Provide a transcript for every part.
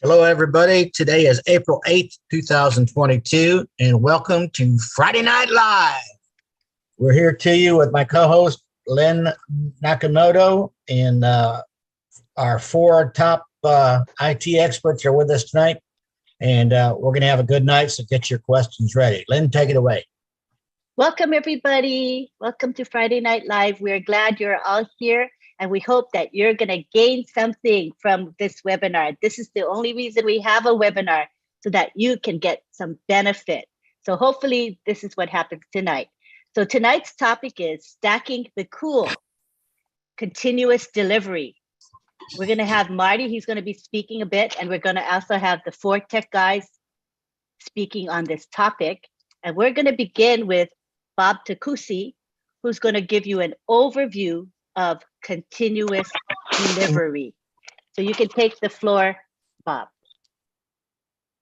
Hello, everybody. Today is April 8th, 2022, and welcome to Friday Night Live. We're here to you with my co-host, Len Nakamoto, and our four top IT experts are with us tonight, and we're going to have a good night, so get your questions ready. Len, take it away. Welcome, everybody. Welcome to Friday Night Live. We're glad you're all here, and we hope that you're going to gain something from this webinar. This is the only reason we have a webinar, so that you can get some benefit. So hopefully this is what happens tonight. So tonight's topic is stacking the cool, continuous delivery. We're going to have Marty, he's going to be speaking a bit, and we're going to also have the four tech guys speaking on this topic. And we're going to begin with Bob Takusi, who's going to give you an overview of continuous delivery. So you can take the floor, Bob.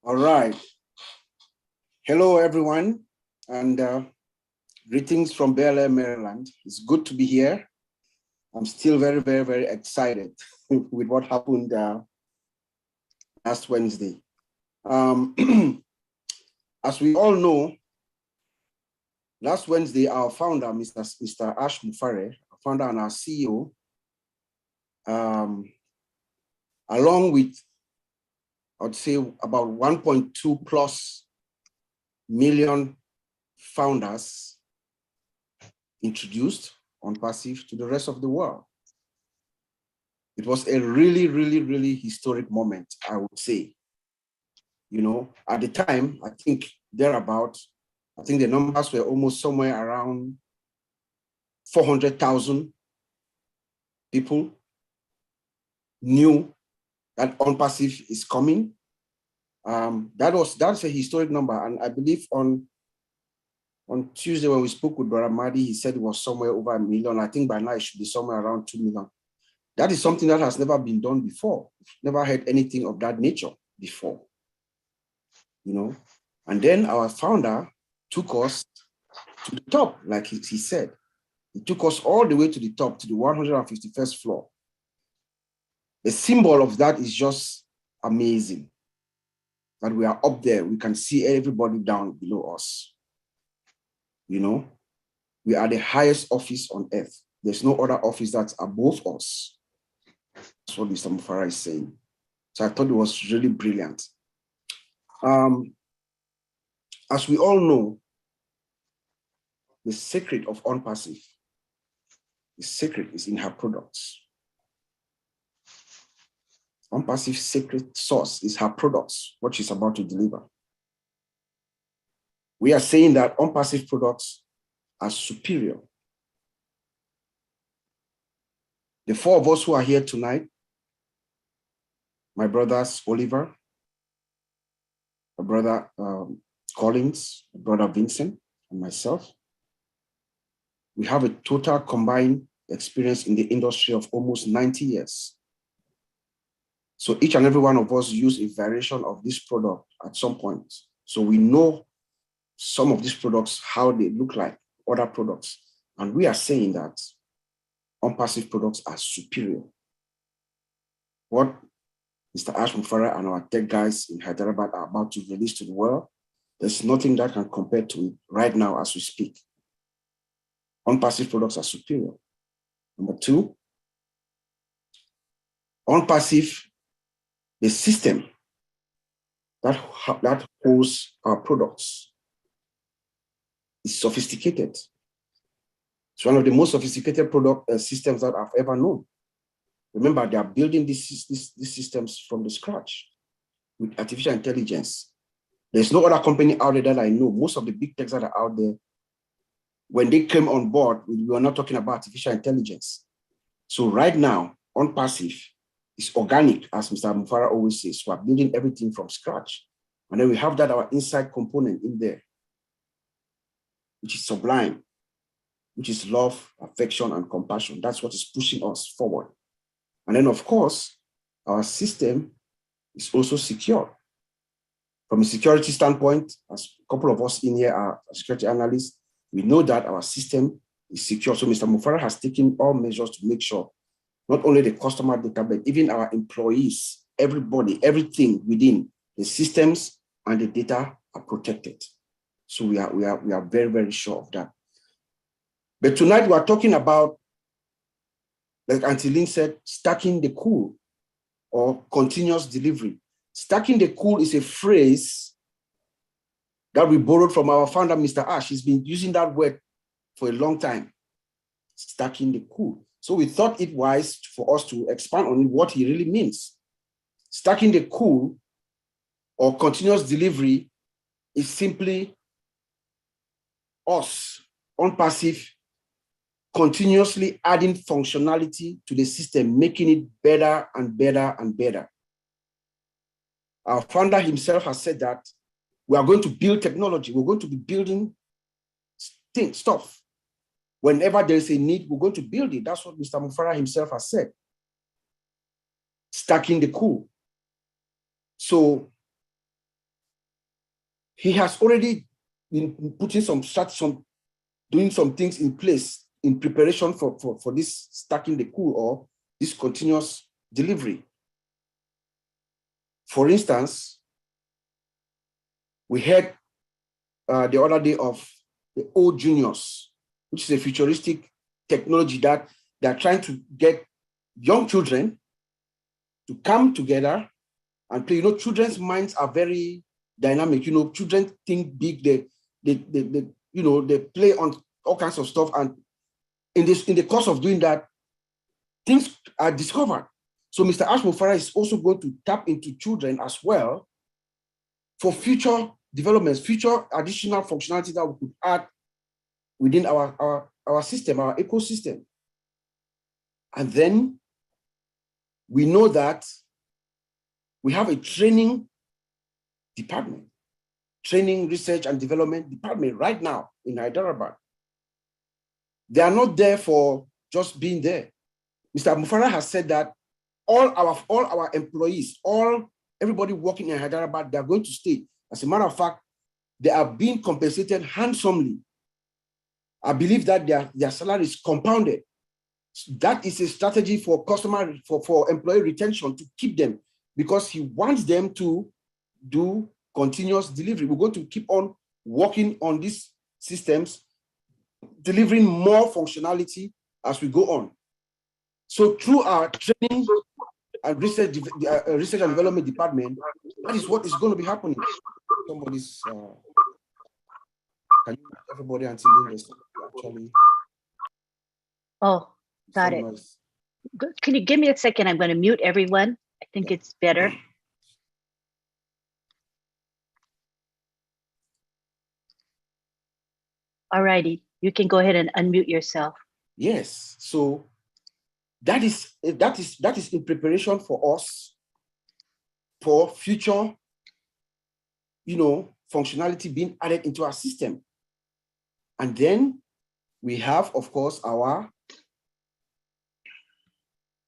All right. Hello, everyone, and greetings from Bel Air, Maryland. It's good to be here. I'm still very, very, very excited with what happened last Wednesday. As we all know, last Wednesday, our founder, Mr. Ash Mufare, our founder and our CEO, along with, I'd say, about 1.2 plus million founders, introduced OnPassive to the rest of the world. It was a really, really, really historic moment, I would say. You know, at the time, I think thereabout, I think the numbers were almost somewhere around 400,000 people knew that OnPassive is coming. That's a historic number, and I believe on Tuesday when we spoke with Brother Mahdi, he said it was somewhere over 1 million. I think by now it should be somewhere around 2 million. That is something that has never been done before. Never heard anything of that nature before. You know, and then our founder took us to the top, like he said. He took us all the way to the top, to the 151st floor. The symbol of that is just amazing. That we are up there, we can see everybody down below us. You know, we are the highest office on earth. There's no other office that's above us. That's what Mr. Mufara is saying. So I thought it was really brilliant. As we all know, the secret of OnPassive, the secret is in her products. OnPassive's secret sauce is her products, what she's about to deliver. We are saying that OnPassive products are superior. The four of us who are here tonight, my brothers Oliver, my brother Collins, my brother Vincent, and myself, we have a total combined experience in the industry of almost 90 years. So each and every one of us use a variation of this product at some point. So we know some of these products, how they look like other products. And we are saying that OnPassive products are superior. What Mr. Ash Mufara and our tech guys in Hyderabad are about to release to the world, there's nothing that can compare to it right now as we speak. OnPassive products are superior. Number two, OnPassive, the system that holds our products is sophisticated. It's one of the most sophisticated product systems that I've ever known. Remember, they are building these systems from the scratch with artificial intelligence. There's no other company out there that I know. Most of the big techs that are out there, when they came on board, we were not talking about artificial intelligence. So right now, OnPassive is organic, as Mr. Mufara always says. We are building everything from scratch. And then we have that our inside component in there, which is sublime, which is love, affection, and compassion. That's what is pushing us forward. And then, of course, our system is also secure. From a security standpoint, as a couple of us in here are security analysts, we know that our system is secure. So Mr. Mufara has taken all measures to make sure not only the customer data, but even our employees everybody, everything within the systems and the data are protected. So we are very, very sure of that. But tonight we are talking about, like Auntie Lynn said, stacking the cool or continuous delivery. Stacking the cool is a phrase that we borrowed from our founder, Mr. Ash. He's been using that word for a long time. Stacking the cool. So we thought it wise for us to expand on what he really means. Stacking the cool or continuous delivery is simply us, on passive, continuously adding functionality to the system, making it better and better and better. Our founder himself has said that we are going to build technology. We're going to be building stuff. Whenever there is a need, we're going to build it. That's what Mr. Mufara himself has said. Stacking the cool. So he has already been putting doing some things in place in preparation for this stacking the cool or this continuous delivery. For instance, we heard the other day of the old juniors, which is a futuristic technology that they're trying to get young children to come together and play. You know, children's minds are very dynamic. You know, children think big. They play on all kinds of stuff, and in the course of doing that, things are discovered. So Mr. Ash Mufara is also going to tap into children as well for future developments, future additional functionality that we could add within our system, our ecosystem. And then we know that we have a training department, training, research, and development department right now in Hyderabad. They are not there for just being there. Mr. Mufara has said that all our employees, everybody working in Hyderabad, they are going to stay. As a matter of fact, they are being compensated handsomely. I believe that their salary is compounded. That is a strategy for for employee retention, to keep them, because he wants them to do continuous delivery. We're going to keep on working on these systems, delivering more functionality as we go on. So through our training and research and development department, that is what is going to be happening. Somebody's can you everybody until this actually? Oh, got it. Can you give me a second? I'm going to mute everyone. I think it's better. All righty, you can go ahead and unmute yourself. Yes, so that is in preparation for us for future, functionality being added into our system. And then we have, of course, our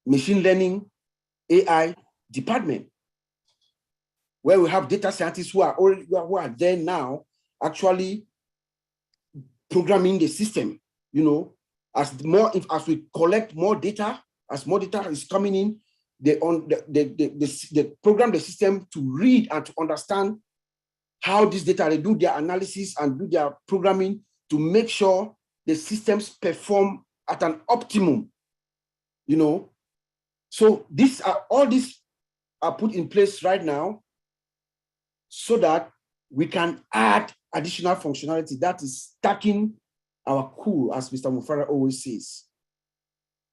machine learning AI department, where we have data scientists who are there now, actually programming the system. As we collect more data, as more data is coming in, they program the system to read and to understand how this data, they do their analysis and do their programming to make sure the systems perform at an optimum. So all these are put in place right now so that we can add additional functionality that is stacking our cool, as Mr. Mufara always says.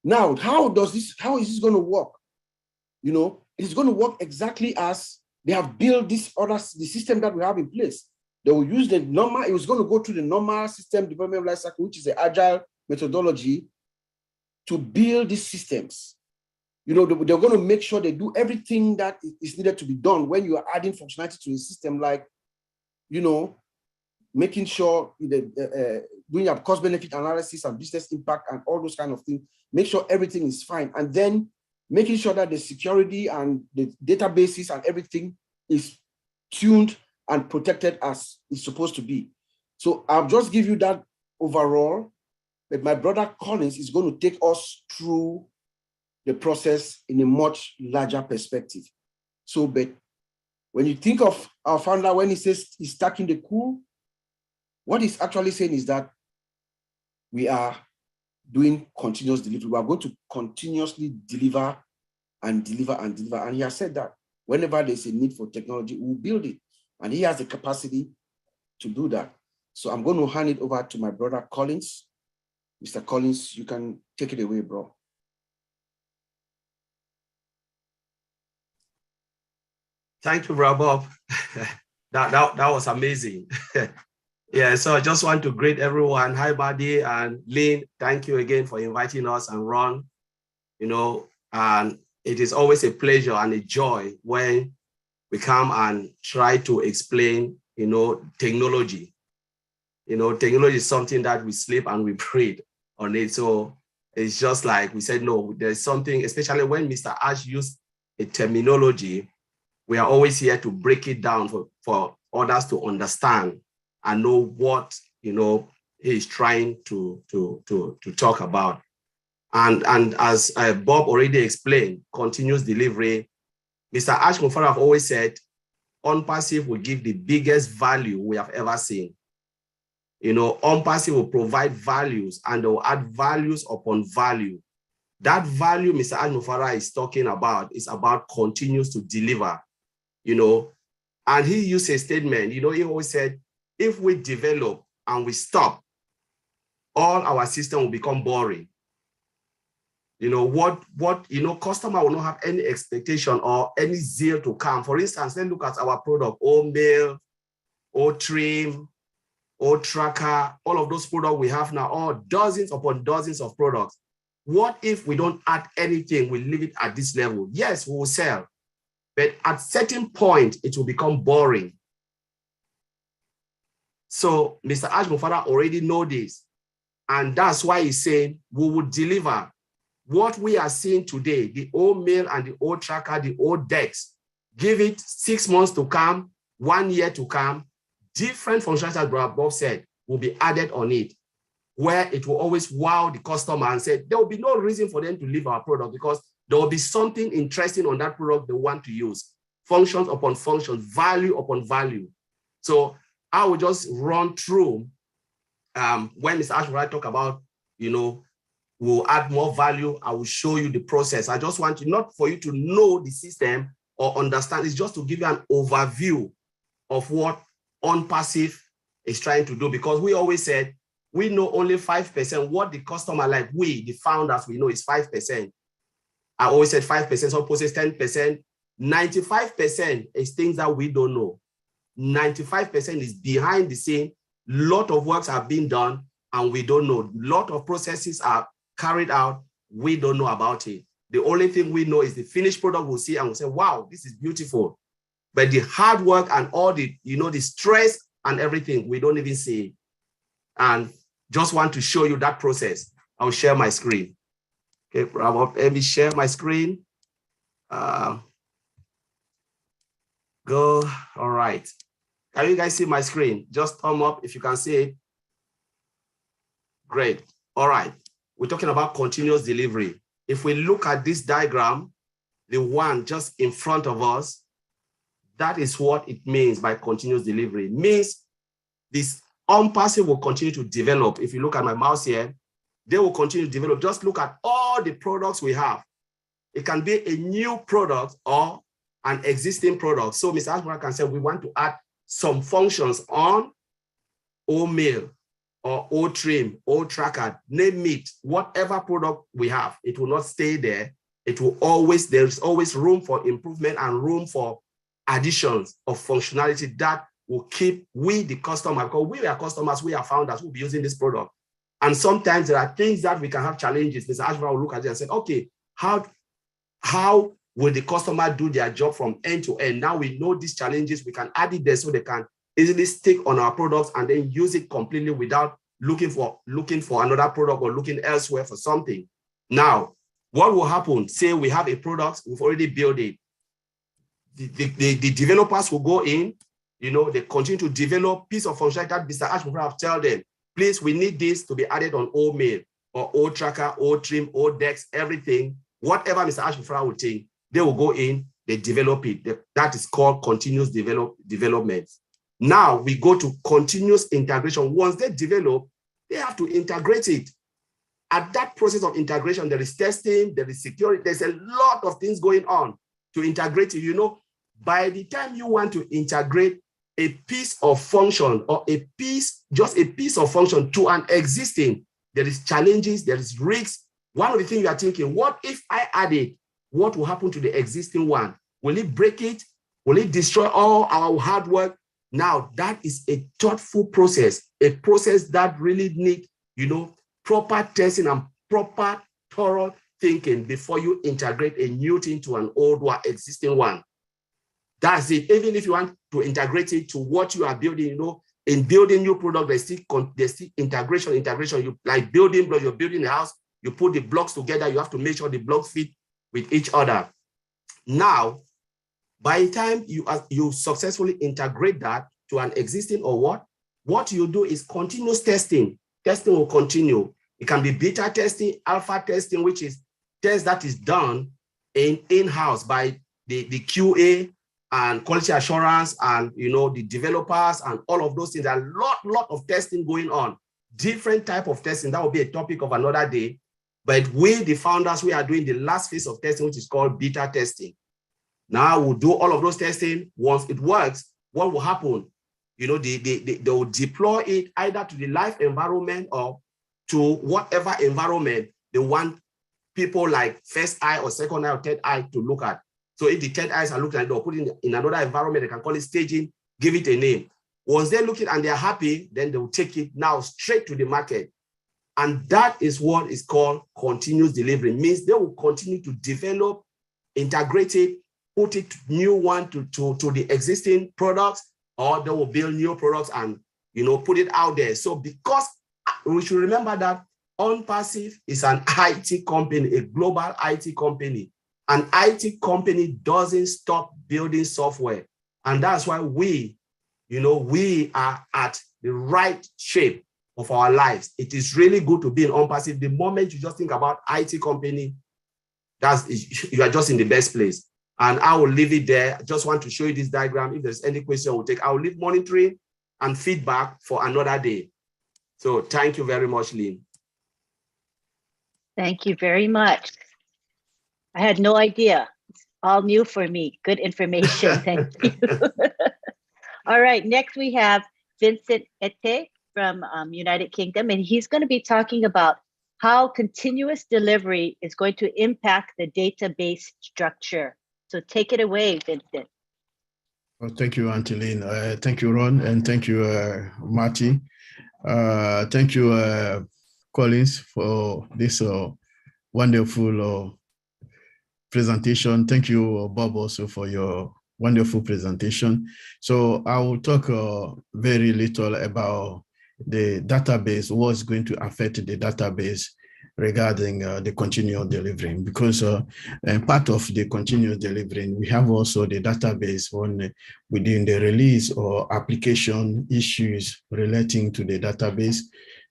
Now, how is this going to work? It's going to work exactly as they have built the system that we have in place. They will use it was going to go through the normal system development lifecycle, which is the agile methodology, to build these systems. They're going to make sure they do everything that is needed to be done when you are adding functionality to a system, like, making sure doing your cost benefit analysis and business impact and all those kind of things, make sure everything is fine. And then making sure that the security and the databases and everything is tuned and protected as it's supposed to be. So I'll just give you that overall, but my brother Collins is going to take us through the process in a much larger perspective. So, but when you think of our founder, when he says he's stacking the cool, what he's actually saying is that we are doing continuous delivery. We are going to continuously deliver and deliver and deliver. And he has said that whenever there's a need for technology, we'll build it. And he has the capacity to do that. So I'm going to hand it over to my brother Collins. Mr. Collins, you can take it away, bro. Thank you, Bro Bob. that was amazing. Yeah, so I just want to greet everyone. Hi, Buddy and Lynn. Thank you again for inviting us, and Ron. And it is always a pleasure and a joy when we come and try to explain, technology. Technology is something that we sleep and we breathe on it. So it's just like we said, no, there's something, especially when Mr. Ash used a terminology, we are always here to break it down for others to understand and know what, he's trying to talk about. And as Bob already explained, continuous delivery, Mr. Ash Mufara have always said, OnPassive will give the biggest value we have ever seen. OnPassive will provide values and they will add values upon value. That value Mr. Ash Mufara is talking about is about continues to deliver, and he used a statement, he always said, if we develop and we stop, all our system will become boring. Customer will not have any expectation or any zeal to come. For instance, let's look at our product, O-Mail, O-Trim, O-Tracker, all of those products we have now, all dozens upon dozens of products. What if we don't add anything, we leave it at this level? Yes, we will sell. But at a certain point, it will become boring. So Mr. Ash Mufara already know this. And that's why he's saying we will deliver what we are seeing today, the old mail and the old tracker, the old decks. Give it 6 months to come, 1 year to come. Different functions, as Bob said, will be added on it, where it will always wow the customer and say, there will be no reason for them to leave our product because there will be something interesting on that product they want to use. Functions upon functions, value upon value. So I will just run through when Mr. Ashmore talk about, we'll add more value. I will show you the process. I just want you, not for you to know the system or understand, it's just to give you an overview of what OnPassive is trying to do, because we always said, we know only 5%. What the customer, like we, the founders, we know is 5%. I always said 5%, some people say 10%. 95% is things that we don't know. 95% is behind the scene. Lot of works are being done and we don't know. Lot of processes are carried out. We don't know about it. The only thing we know is the finished product we'll see and we'll say, wow, this is beautiful. But the hard work and all the, the stress and everything, we don't even see it. And just want to show you that process. I'll share my screen. Okay, Bravo, let me share my screen. Go, all right. Can you guys see my screen? Just thumb up if you can see it. Great, all right. We're talking about continuous delivery. If we look at this diagram, the one just in front of us, that is what it means by continuous delivery. It means this OnPassive will continue to develop. If you look at my mouse here, they will continue to develop. Just look at all the products we have. It can be a new product or an existing product. So Mr. Ashmore can say, we want to add some functions on O-Mail or O-Trim, O-Tracker, name it, whatever product we have, it will not stay there. It will always, there's always room for improvement and room for additions of functionality that will keep we, the customer, because we are customers, we are founders who will be using this product. And sometimes there are things that we can have challenges. Mr. Ashmore will look at it and say, okay, how will the customer do their job from end to end? Now we know these challenges, we can add it there so they can easily stick on our products and then use it completely without looking for another product or looking elsewhere for something. Now, what will happen? Say we have a product, we've already built it. The developers will go in, they continue to develop piece of functionality that Mr. Ashmore have tell them, please, we need this to be added on O-Mail or O-Tracker, O-Trim, O-Dex, everything. Whatever Mr. Ashmore will think, they will go in, they develop it. That is called continuous development. Now we go to continuous integration. Once they develop, they have to integrate it. At that process of integration, there is testing, there is security, there's a lot of things going on to integrate it. You know, by the time you want to integrate a piece of function or just a piece of function to an existing, there is challenges, there is risks. One of the things you are thinking, what if I add it? What will happen to the existing one? Will it break it? Will it destroy all our hard work? Now, that is a thoughtful process, a process that really needs, you know, proper testing and proper thorough thinking before you integrate a new thing to an old one, existing one. That's it. Even if you want to integrate it to what you are building, you know, in building new product, there's still integration. You like building blocks, you're building a house, you put the blocks together, you have to make sure the blocks fit with each other. Now, by the time you successfully integrate that to an existing or what you do is continuous testing. Testing will continue. It can be beta testing, alpha testing, which is test that is done in-house by the QA and quality assurance and, you know, the developers and all of those things. There are a lot of testing going on. Different type of testing. That will be a topic of another day. But we, the founders, we are doing the last phase of testing, which is called beta testing. Now we'll do all of those testing. Once it works, what will happen? You know, they will deploy it either to the live environment or to whatever environment they want people like first eye or second eye or third eye to look at. So if the third eyes are looking at it, they'll put it in another environment, they can call it staging, give it a name. Once they look at it and they're happy, then they'll take it now straight to the market. And that is what is called continuous delivery. It means they will continue to develop, integrate it, put it new one to the existing products, or they will build new products and, you know, put it out there. So because we should remember that OnPassive is an IT company, a global IT company. An IT company doesn't stop building software. And that's why we are at the right shape of our lives. It is really good to be in OnPassive. The moment you just think about IT company, you are just in the best place. And I will leave it there. I just want to show you this diagram. If there's any question we'll take, I will leave monitoring and feedback for another day. So thank you very much, Lynn. Thank you very much. I had no idea. It's all new for me. Good information. Thank you. All right. Next, we have Vincent Ete from United Kingdom, and he's going to be talking about how continuous delivery is going to impact the database structure. So take it away, Vincent. Well, thank you, Auntie Lynn. Thank you, Ron, and thank you, Marty. Thank you, Collins, for this wonderful presentation. Thank you, Bob, also for your wonderful presentation. So I will talk very little about the database, what's going to affect the database regarding the continuous delivery, because part of the continuous delivery, we have also the database when within the release or application issues relating to the database.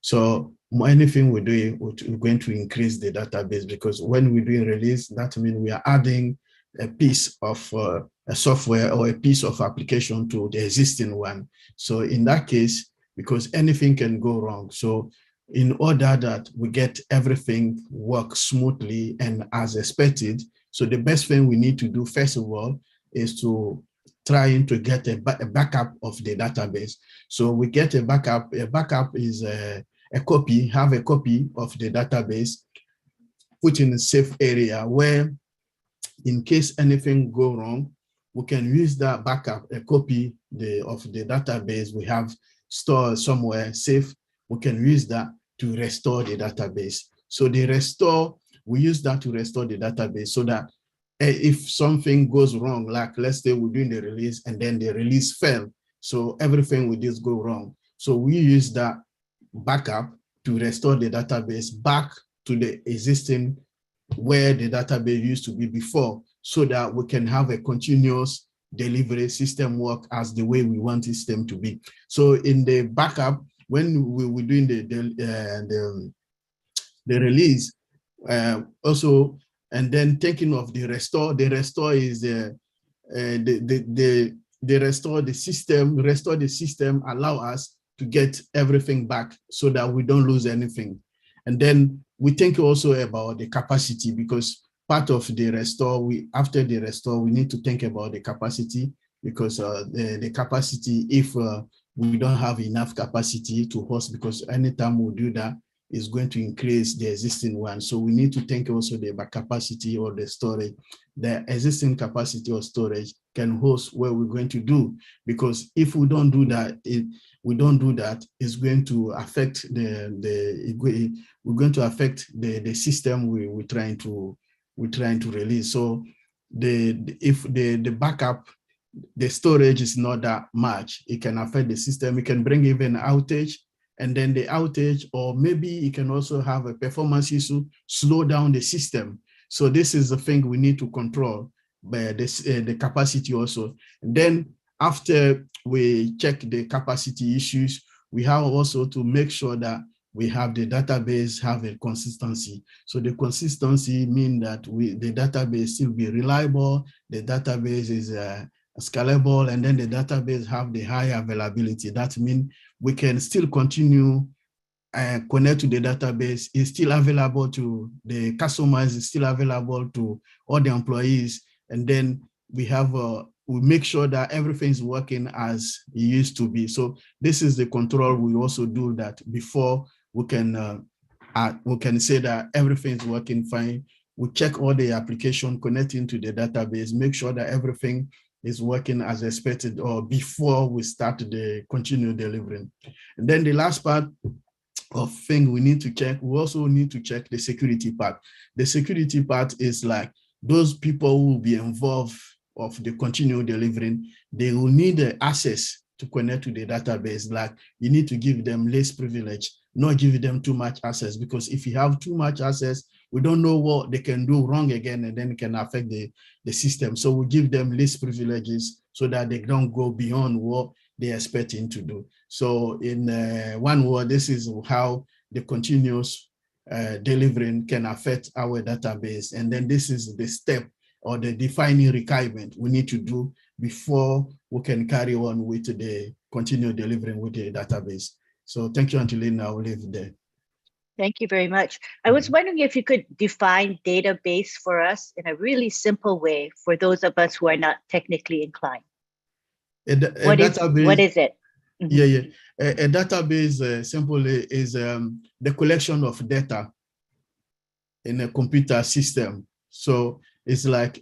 So anything we do, we're going to increase the database, because when we do release, that means we are adding a piece of a software or a piece of application to the existing one. So in that case, because anything can go wrong. So in order that we get everything work smoothly and as expected, so the best thing we need to do, first of all, is to trying to get a backup of the database. So we get a backup. A backup is a copy, have a copy of the database, put in a safe area where in case anything go wrong, we can use that backup, a copy of the database we have stored somewhere safe. We can use that to restore the database. So the restore, we use that to restore the database so that if something goes wrong, like let's say we're doing the release and then the release failed, so everything will just go wrong. So we use that backup to restore the database back to the existing where the database used to be before, so that we can have a continuous delivery system work as the way we want the system to be. So in the backup, when we were doing the release, also And then thinking of the restore is restore the system, allow us to get everything back so that we don't lose anything. And then we think also about the capacity, because part of the restore, after the restore, we need to think about the capacity, because the capacity, if we don't have enough capacity to host, because anytime we do that, is going to increase the existing one. So we need to think also about capacity or the storage. The existing capacity or storage can host what we're going to do, because if we don't do that, it's going to affect we're going to affect the system we're trying to release. So if the backup, the storage is not that much, it can affect the system. It can bring even outage, and then the outage, or maybe it can also have a performance issue, slow down the system. So this is the thing we need to control, but the capacity also. And then after we check the capacity issues, we have also to make sure that we have the database have a consistency. So the consistency means that the database still be reliable, the database is scalable, and then the database have the high availability. That means we can still continue connect to the database, is still available to the customers, is still available to all the employees. And then we have we make sure that everything's working as it used to be. So this is the control we also do, that before we can say that everything's working fine. We check all the application connecting to the database, make sure that everything is working as expected, or before we start the continue delivering. And then the last part of thing we need to check, we also need to check the security part. The security part is like those people who will be involved of the continued delivering, they will need access to connect to the database. Like you need to give them less privilege, not give them too much access, because if you have too much access, we don't know what they can do wrong again, and then it can affect the system. So we give them less privileges so that they don't go beyond what they're expecting to do. So in one word, this is how the continuous delivering can affect our database. And then this is the step or the defining requirement we need to do before we can carry on with the continued delivering with the database. So thank you, Angelina. I will leave it there. Thank you very much. I was wondering if you could define database for us in a really simple way for those of us who are not technically inclined. What is it? Yeah. A database simply is the collection of data in a computer system. So it's like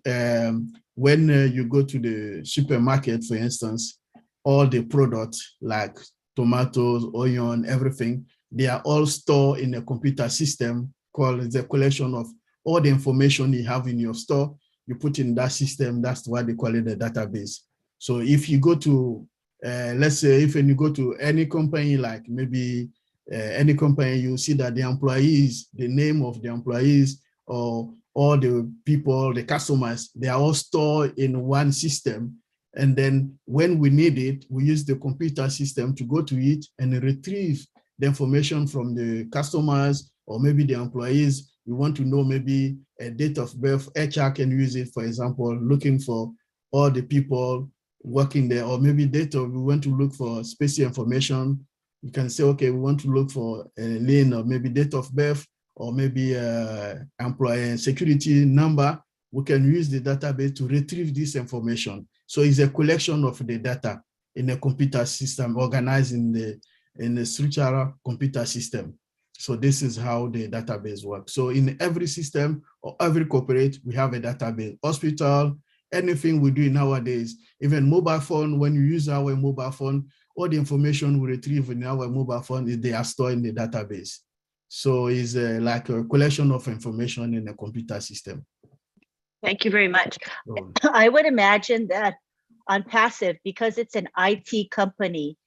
when you go to the supermarket, for instance, all the products like tomatoes, onion, everything, they are all stored in a computer system called the collection of all the information you have in your store. You put in that system, that's why they call it a database. So if you go to, let's say, if you go to any company, like maybe any company, you see that the employees, the name of the employees, or all the people, the customers, they are all stored in one system. And then when we need it, we use the computer system to go to it and retrieve the information from the customers or maybe the employees. We want to know maybe a date of birth. HR can use it, for example, looking for all the people working there, or maybe data, we want to look for special information. You can say, okay, we want to look for a lane, or maybe date of birth, or maybe employee security number. We can use the database to retrieve this information. So it's a collection of the data in a computer system organized in the structural computer system. So this is how the database works. So in every system or every corporate, we have a database. Hospital, anything we do nowadays, even mobile phone, when you use our mobile phone, all the information we retrieve in our mobile phone, they are stored in the database. So it's like a collection of information in a computer system. Thank you very much. I would imagine that on Passive, because it's an IT company,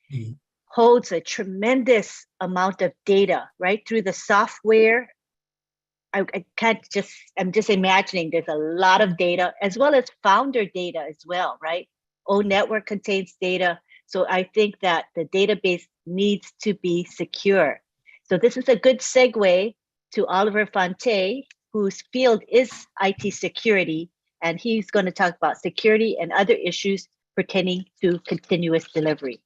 holds a tremendous amount of data, right? Through the software. I'm just imagining there's a lot of data, as well as founder data as well, right? Network contains data. So I think that the database needs to be secure. So this is a good segue to Oliver Fonte, whose field is IT security, and he's going to talk about security and other issues pertaining to continuous delivery.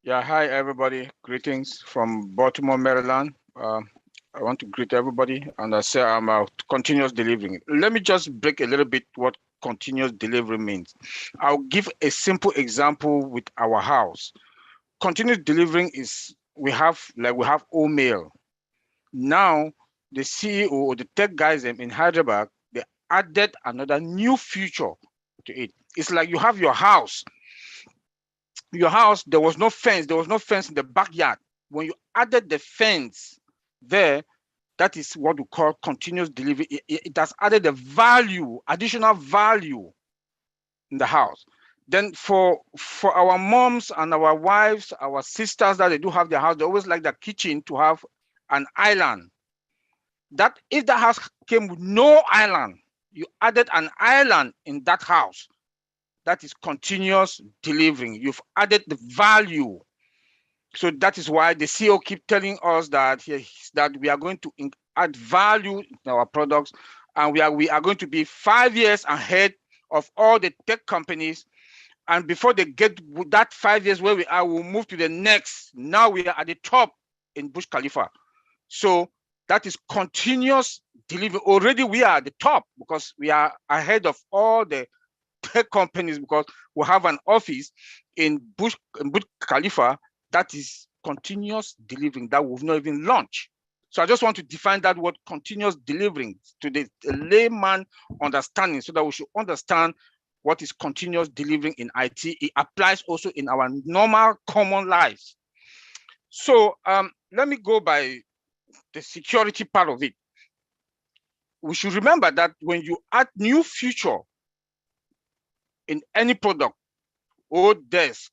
Yeah, hi everybody. Greetings from Baltimore, Maryland. I want to greet everybody and I say I'm continuous delivering. Let me just break a little bit what continuous delivery means. I'll give a simple example with our house. Continuous delivering is we have mail. Now the CEO or the tech guys in Hyderabad, they added another new feature to it. It's like you have your house, there was no fence in the backyard. When you added the fence there, that is what we call continuous delivery. It has added a value, additional value in the house. Then for our moms and our wives, our sisters that they do have their house, they always like their kitchen to have an island. That if the house came with no island, you added an island in that house. That is continuous delivering. You've added the value. So that is why the CEO keep telling us that we are going to add value in our products, and we are going to be 5 years ahead of all the tech companies. And before they get that 5 years where we are, we'll move to the next. Now we are at the top in Burj Khalifa. So that is continuous delivery. Already we are at the top because we are ahead of all the tech companies, because we have an office in Burj Khalifa that is continuous delivering that we've not even launched. So I just want to define that word continuous delivering to the layman understanding, so that we should understand what is continuous delivering in IT. It applies also in our normal common lives. So let me go by the security part of it. We should remember that when you add new feature in any product, or desk,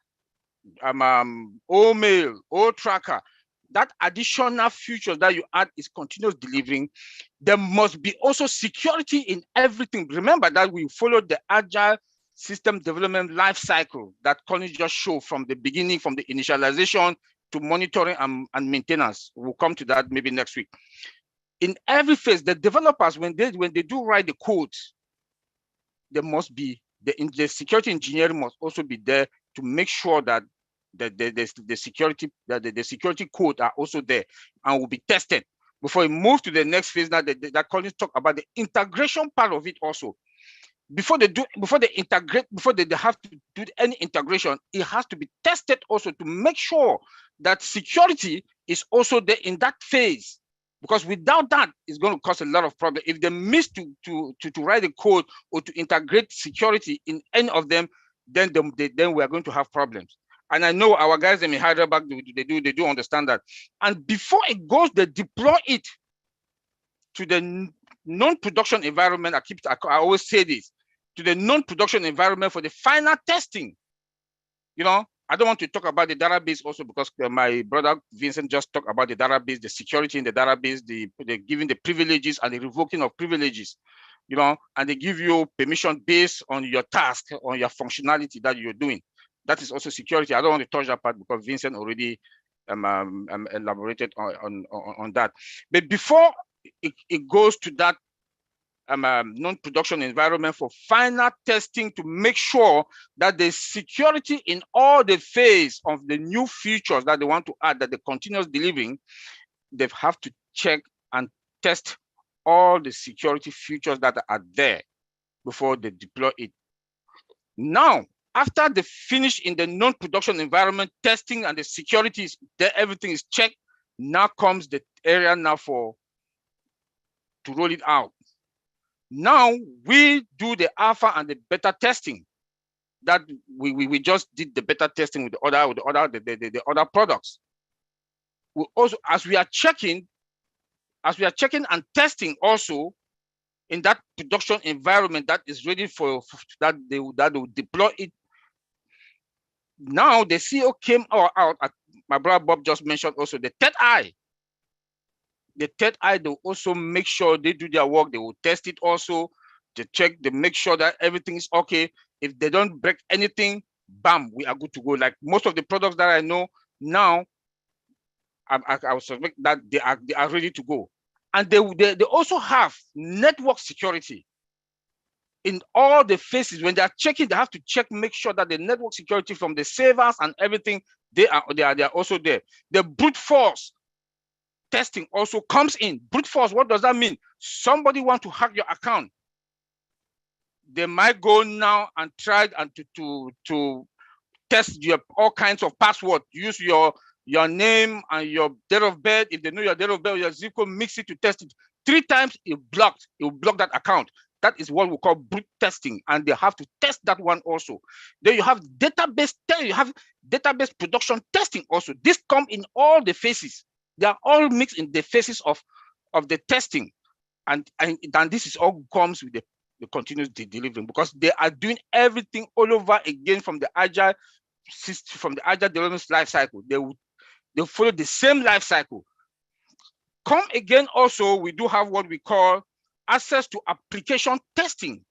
or mail, or tracker, that additional features that you add is continuous delivering. There must be also security in everything. Remember that we followed the agile system development life cycle that Colin just showed from the beginning, from the initialization to monitoring and maintenance. We'll come to that maybe next week. In every phase, the developers, when they do write the code, there must be the security engineering must also be there to make sure that the security code are also there and will be tested before we move to the next phase. Now that Collins talk about the integration part of it also. Before they integrate, before they have to do any integration, it has to be tested also to make sure that security is also there in that phase. Because without that, it's going to cause a lot of problems. If they miss to write the code or to integrate security in any of them, then we are going to have problems. And I know our guys in Hyderabad, they do understand that. And before it goes, they deploy it to the non-production environment. I always say this, to the non-production environment for the final testing. You know, I don't want to talk about the database also, because my brother Vincent just talked about the database, the security in the database, the giving the privileges and the revoking of privileges, you know, and they give you permission based on your task, on your functionality that you're doing. That is also security. I don't want to touch that part because Vincent already elaborated on that. But before it goes to that non-production environment for final testing, to make sure that the security in all the phase of the new features that they want to add, that the continuous delivering, they have to check and test all the security features that are there before they deploy it. Now, after they finish in the non-production environment testing and the security is there, everything is checked. Now comes the area now to roll it out. Now we do the alpha and the beta testing. That we just did the beta testing with the other products. We also, as we are checking and testing also in that production environment that is ready for that they will deploy it. Now the CEO came out. My brother Bob just mentioned also the third eye. The third eye, they will also make sure they do their work. They will test it also. They check, they make sure that everything is okay. If they don't break anything, bam, we are good to go. Like most of the products that I know now, I would suspect that they are ready to go. And they also have network security in all the phases. When they are checking, they have to check, make sure that the network security from the servers and everything, they are also there. The brute force testing also comes in. Brute force, what does that mean? Somebody want to hack your account. They might go now and try and to test your all kinds of passwords. Use your name and your date of birth. If they know your date of birth, your zip code, mix it to test it. 3 times it will block that account. That is what we call brute testing, and they have to test that one also. Then you have database production testing also. This come in all the phases. They are all mixed in the phases of the testing, and this is all comes with the continuous delivering, because they are doing everything all over again from the agile system, from the agile development life cycle. They follow the same life cycle. Come again also, we do have what we call access to application testing.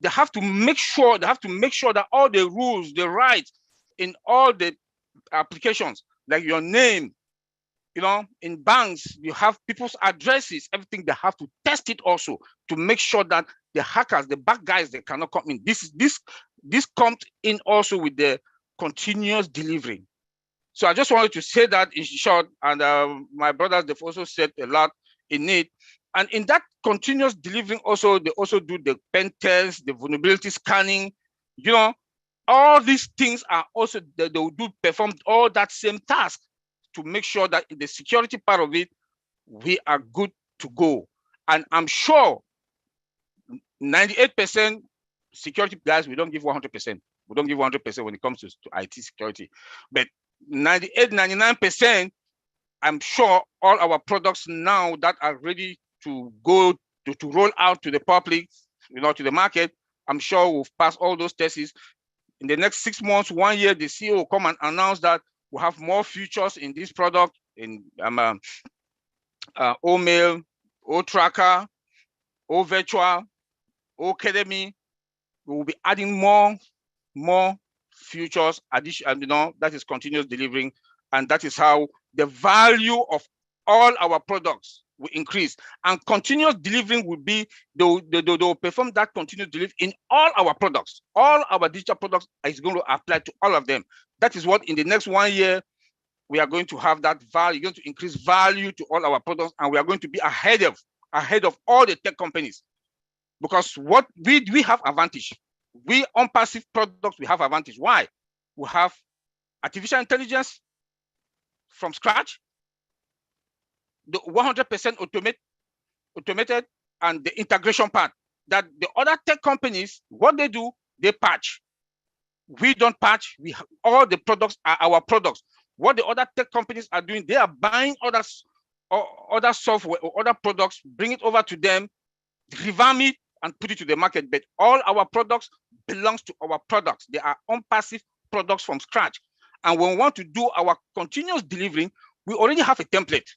They have to make sure that all the rules, the rights in all the applications, like your name, in banks, you have people's addresses, everything. They have to test it also to make sure that the hackers, the bad guys, they cannot come in. This comes in also with the continuous delivery. So I just wanted to say that in short, and my brothers, they've also said a lot in it. And in that continuous delivering also, they also do the pen test, the vulnerability scanning, all these things are also, they will perform all that same task to make sure that in the security part of it, we are good to go. And I'm sure 98% security guys, we don't give 100%. We don't give 100% when it comes to IT security. But 98, 99%, I'm sure all our products now that are ready to go to roll out to the public, to the market, I'm sure we've passed all those tests. In the next 6 months, 1 year, the CEO will come and announce that we have more features in this product, in O-Mail, O-Tracker, O-Virtual, O-Academy. We will be adding more features, addition, that is continuous delivering. And that is how the value of all our products will increase. And continuous delivering will be, they will perform that continuous delivery in all our products. All our digital products is going to apply to all of them. That is what in the next 1 year, we are going to have that value, going to increase value to all our products, and we are going to be ahead of all the tech companies. Because what we have advantage. We on passive products, we have advantage. Why? We have artificial intelligence from scratch, the 100% automated, and the integration part. That the other tech companies, what they do, they patch. We don't patch. We have, all the products are our products. What the other tech companies are doing, they are buying other software or other products, bring it over to them, revamp it, and put it to the market. But all our products belongs to our products. They are unpassive products from scratch. And when we want to do our continuous delivering, we already have a template.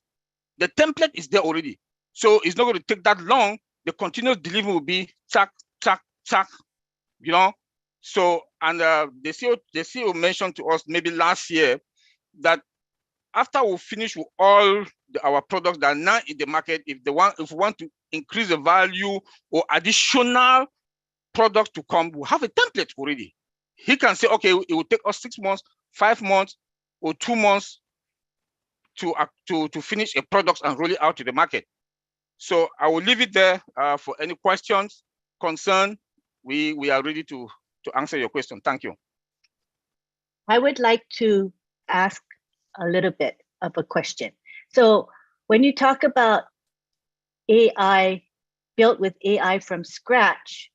The template is there already. So it's not going to take that long. The continuous delivery will be tack, tack, tack, So, and the CEO mentioned to us maybe last year that after we finish with all our products that are now in the market, if we want to increase the value or additional products to come, we have a template already. He can say, okay, it will take us 6 months, 5 months, or 2 months to finish a product and roll it out to the market. So I will leave it there for any questions, concern. We are ready to answer your question. Thank you. I would like to ask a little bit of a question. So when you talk about AI built with AI from scratch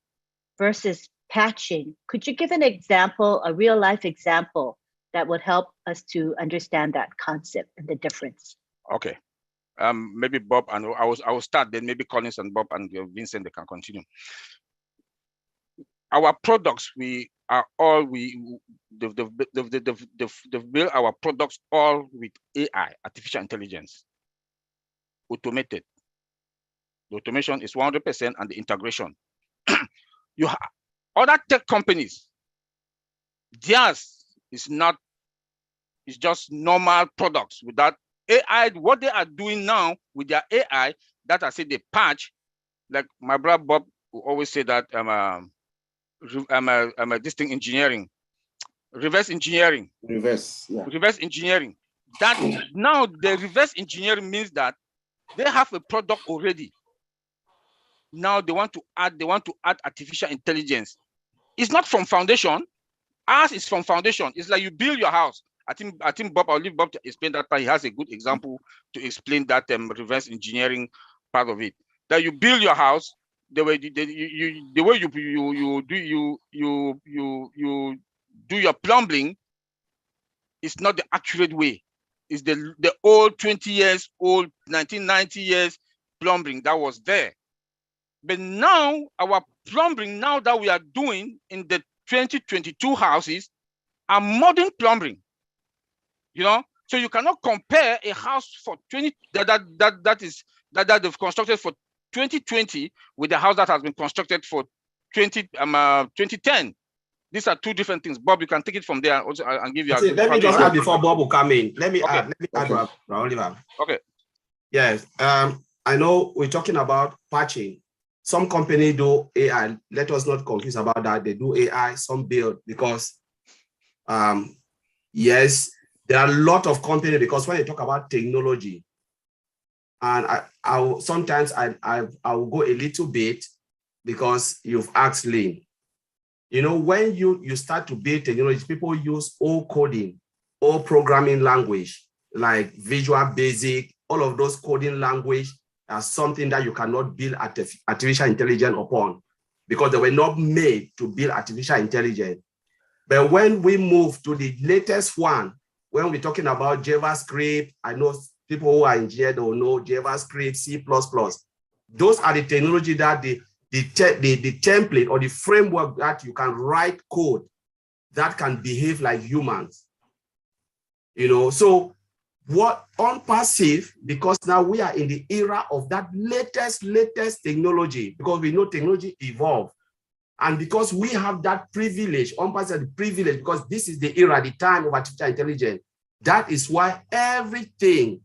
versus patching, could you give an example, a real life example that would help us to understand that concept and the difference? Okay. Maybe Bob, and I will start, then maybe Collins and Bob and Vincent, they can continue. Our products, they've built our products all with AI, artificial intelligence, automated. The automation is 100%, and the integration. You have other tech companies, theirs is not, it's just normal products without AI, what they are doing now with their AI, that I say they patch, like my brother Bob will always say that I'm a distinct engineering, reverse engineering. Reverse, yeah. Reverse engineering. That now the reverse engineering means that they have a product already. Now they want to add artificial intelligence. It's not from foundation. Ours is from foundation. It's like you build your house. I think Bob, I'll leave Bob to explain that part. He has a good example to explain that reverse engineering part of it. That you build your house the way you do your plumbing is not the accurate way. It's the old 20 years old, 1990 years plumbing that was there. But now our plumbing, now that we are doing in the 2022 houses, are modern plumbing. You know, so you cannot compare a house for 20 that they've constructed for 2020 with the house that has been constructed for 2010. These are two different things. Bob, you can take it from there also and give you. Let me just add before Bob will come in. Let me add, Oliver. Okay. Yes. I know we're talking about patching. Some company do AI. Let us not confuse about that. They do AI, some build, because yes, there are a lot of companies, because when you talk about technology, and I will go a little bit because you've asked Lynn. You know, when you start to build technology, people use old coding, old programming language, like Visual Basic, all of those coding language are something that you cannot build artificial intelligence upon, because they were not made to build artificial intelligence. But when we move to the latest one, when we're talking about JavaScript, I know people who are engineers will know JavaScript, C++. Those are the technology that the template or the framework that you can write code that can behave like humans. You know, so what on passive, because now we are in the era of that latest technology, because we know technology evolve. And because we have that privilege, on passive the privilege, because this is the era, the time of artificial intelligence. That is why everything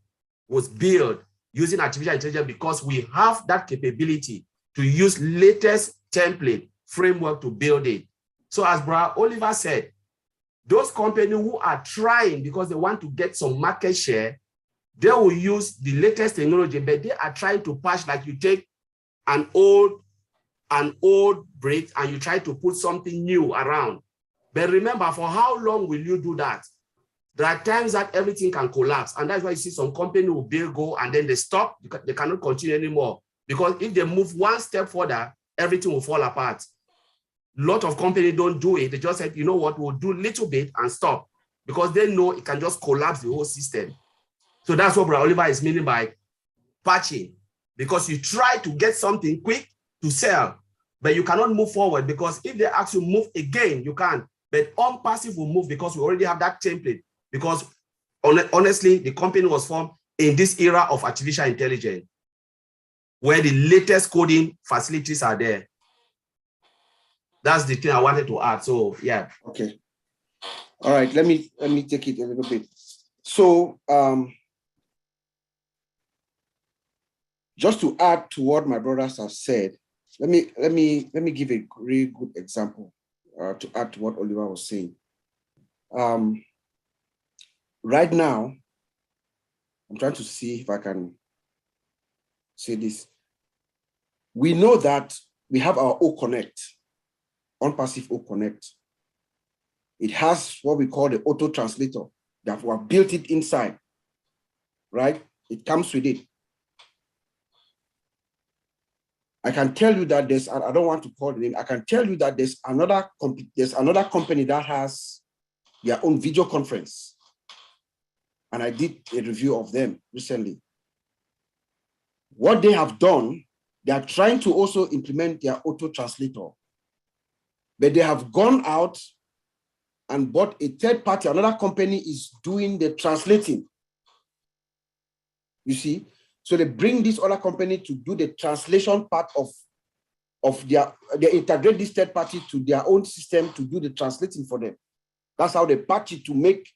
was built using artificial intelligence, because we have that capability to use latest template framework to build it. So as Brother Oliver said, those companies who are trying because they want to get some market share, they will use the latest technology, but they are trying to patch, like you take an old brick and you try to put something new around. But remember, for how long will you do that? There are times that everything can collapse, and that's why you see some company will build, go, and then they stop. They cannot continue anymore, because if they move one step further, everything will fall apart. A lot of companies don't do it. They just said, you know what, we'll do a little bit and stop, because they know it can just collapse the whole system. So that's what Brother Oliver is meaning by patching, because you try to get something quick to sell, but you cannot move forward, because if they ask you to move again, you can't. But on-passive will move because we already have that template, because honestly, the company was formed in this era of artificial intelligence, where the latest coding facilities are there. That's the thing I wanted to add. So yeah. Okay. All right. Let me take it a little bit. So just to add to what my brothers have said, let me give a really good example to add to what Oliver was saying. Right now, I'm trying to see if I can say this. We know that we have our O Connect, on-passive O Connect. It has what we call the auto translator that we have built it inside, right? It comes with it. I can tell you that there's, I don't want to call the name, I can tell you that there's another company that has their own video conference. And I did a review of them recently. What they have done, they are trying to also implement their auto translator. But they have gone out and bought a third party. Another company is doing the translating. You see? So they bring this other company to do the translation part of they integrate this third party to their own system to do the translating for them. That's how they patch it to make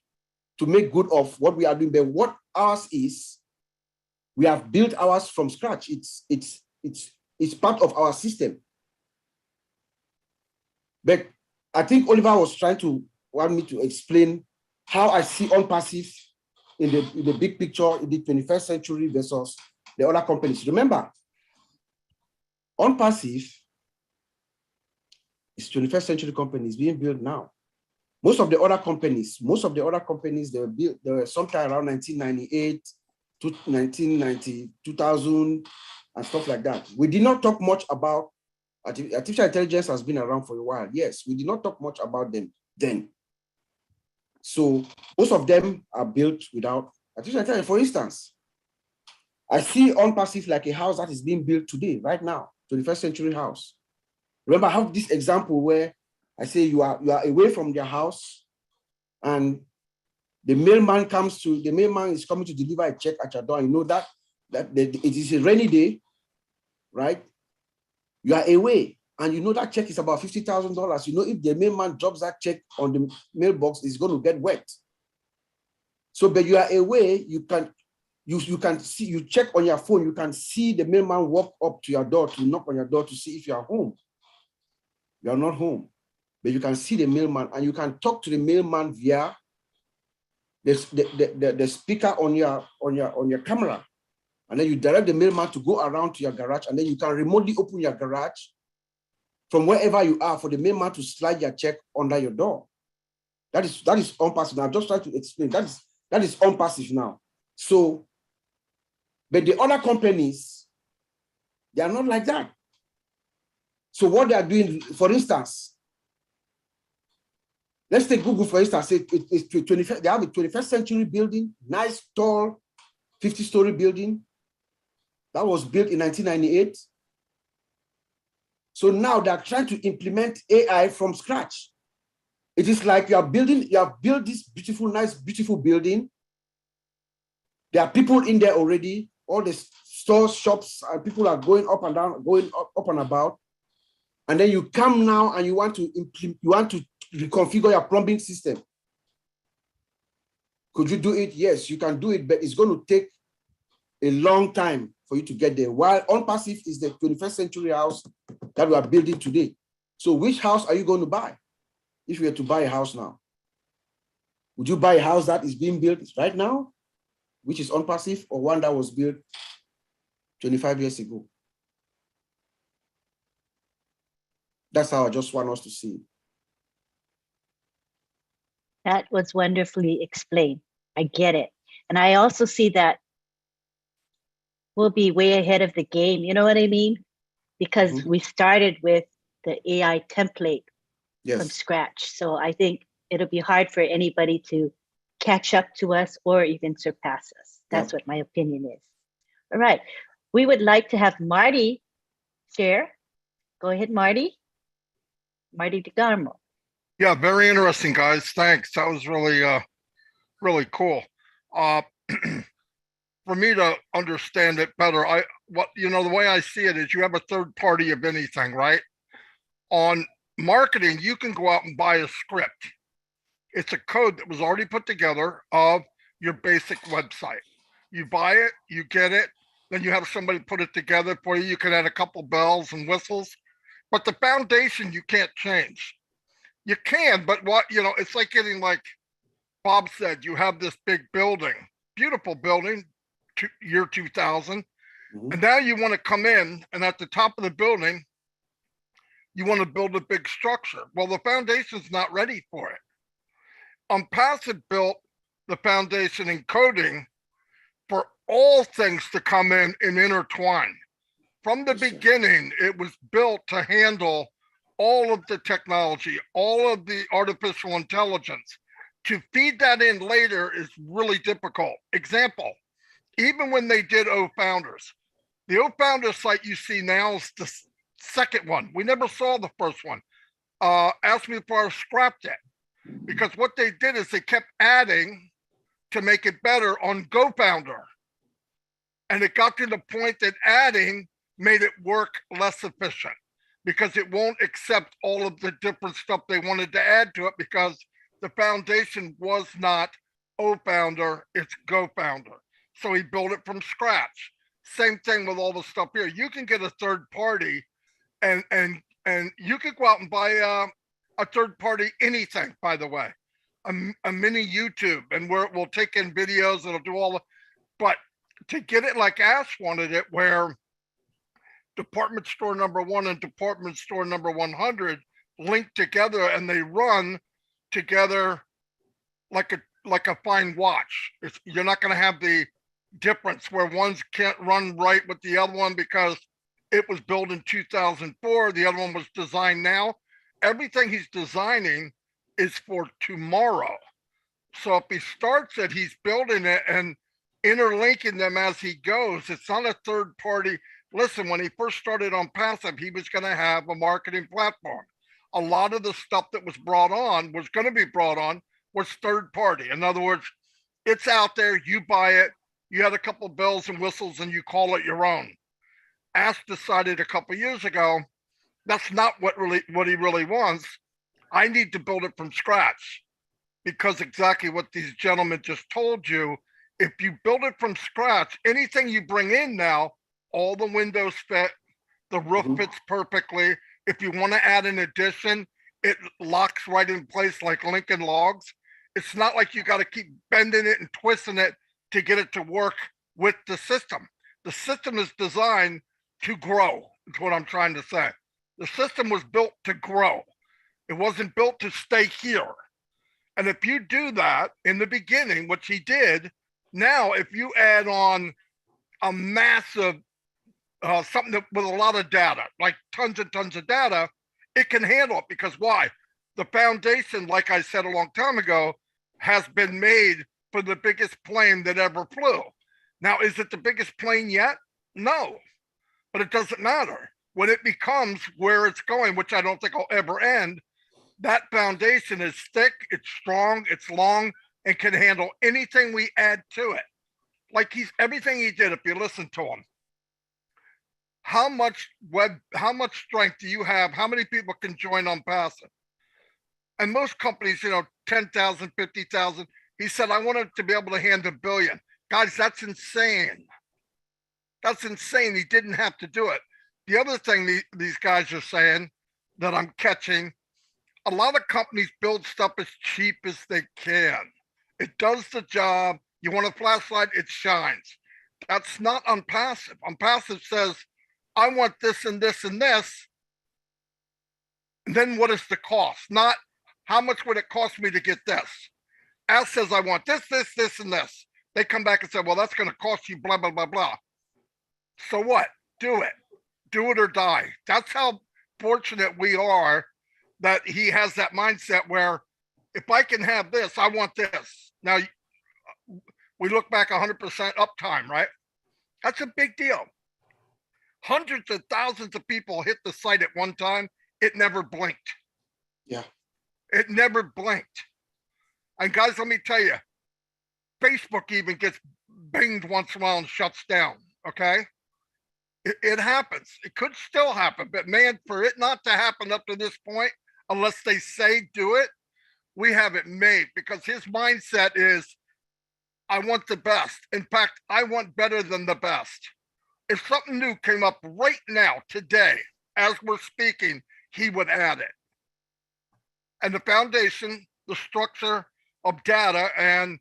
to make good of what we are doing. But what ours is, we have built ours from scratch. It's part of our system. But I think Oliver was trying to want me to explain how I see OnPassive in the big picture in the 21st century versus the other companies. Remember, OnPassive is 21st century companies being built now. Most of the other companies, they were built, they were sometime around 1998 to 1990, 2000, and stuff like that. We did not talk much about artificial intelligence. Has been around for a while. Yes, we did not talk much about them then. So most of them are built without artificial intelligence. For instance, I see OnPassive like a house that is being built today, right now, 21st century house. Remember, I have this example where I say you are away from their house, and the mailman is coming to deliver a check at your door. You know that it is a rainy day, right? You are away, and you know that check is about $50,000. You know, if the mailman drops that check on the mailbox, it's going to get wet. So, but you are away, you can see, you check on your phone, you can see the mailman walk up to your door to knock on your door to see if you are home. You are not home, but you can see the mailman, and you can talk to the mailman via the speaker on your camera, and then you direct the mailman to go around to your garage, and then you can remotely open your garage from wherever you are for the mailman to slide your check under your door. That is OnPassive. Now, I'm just trying to explain. That is OnPassive now. So, but the other companies, they are not like that. So what they are doing, for instance, let's take Google, for instance. They have a 21st century building, nice, tall, 50-story building that was built in 1998. So now they're trying to implement AI from scratch. It is like you have built this beautiful, nice, beautiful building. There are people in there already. All the stores, shops, and people are going up and down, going up and about. And then you come now and you want to reconfigure your plumbing system. Could you do it? Yes, you can do it, but it's going to take a long time for you to get there. While OnPassive is the 21st century house that we are building today. So which house are you going to buy? If you were to buy a house now, would you buy a house that is being built right now, which is OnPassive, or one that was built 25 years ago? That's how I just want us to see it. That was wonderfully explained. I get it. And I also see that we'll be way ahead of the game. You know what I mean? Because we started with the AI template from scratch. So I think it'll be hard for anybody to catch up to us or even surpass us. That's what my opinion is. All right. We would like to have Marty share. Go ahead, Marty. Marty DeGarmo. Yeah, very interesting, guys. Thanks. That was really, really cool. For me to understand it better, the way I see it is you have a third party of anything, right? On marketing, you can go out and buy a script. It's a code that was already put together of your basic website. You buy it, you get it, then you have somebody put it together for you. You can add a couple bells and whistles, but the foundation you can't change. You can, but it's like getting, like Bob said, you have this big building, beautiful building, year 2000, and now you want to come in, and at the top of the building, you want to build a big structure. Well, the foundation's not ready for it. OnPassive built the foundation and coding for all things to come in and intertwine. From the beginning, it was built to handle all of the technology, all of the artificial intelligence. To feed that in later is really difficult. Example, even when they did O-Founders, the O-Founders site you see now is the second one. We never saw the first one. Asked me if I scrapped it, because what they did is they kept adding to make it better on GoFounder. And it got to the point that adding made it work less efficient, because it won't accept all of the different stuff they wanted to add to it, because the foundation was not O-founder, it's go-founder. So he built it from scratch. Same thing with all the stuff here. You can get a third party and you could go out and buy a third party anything, by the way, a mini YouTube, and where we'll take in videos, it'll do all the, but to get it like Ash wanted it, where department store number 1 and department store number 100 link together and they run together like a fine watch. You're not going to have the difference where one's can't run right with the other one because it was built in 2004. The other one was designed now. Everything he's designing is for tomorrow. So if he starts it, he's building it and interlinking them as he goes. It's not a third party. Listen, when he first started on Passive, he was going to have a marketing platform. A lot of the stuff that was going to be brought on was third party. In other words, it's out there, you buy it, you had a couple of bells and whistles and you call it your own. Ash decided a couple of years ago, that's not what he really wants. I need to build it from scratch, because exactly what these gentlemen just told you, if you build it from scratch, anything you bring in now, all the windows fit, the roof fits perfectly. If you want to add an addition, it locks right in place like Lincoln Logs. It's not like you got to keep bending it and twisting it to get it to work with the system. The system is designed to grow, is what I'm trying to say. The system was built to grow. It wasn't built to stay here. And if you do that in the beginning, which he did, now if you add on a massive, something that, with a lot of data, like tons and tons of data, it can handle it. Because why? The foundation, like I said a long time ago, has been made for the biggest plane that ever flew. Now, is it the biggest plane yet? No, but it doesn't matter. When it becomes where it's going, which I don't think will ever end, that foundation is thick, it's strong, it's long, and can handle anything we add to it. Like everything he did, if you listen to him. How much strength do you have? How many people can join on Passive? And most companies, 10,000, 50,000. He said, I wanted to be able to handle 1 billion. Guys, that's insane. That's insane. He didn't have to do it. The other thing these guys are saying that I'm catching, a lot of companies build stuff as cheap as they can. It does the job. You want a flashlight, it shines. That's not on Passive. On Passive says, I want this and this and this. And then what is the cost? Not how much would it cost me to get this? As says, I want this, this, this, and this. They come back and say, well, that's going to cost you blah, blah, blah, blah. So what? Do it. Do it or die. That's how fortunate we are that he has that mindset where if I can have this, I want this. Now, we look back 100% uptime, right? That's a big deal. Hundreds of thousands of people hit the site at one time. It never blinked. Yeah. It never blinked. And guys, let me tell you, Facebook even gets binged once in a while and shuts down, okay? It happens. It could still happen, but man, for it not to happen up to this point, unless they say do it, we have it made, because his mindset is, I want the best. In fact, I want better than the best. If something new came up right now, today, as we're speaking, he would add it. And the foundation, the structure of data and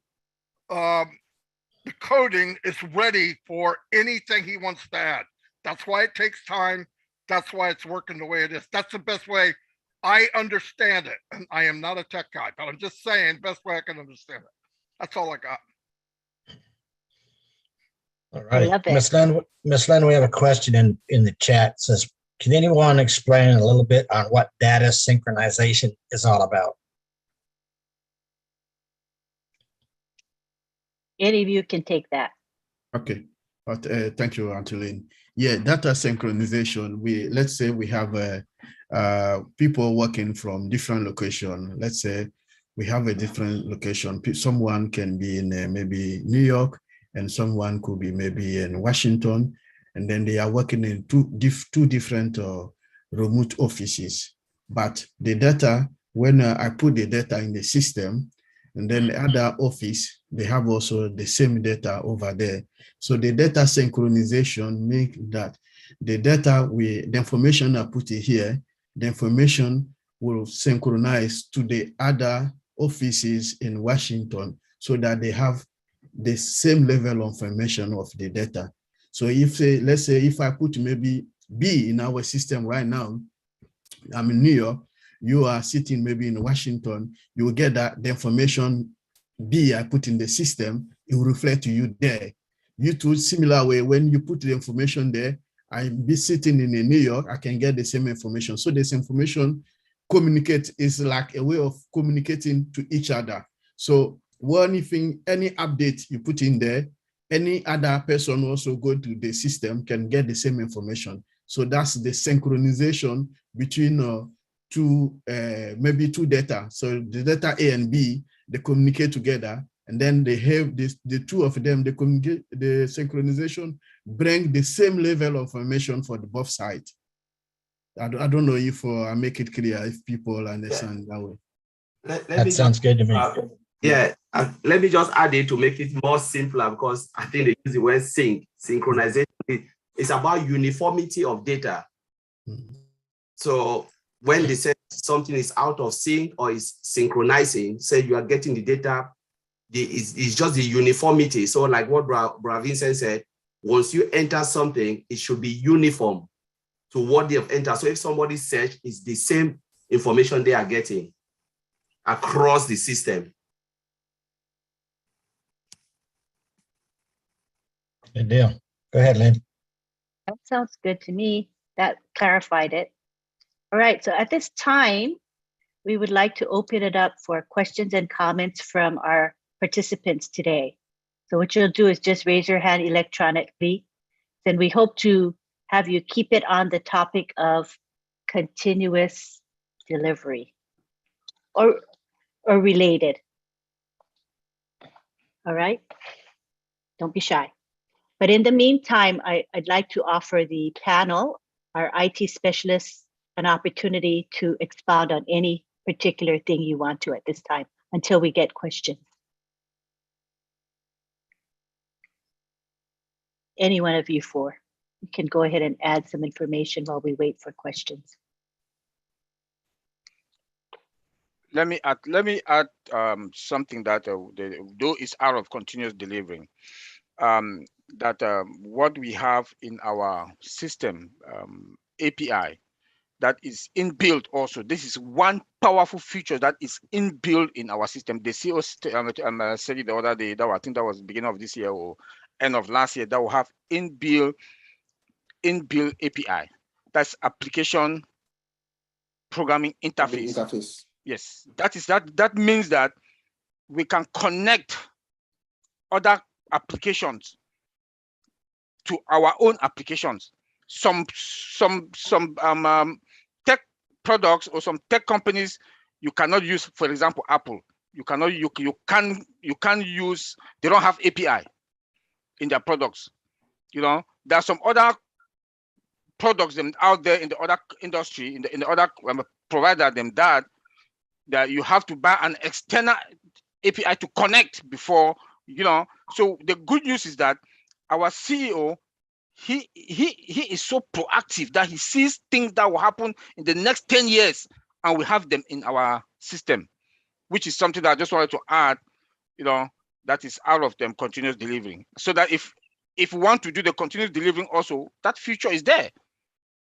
the coding is ready for anything he wants to add. That's why it takes time. That's why it's working the way it is. That's the best way I understand it. And I am not a tech guy, but I'm just saying best way I can understand it. That's all I got. All right. Miss Lynn, we have a question in the chat. It says, can anyone explain a little bit on what data synchronization is all about? Any of you can take that. Okay. Thank you, Antolin. Yeah, data synchronization. Let's say we have people working from different locations. Let's say we have a different location. Someone can be in maybe New York, and someone could be maybe in Washington, and then they are working in two different remote offices. But the data, when I put the data in the system, and then the other office, they have also the same data over there. So the data synchronization make that the data the information I put in here, the information will synchronize to the other offices in Washington so that they have the same level of information of the data. So if, let's say, if I put maybe B in our system right now, I'm in New York, you are sitting maybe in Washington, you will get that the information B I put in the system, it will reflect to you there. You too, similar way, when you put the information there, I be sitting in New York, I can get the same information. So this information communicate is like a way of communicating to each other. So one thing, any update you put in there, any other person also go to the system can get the same information. So that's the synchronization between maybe two data. So the data A and B, they communicate together, and then they have this, the two of them, they communicate, the synchronization bring the same level of information for the both sides. I don't know if I make it clear, if people understand that way. That sounds good to me. Let me just add it to make it more simpler, because I think they use the word synchronization. It's about uniformity of data. Mm-hmm. So when they say something is out of sync or is synchronizing, say you are getting the data, it's just the uniformity. So like what Bra Vincent said, once you enter something, it should be uniform to what they have entered. So if somebody search, it's the same information they are getting across the system. Good deal. Go ahead, Lynn. That sounds good to me. That clarified it. All right, so at this time, we would like to open it up for questions and comments from our participants today. So what you'll do is just raise your hand electronically. Then we hope to have you keep it on the topic of continuous delivery or related. All right, don't be shy. But in the meantime, I'd like to offer the panel, our IT specialists, an opportunity to expound on any particular thing you want to at this time until we get questions. Any one of you four, you can go ahead and add some information while we wait for questions. Let me add something that though is out of continuous delivering. What we have in our system API that is inbuilt also. This is one powerful feature that is inbuilt in our system. The CEO said it the other day, I think that was the beginning of this year or end of last year, that will have inbuilt API. That's application programming interface. Yes, that means that we can connect other applications to our own applications. Some tech products or some tech companies you cannot use. For example, Apple. You can use. They don't have API in their products. You know, there are some other products out there in the other industry, in the other provider that you have to buy an external API to connect before. You know, so the good news is that our CEO, he is so proactive that he sees things that will happen in the next 10 years, and we have them in our system, which is something that I just wanted to add, you know, that is out of them continuous delivering. So that if we want to do the continuous delivering also, that feature is there.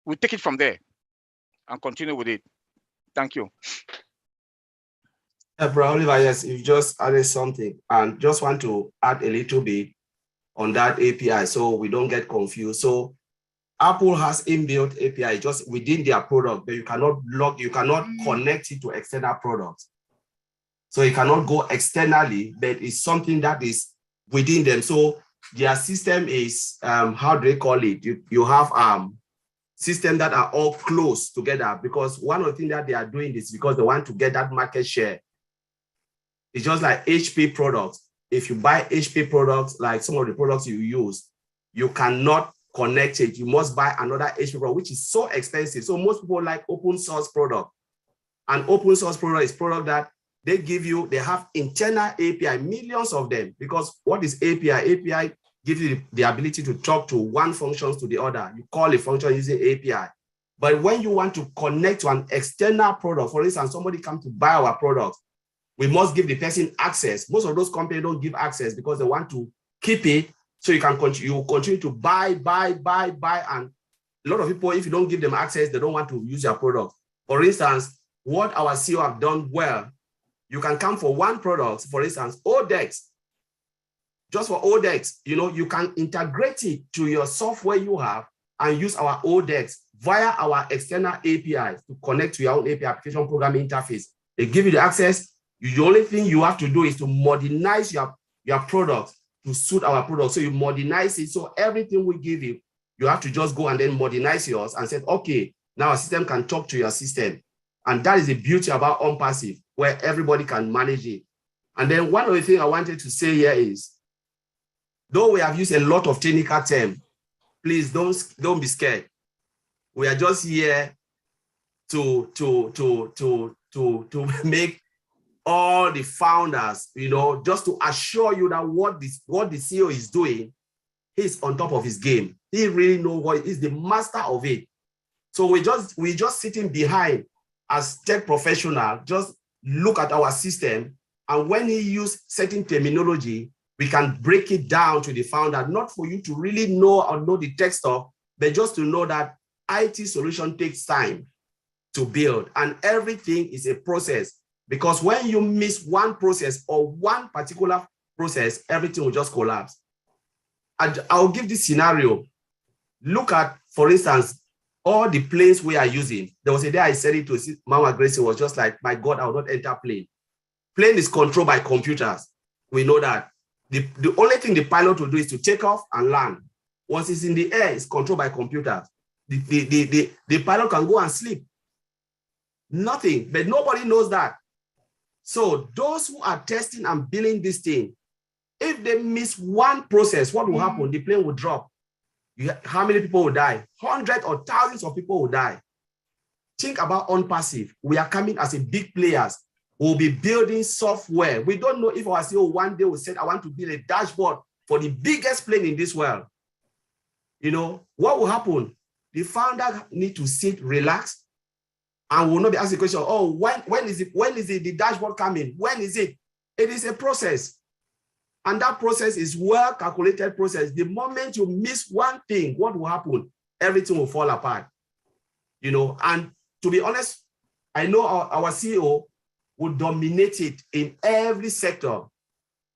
We take it from there and continue with it. Thank you. Bro Oliver, yes, you just added something, and just want to add a little bit on that API so we don't get confused. So Apple has inbuilt API just within their product, but you cannot connect it to external products. So it cannot go externally, but it's something that is within them. So their system is, how do they call it? You have systems that are all close together, because one of the things that they are doing is because they want to get that market share. It's just like HP products. If you buy HP products, like some of the products you use, you cannot connect it. You must buy another HP product, which is so expensive. So most people like open source product. An open source product is product that they have internal API, millions of them, because what is API? API gives you the ability to talk to one function to the other. You call a function using API. But when you want to connect to an external product, for instance, somebody comes to buy our product, we must give the person access. Most of those companies don't give access because they want to keep it so you can continue to buy, and a lot of people, if you don't give them access, they don't want to use your product. For instance, what our CEO have done well, you can come for one product, for instance, ODEX. Just for ODEX, you can integrate it to your software you have and use our ODEX via our external APIs to connect to your own API, application programming interface. They give you the access. The only thing you have to do is to modernize your product to suit our product. So you modernize it. So everything we give you, you have to just go and then modernize yours and say, okay, now our system can talk to your system. And that is the beauty about OnPassive, where everybody can manage it. And then one of the things I wanted to say here is, though we have used a lot of technical terms, please don't be scared. We are just here to make all the founders, just to assure you that what the CEO is doing, he's on top of his game. He really knows what he's the master of it. So we just sitting behind as tech professional, just look at our system, and when he use certain terminology, we can break it down to the founder, not for you to really know the tech stuff, but just to know that IT solution takes time to build, and everything is a process. Because when you miss one process or one particular process, everything will just collapse. And I'll give this scenario. Look at, for instance, all the planes we are using. There was a day I said it to Mama Gracie, was just like, my God, I will not enter plane. Plane is controlled by computers. We know that. The only thing the pilot will do is to take off and land. Once it's in the air, it's controlled by computers. The pilot can go and sleep. Nothing, but nobody knows that. So those who are testing and building this thing, if they miss one process, what will happen? The plane will drop. How many people will die? Hundreds or thousands of people will die. Think about OnPassive. We are coming as a big players. We'll be building software. We don't know if our CEO one day will say, I want to build a dashboard for the biggest plane in this world. What will happen? The founder need to sit, relax, and will not be asking the question, oh, when is it the dashboard coming? When is it? It is a process. And that process is well-calculated process. The moment you miss one thing, what will happen? Everything will fall apart. And to be honest, I know our CEO would dominate it in every sector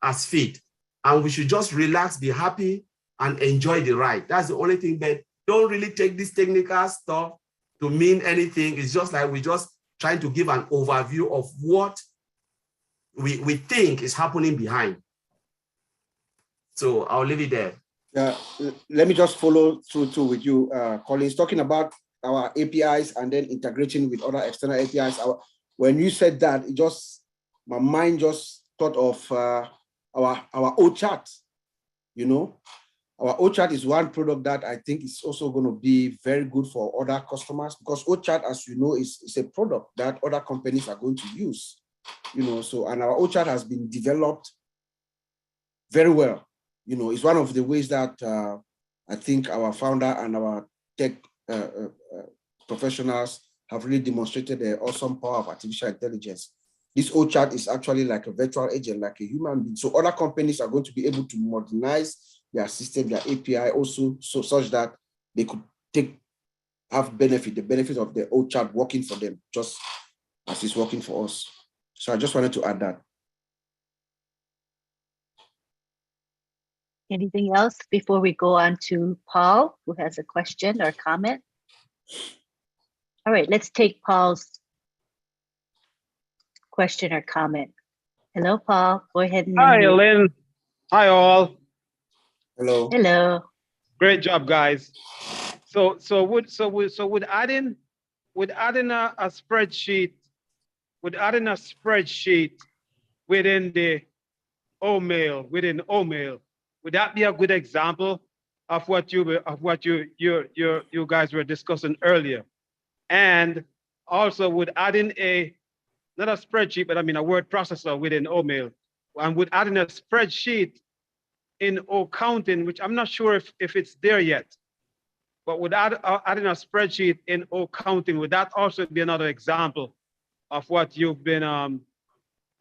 as fit. And we should just relax, be happy, and enjoy the ride. That's the only thing. But don't really take this technical stuff to mean anything. It's just like we're just trying to give an overview of what we think is happening behind. So I'll leave it there. Let me just follow through with you, Collins, talking about our APIs and then integrating with other external APIs. When you said that, my mind just thought of our O-Chat. Our O-Chat is one product that I think is also going to be very good for other customers, because O-Chat, as you know, is a product that other companies are going to use. And our O-Chat has been developed very well. It's one of the ways that I think our founder and our tech professionals have really demonstrated the awesome power of artificial intelligence. This O-Chat is actually like a virtual agent, like a human being. So other companies are going to be able to modernize their system, their API also, so such that they could the benefit of the O-Chat working for them, just as it's working for us. So I just wanted to add that. Anything else before we go on to Paul, who has a question or comment? All right, let's take Paul's question or comment. Hello, Paul. Go ahead and Hi, Lynn. Hi, all. Hello. Hello. Great job, guys. So would adding a spreadsheet, within the OMail, would that be a good example of what you guys were discussing earlier? And also, would adding a not a spreadsheet, but I mean a word processor within OMail. And with adding a spreadsheet in accounting, which I'm not sure if it's there yet, but with adding a spreadsheet in accounting, would that also be another example of what you've been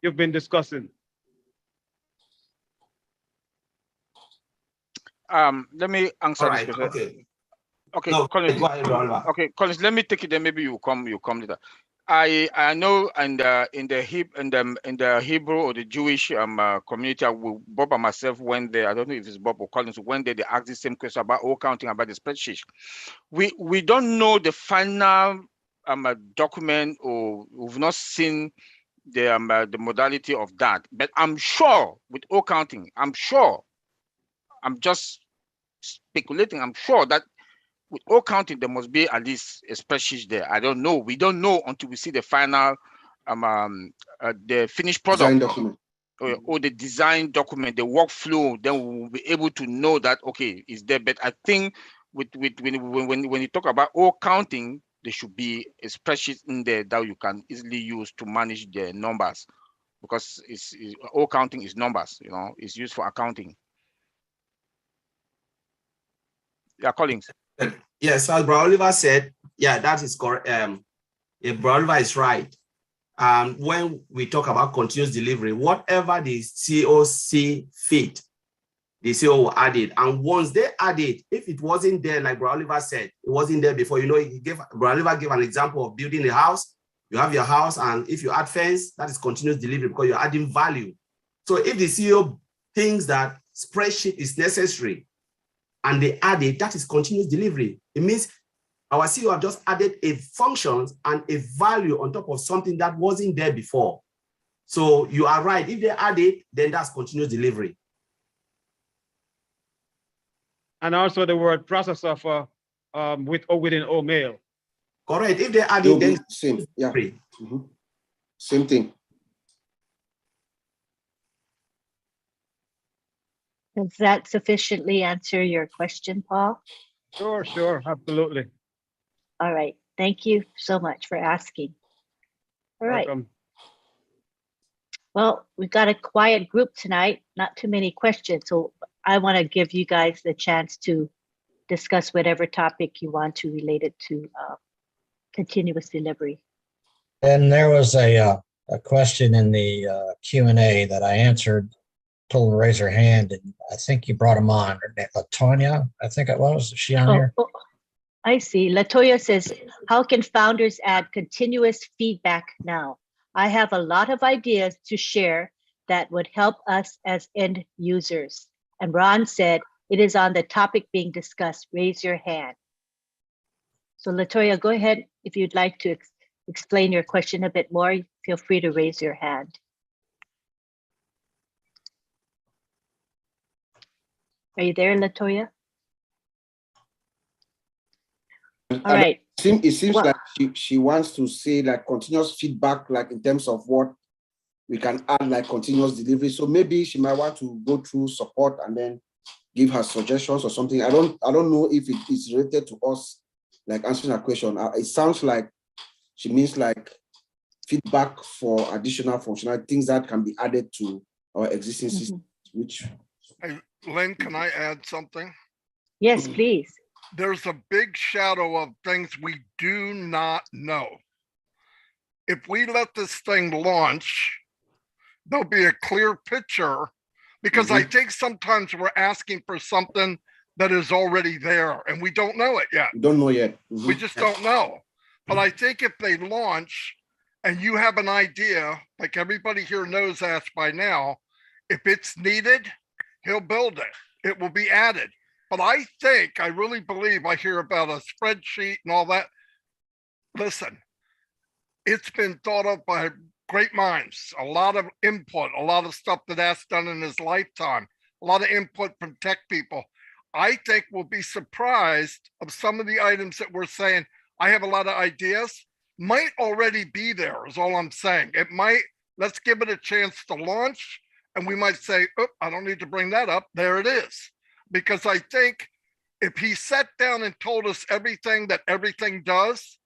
discussing? Let me answer All this right. question. Okay. Okay, No, Collins. go ahead, Oliver. Okay, Collins. Let me take it. Then maybe you come later. I know, and in the Hebrew or the Jewish community, Bob and myself went there. I don't know if it's Bob or Collins went there. They asked the same question about all counting, about the spreadsheet. We don't know the final document, or we've not seen the modality of that. But I'm sure with all counting, I'm just speculating. I'm sure that with all counting, there must be at least a spreadsheet there. I don't know. We don't know until we see the final, the finished product. Design document. Or the design document, the workflow. Then we will be able to know that, okay, is there. But I think when you talk about all counting, there should be a spreadsheet in there that you can easily use to manage the numbers, because all counting is numbers. It's used for accounting. Yeah, Collins. Yes, as Bro Oliver said, yeah, that is correct. Bro Oliver is right. When we talk about continuous delivery, whatever the CEO see fit, the CEO will add it. And once they add it, if it wasn't there, like Bro Oliver said, it wasn't there before, Bro Oliver gave an example of building a house. You have your house, and if you add fence, that is continuous delivery because you're adding value. So if the CEO thinks that spreadsheet is necessary, and they add it, that is continuous delivery. It means our CEO have just added a function and a value on top of something that wasn't there before. So you are right. If they add it, then that's continuous delivery. And also the word processor for within OMail. Correct. If they add it, then same. Yeah. Same thing. Does that sufficiently answer your question, Paul? Sure, absolutely. All right. Thank you so much for asking. All right. Welcome. Well, we've got a quiet group tonight, not too many questions. So I want to give you guys the chance to discuss whatever topic you want to related to continuous delivery. And there was a question in the Q&A that I answered. Told them to raise her hand, and I think you brought them on. Latonya, I think it was. Is she on here? Oh, I see. Latoya says, how can founders add continuous feedback now? I have a lot of ideas to share that would help us as end users. And Ron said, it is on the topic being discussed. Raise your hand. So Latoya, go ahead. If you'd like to explain your question a bit more, feel free to raise your hand. Are you there, Latoya? All right. It seems like she wants to say like continuous feedback, like in terms of what we can add, like continuous delivery. So maybe she might want to go through support and then give her suggestions or something. I don't know if it is related to us, like answering her question. It sounds like she means like feedback for additional functionality, things that can be added to our existing system, which. Hey, Lynn, can I add something? Yes, please. There's a big shadow of things we do not know. If we let this thing launch, there'll be a clear picture, because I think sometimes we're asking for something that is already there and we don't know it yet. We don't know yet. We just don't know. But I think if they launch and you have an idea, like everybody here knows Ash by now, if it's needed, he'll build it. It will be added. But I really believe I hear about a spreadsheet and all that. Listen, it's been thought of by great minds, a lot of input, a lot of stuff that Ash done in his lifetime, a lot of input from tech people. I think we'll be surprised of some of the items that we're saying, I have a lot of ideas, might already be there is all I'm saying. It might, let's give it a chance to launch. And we might say, oh, I don't need to bring that up. There it is. Because I think if he sat down and told us everything that everything does,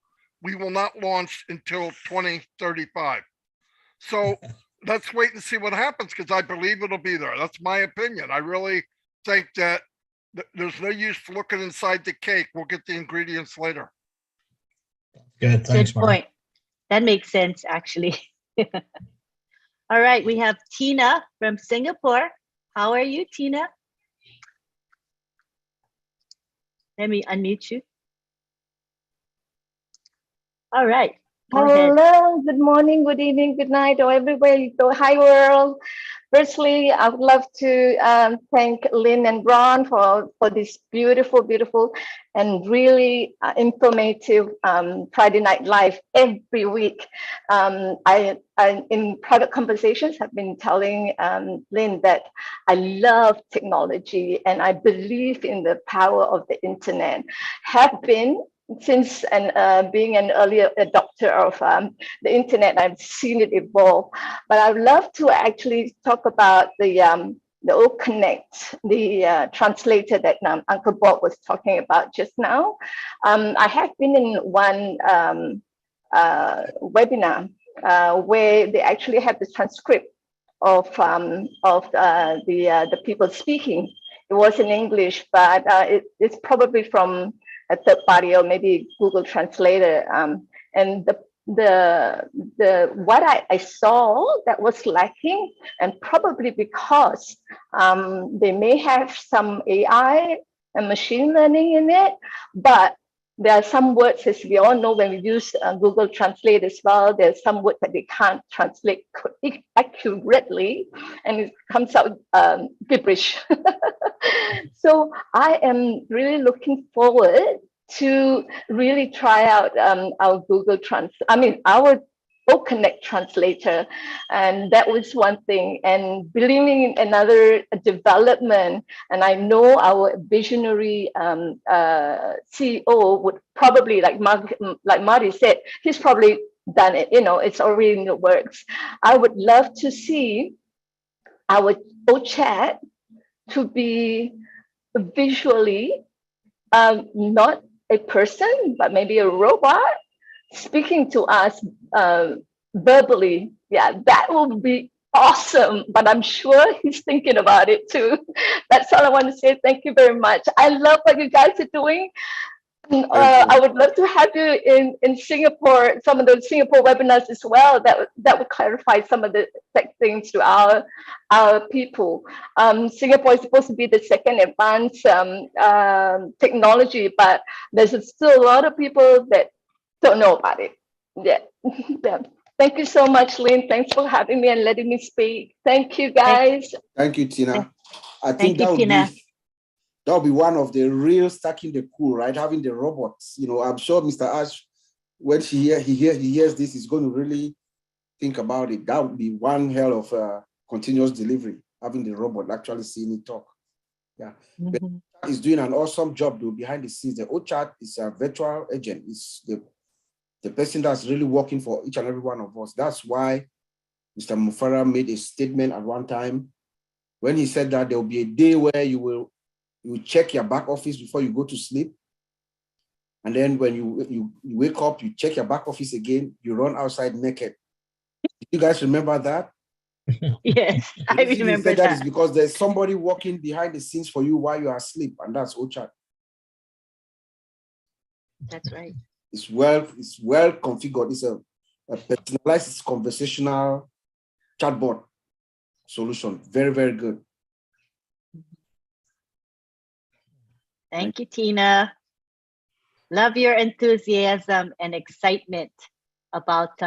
we will not launch until 2035. So let's wait and see what happens, because I believe it'll be there. That's my opinion. I really think that there's no use looking inside the cake. We'll get the ingredients later. Good. Thanks, Good Mark. point. That makes sense, actually. All right, we have Tina from Singapore. How are you, Tina? Let me unmute you. All right. Go ahead. Hello, good morning, good evening, good night, or everybody. So, hi, world. Firstly, I would love to thank Lynn and Ron for this beautiful, beautiful, and really informative Friday Night Live every week. I in private conversations have been telling Lynn that I love technology and I believe in the power of the internet. Have been since being an early adopter of the internet, I've seen it evolve. But I'd love to actually talk about the old Connect, the translator that Uncle Bob was talking about just now. I have been in one webinar where they actually have the transcript of the people speaking. It was in English, but it's probably from a third party or maybe Google Translator. And what I saw that was lacking, and probably because they may have some AI and machine learning in it, but there are some words, as we all know, when we use Google Translate as well, there's some words that they can't translate accurately, and it comes out gibberish. So I am really looking forward to really try out our our Connect translator, and that was one thing. And believing in another development, and I know our visionary CEO would probably, like Marty said, he's probably done it. It's already in the works. I would love to see our chat to be visually not a person, but maybe a robot speaking to us verbally. Yeah, that would be awesome. But I'm sure he's thinking about it too. That's all I want to say. Thank you very much. I love what you guys are doing. I would love to have you in Singapore, some of those Singapore webinars as well. That would clarify some of the tech things to our people. Singapore is supposed to be the second advanced technology, but there's still a lot of people that don't know about it. Yeah. Yeah. Thank you so much, Lynn. Thanks for having me and letting me speak. Thank you, guys. Thank you, Tina. I think Thank you, Tina. That would be one of the real stacking the cool, right? Having the robots. I'm sure Mr. Ash, when he hears this, is going to really think about it. That would be one hell of a continuous delivery, having the robot actually seeing it talk. Yeah. Mm-hmm. But he's doing an awesome job though behind the scenes. The OChat is a virtual agent. It's the person that's really working for each and every one of us. That's why Mr. Mufara made a statement at one time when he said that there will be a day where you check your back office before you go to sleep. And then when you wake up, you check your back office again, you run outside naked. Do you guys remember that? Yes, I remember that. Is because there's somebody working behind the scenes for you while you are asleep, and that's OChat. That's right. It's well configured. It's a personalized conversational chatbot solution. Very, very good. Thank you, Tina. Love your enthusiasm and excitement about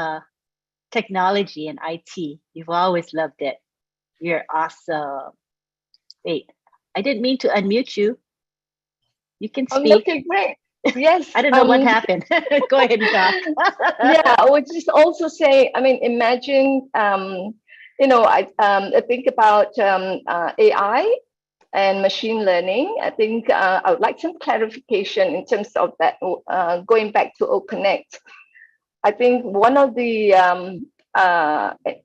technology and IT. You've always loved it. You're awesome. Wait, I didn't mean to unmute you. You can speak. Okay, great. Yes. I don't know what happened. Go ahead and talk. Yeah, I would just also say, imagine, I think about AI and machine learning. I think I would like some clarification in terms of that, going back to Connect. I think one of the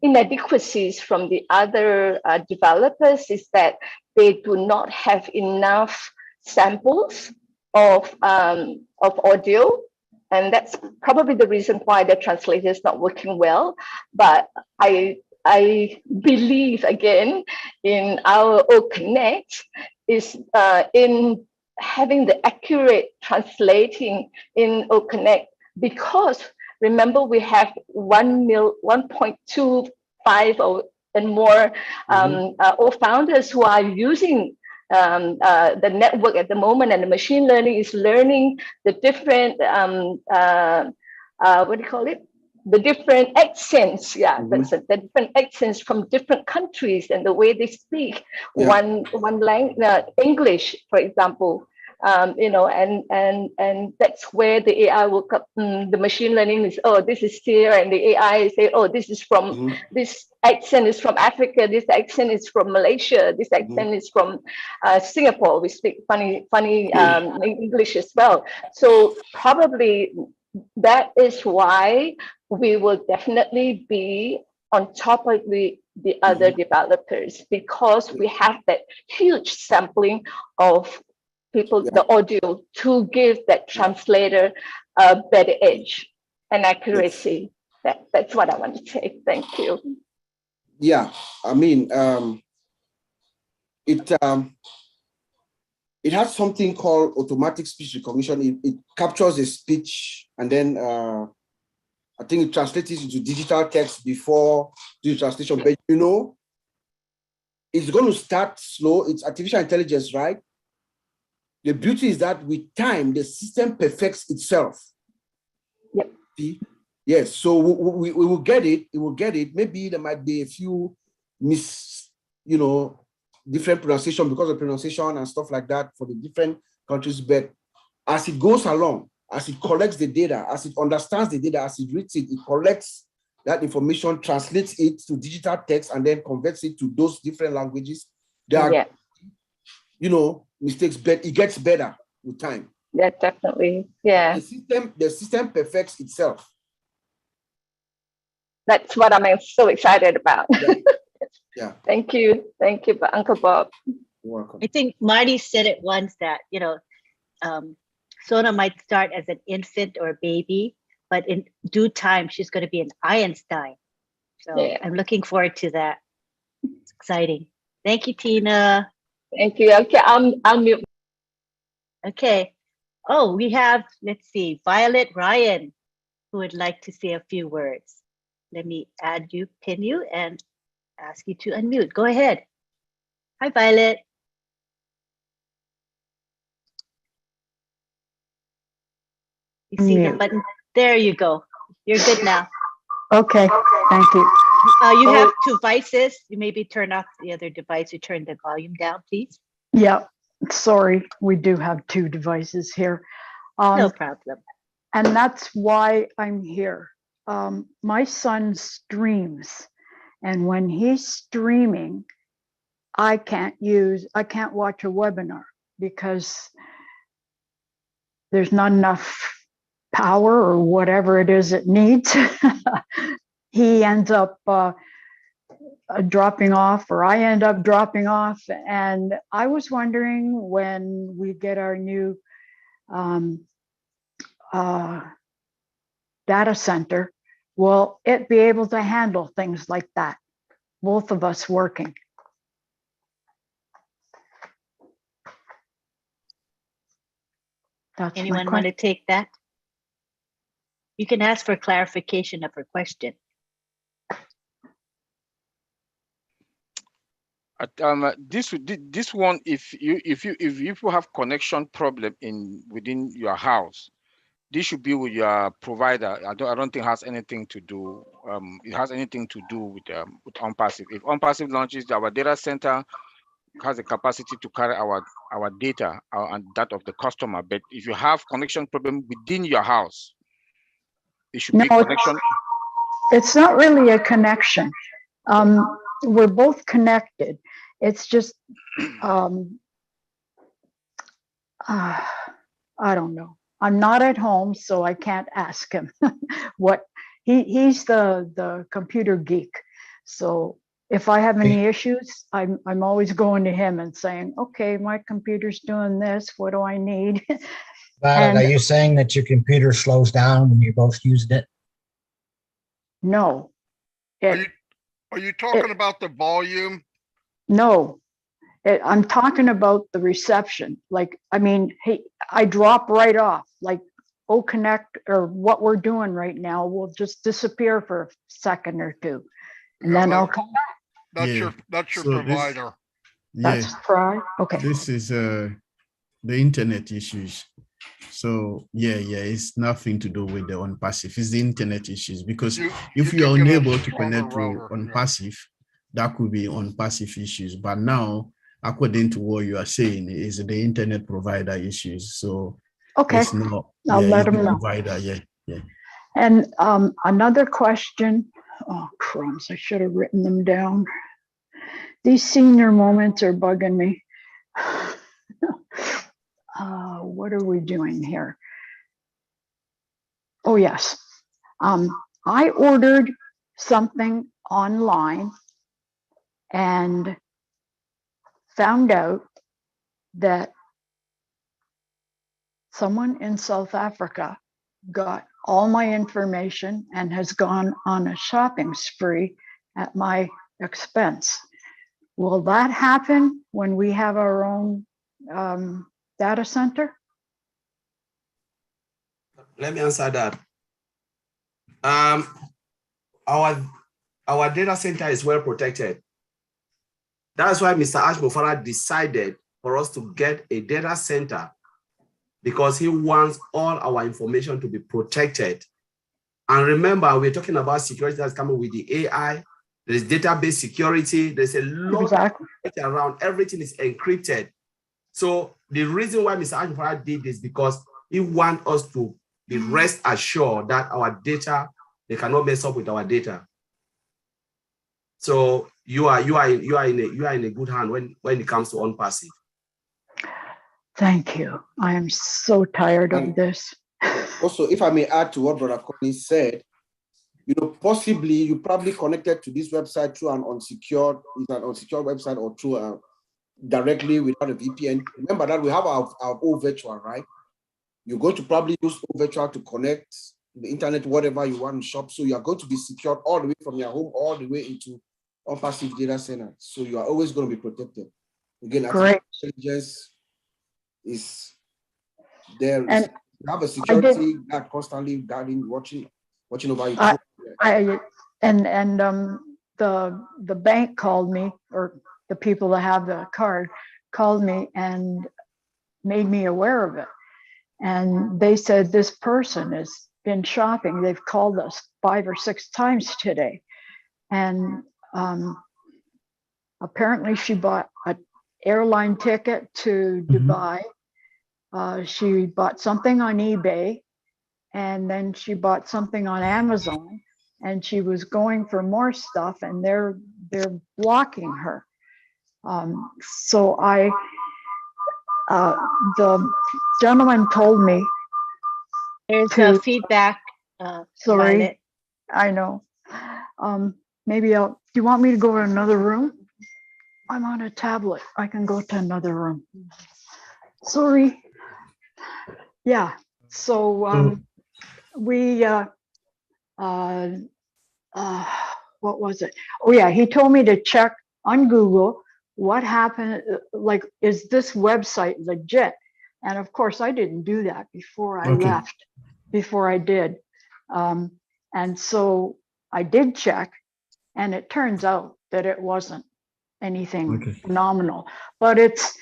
inadequacies from the other developers is that they do not have enough samples of audio And that's probably the reason why the translator is not working well. But I believe again in our O Connect is in having the accurate translating in O Connect, because remember we have 1.25 or and more all founders who are using the network at the moment, and the machine learning is learning the different what do you call it? The different accents, the different accents from different countries and the way they speak one language, English, for example. And that's where the AI will come. The machine learning is, oh, this is here, and the AI say, oh, this is from this accent is from Africa, this accent is from Malaysia, this accent is from Singapore. We speak funny English as well. So probably that is why we will definitely be on top of the other developers, because we have that huge sampling of people, the audio, to give that translator a better edge and accuracy. That's what I want to say. Thank you. Yeah, I mean, it has something called automatic speech recognition. It captures a speech, and then I think it translates it into digital text before the translation. But you know, it's going to start slow. It's artificial intelligence, right? The beauty is that with time, the system perfects itself. Yep. See? Yes, so we will get it. It will get it. Maybe there might be a few different pronunciation because of pronunciation and stuff like that for the different countries. But as it goes along, as it collects the data, as it understands the data, as it reads it, it collects that information, translates it to digital text, and then converts it to those different languages. There are, mistakes, but it gets better with time. Yeah, definitely. Yeah. The system perfects itself. That's what I'm so excited about. Yeah. Thank you, Uncle Bob. You're welcome. I think Marty said it once that Sona might start as an infant or a baby, but in due time she's going to be an Einstein. So I'm looking forward to that. It's exciting. Thank you, Tina. Thank you. Okay, I'll mute. Okay. Oh, we have, let's see, Violet Ryan, who would like to say a few words. Let me add you, pin you, and ask you to unmute. Go ahead. Hi, Violet. You see the button? There you go. You're good now. Okay, thank you. You have two devices. You maybe turn off the other device. You turn the volume down, please. Yeah, sorry. We do have two devices here. No problem. And that's why I'm here. My son streams, and when he's streaming, I can't watch a webinar because there's not enough power or whatever it is it needs. He ends up dropping off, or I end up dropping off. And I was wondering, when we get our new data center, will it be able to handle things like that? Both of us working. That's Anyone want to take that? You can ask for clarification of her question. This one, if you have connection problem within your house, this should be with your provider. I don't think it has anything to do. It has anything to do with OnPassive. If OnPassive launches, our data center has the capacity to carry our data and that of the customer. But if you have connection problem within your house, it should be connection. It's not really a connection. We're both connected. It's just I don't know. I'm not at home, so I can't ask him what he's the computer geek. So if I have any issues, I'm always going to him and saying, okay, my computer's doing this. What do I need? Violet, And- are you saying that your computer slows down when you're both using it? No. Are you talking about the volume? No. I'm talking about the reception. Like, I mean, hey, I drop right off. Like, Connect or what we're doing right now will just disappear for a second or two, and Yeah, then I'll like- come back. That's your So this- provider. That's right. Okay. This is the internet issues. So yeah, it's nothing to do with the on-passive. It's the internet issues, because if you you're can get a unable to stronger connect to router, yeah. on-passive, that could be on-passive issues. But now, according to what you are saying, is the internet provider issues. So Okay. it's not. I'll let it's the them know. provider. Yeah. And another question. Oh, crumbs. I should have written them down. These senior moments are bugging me. What are we doing here? Oh, yes. I ordered something online and found out that someone in South Africa got all my information and has gone on a shopping spree at my expense. Will that happen when we have our own data center? Let me answer that. Our data center is well protected. That's why Mr. Ashmofara decided for us to get a data center, because he wants all our information to be protected. And remember, we're talking about security that's coming with the AI. There's database security. There's a lot around. Everything is encrypted. So the reason why Mr. Ashmofara did this, because he wants us to be rest assured that our data, they cannot mess up with our data. So you are in a good hand when it comes to on-passive. Thank you. I am so tired of this. Also, if I may add to what Brother Collins said, possibly you probably connected to this website through an unsecured website, or through directly without a VPN. Remember that we have our own virtual, right? You're going to probably use virtual to connect the internet, whatever you want to shop. So you are going to be secured all the way from your home, all the way into on-passive data center. So you are always going to be protected. Again, artificial intelligence is there. You have a security guard constantly guarding, watching over you. The bank called me, or the people that have the card called me and made me aware of it. And they said, this person has been shopping. They've called us 5 or 6 times today. And apparently she bought an airline ticket to Dubai. She bought something on eBay, and then she bought something on Amazon, and she was going for more stuff, and they're blocking her. So the gentleman told me. There's feedback. Sorry, Violet. I know. Maybe do you want me to go to another room? I'm on a tablet. I can go to another room. Sorry. Yeah. So we what was it? Oh yeah, he told me to check on Google what happened. Like, is this website legit? And of course, I didn't do that before I left. Before I did, and so I did check, and it turns out that it wasn't anything phenomenal, but it's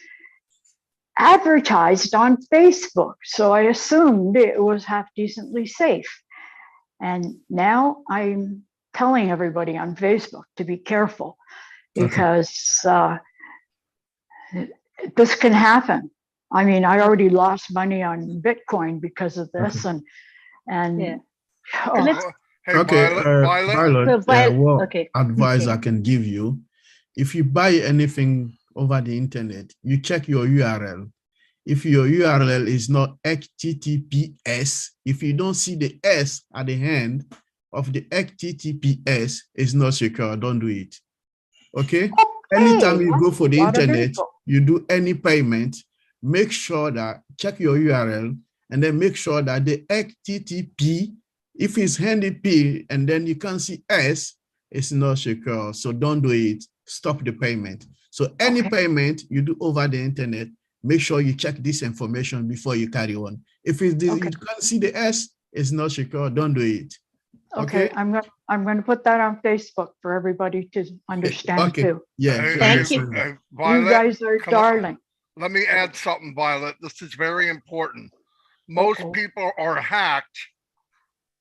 advertised on Facebook, so I assumed it was half decently safe. And now I'm telling everybody on Facebook to be careful, because this can happen. I mean, I already lost money on Bitcoin because of this, and Yeah. What advice I can give you: if you buy anything over the internet, you check your URL. If your URL is not HTTPS, if you don't see the S at the end of the HTTPS, it's not secure. Don't do it. Okay? Anytime you go for the internet, you do any payment, make sure that check your URL and then make sure that the HTTP, if it's handy P and then you can't see S, it's not secure. So don't do it. Stop the payment. So any payment you do over the internet, make sure you check this information before you carry on. If it's you can't see the S, it's not secure. Don't do it. Okay, I'm going to put that on Facebook for everybody to understand too. Yeah. Thank you. Violet, You guys are darling. Let me add something, Violet. This is very important. Most people are hacked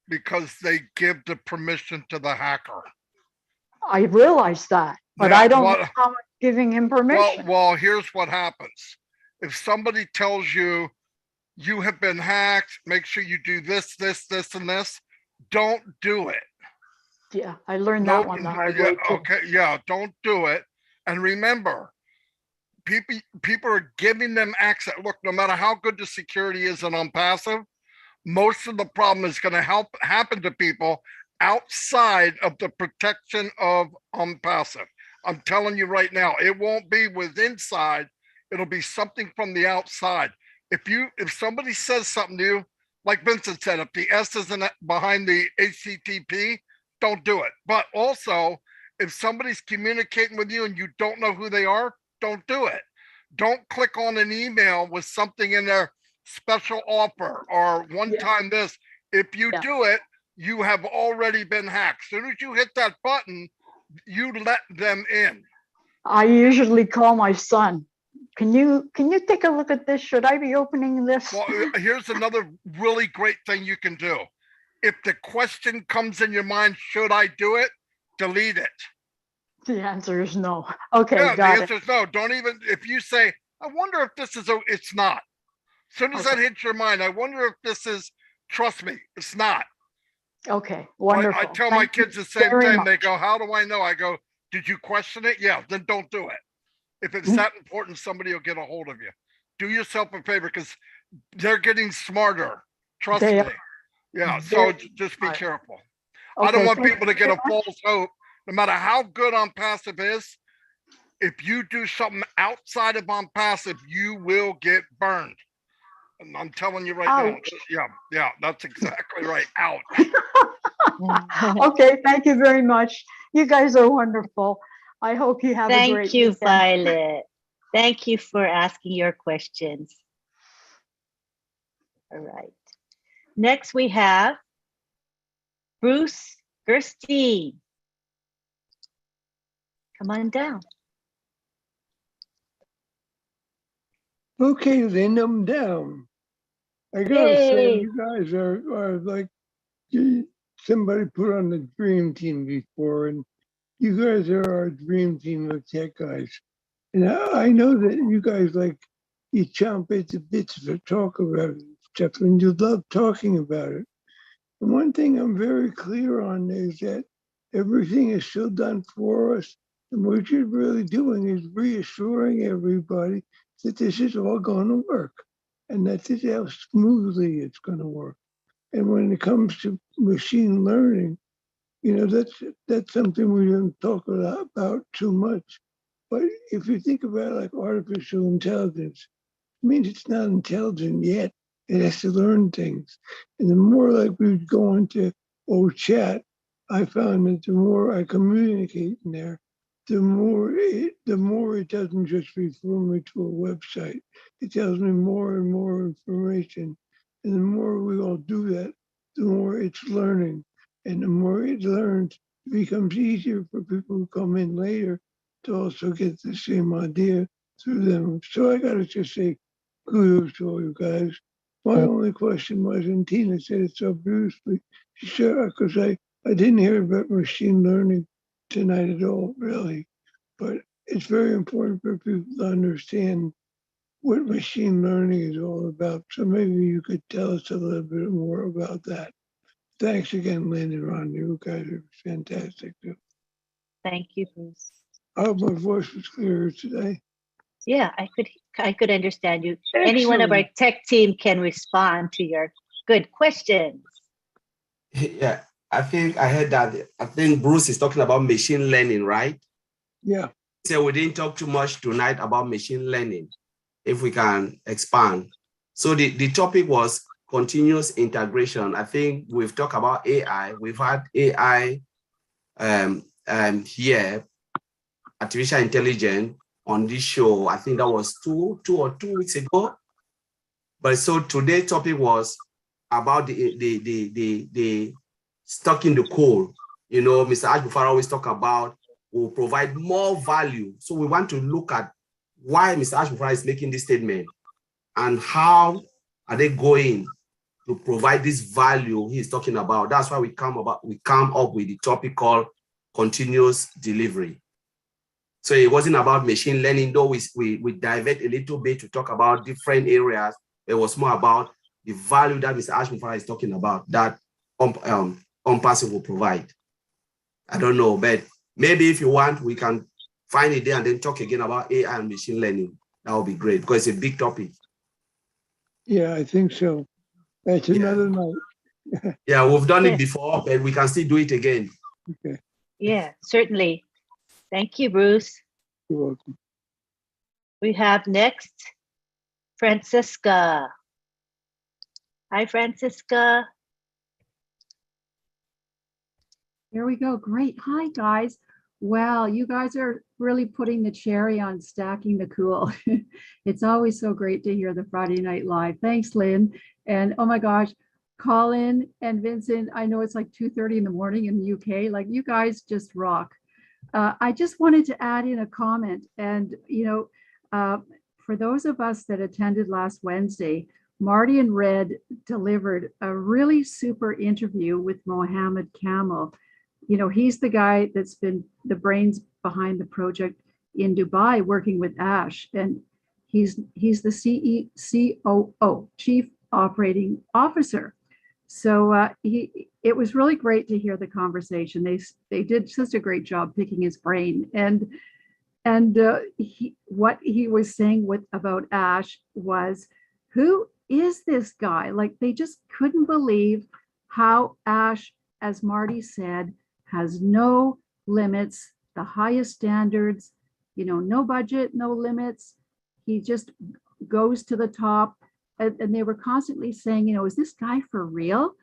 because they give the permission to the hacker. I realize that, but I don't know how much giving him permission. Well, here's what happens. If somebody tells you, you have been hacked, make sure you do this, and this, don't do it. Yeah, I learned that one the hard way too. Okay, yeah, don't do it. And remember, people are giving them access. Look, no matter how good the security is in OnPassive, most of the problem is going to happen to people outside of the protection of OnPassive. I'm telling you right now, it won't be with inside. It'll be something from the outside. If somebody says something to you, like Vincent said, if the S isn't behind the HTTP, don't do it. But also, if somebody's communicating with you and you don't know who they are, don't do it. Don't click on an email with something in there, special offer or one-time this. If you do it, you have already been hacked. As soon as you hit that button, you let them in. I usually call my son. Can you take a look at this? Should I be opening this? Well, here's another really great thing you can do. If the question comes in your mind, should I do it? Delete it. The answer is no. Okay, yeah, got the answer is no. Don't even, if you say, I wonder if this is, it's not. As soon as that hits your mind, I wonder if this is, trust me, it's not. Okay, wonderful. I tell my kids the same thing. They go, how do I know? I go, did you question it? Yeah, then don't do it. If it's that important, somebody will get a hold of you. Do yourself a favor because they're getting smarter. Trust me. Yeah, so just be careful. I don't want people to get a false hope. No matter how good OnPassive is, if you do something outside of OnPassive, you will get burned. And I'm telling you right now. Yeah, that's exactly right. Ouch. Okay, thank you very much. You guys are wonderful. I hope you have a great Thank you, weekend. Violet. Thank you for asking your questions. All right. Next, we have Bruce Gerstein. Come on down. Okay, then I'm down. I gotta say, you guys are like somebody put on the dream team before, and you guys are our dream team of tech guys. And I know that you guys you chomp at the bits to talk about stuff, and you love talking about it. And one thing I'm very clear on is that everything is still done for us. And what you're really doing is reassuring everybody that this is all going to work and that this is how smoothly it's going to work. And when it comes to machine learning, that's something we don't talk about too much. But if you think about like artificial intelligence, it means it's not intelligent yet. It has to learn things. And the more like we go into chat, I found that the more I communicate in there, the more it doesn't just refer me to a website. It tells me more and more information. And the more we all do that, the more it's learning. And the more it learns, it becomes easier for people who come in later to also get the same idea through them. So I gotta just say kudos to all you guys. My only question was, and Tina said it so beautifully, she said, because I didn't hear about machine learning tonight at all, really. But it's very important for people to understand what machine learning is all about. So maybe you could tell us a little bit more about that. Thanks again, Lynn and Ron. You guys are fantastic too. Thank you, Bruce. I hope my voice was clearer today. Yeah, I could understand you. Excellent. Any one of our tech team can respond to your good questions. Yeah, I think I heard that. I think Bruce is talking about machine learning, right? Yeah. So we didn't talk too much tonight about machine learning. If we can expand. So the topic was continuous integration. I think we've talked about AI. We've had AI here, artificial intelligence on this show. I think that was two weeks ago. But so today's topic was about the stocking the coal. You know, Mr. Ashbufara always talk about will provide more value. So we want to look at why Mr. Ashbufara is making this statement and how are they going to provide this value he's talking about. That's why we come up with the topic called continuous delivery. So it wasn't about machine learning, though we divert a little bit to talk about different areas. It was more about the value that Mr. Ashbufara is talking about that Compass will provide. I don't know, but maybe if you want, we can find it there and then talk again about AI and machine learning. That would be great because it's a big topic. Yeah, I think so. That's another night. Yeah, we've done it before, but we can still do it again. Okay. Yeah, certainly. Thank you, Bruce. You're welcome. We have next Francisca. Hi, Francisca. There we go. Great. Hi, guys. Wow, you guys are really putting the cherry on stacking the cool. It's always so great to hear the Friday Night Live. Thanks, Lynn. And oh my gosh, Colin and Vincent, I know it's like 2:30 in the morning in the UK. Like, you guys just rock. I just wanted to add in a comment. And, you know, for those of us that attended last Wednesday, Marty and Red delivered a really super interview with Mohammed Kamel. You know, he's the guy that's been the brains behind the project in Dubai, working with Ash, and he's the COO, Chief Operating Officer. So it was really great to hear the conversation. They did such a great job picking his brain, and what he was saying about Ash was, who is this guy? Like, they just couldn't believe how Ash, as Marty said, has no limits, the highest standards, you know, no budget, no limits. He just goes to the top. And they were constantly saying, you know, is this guy for real?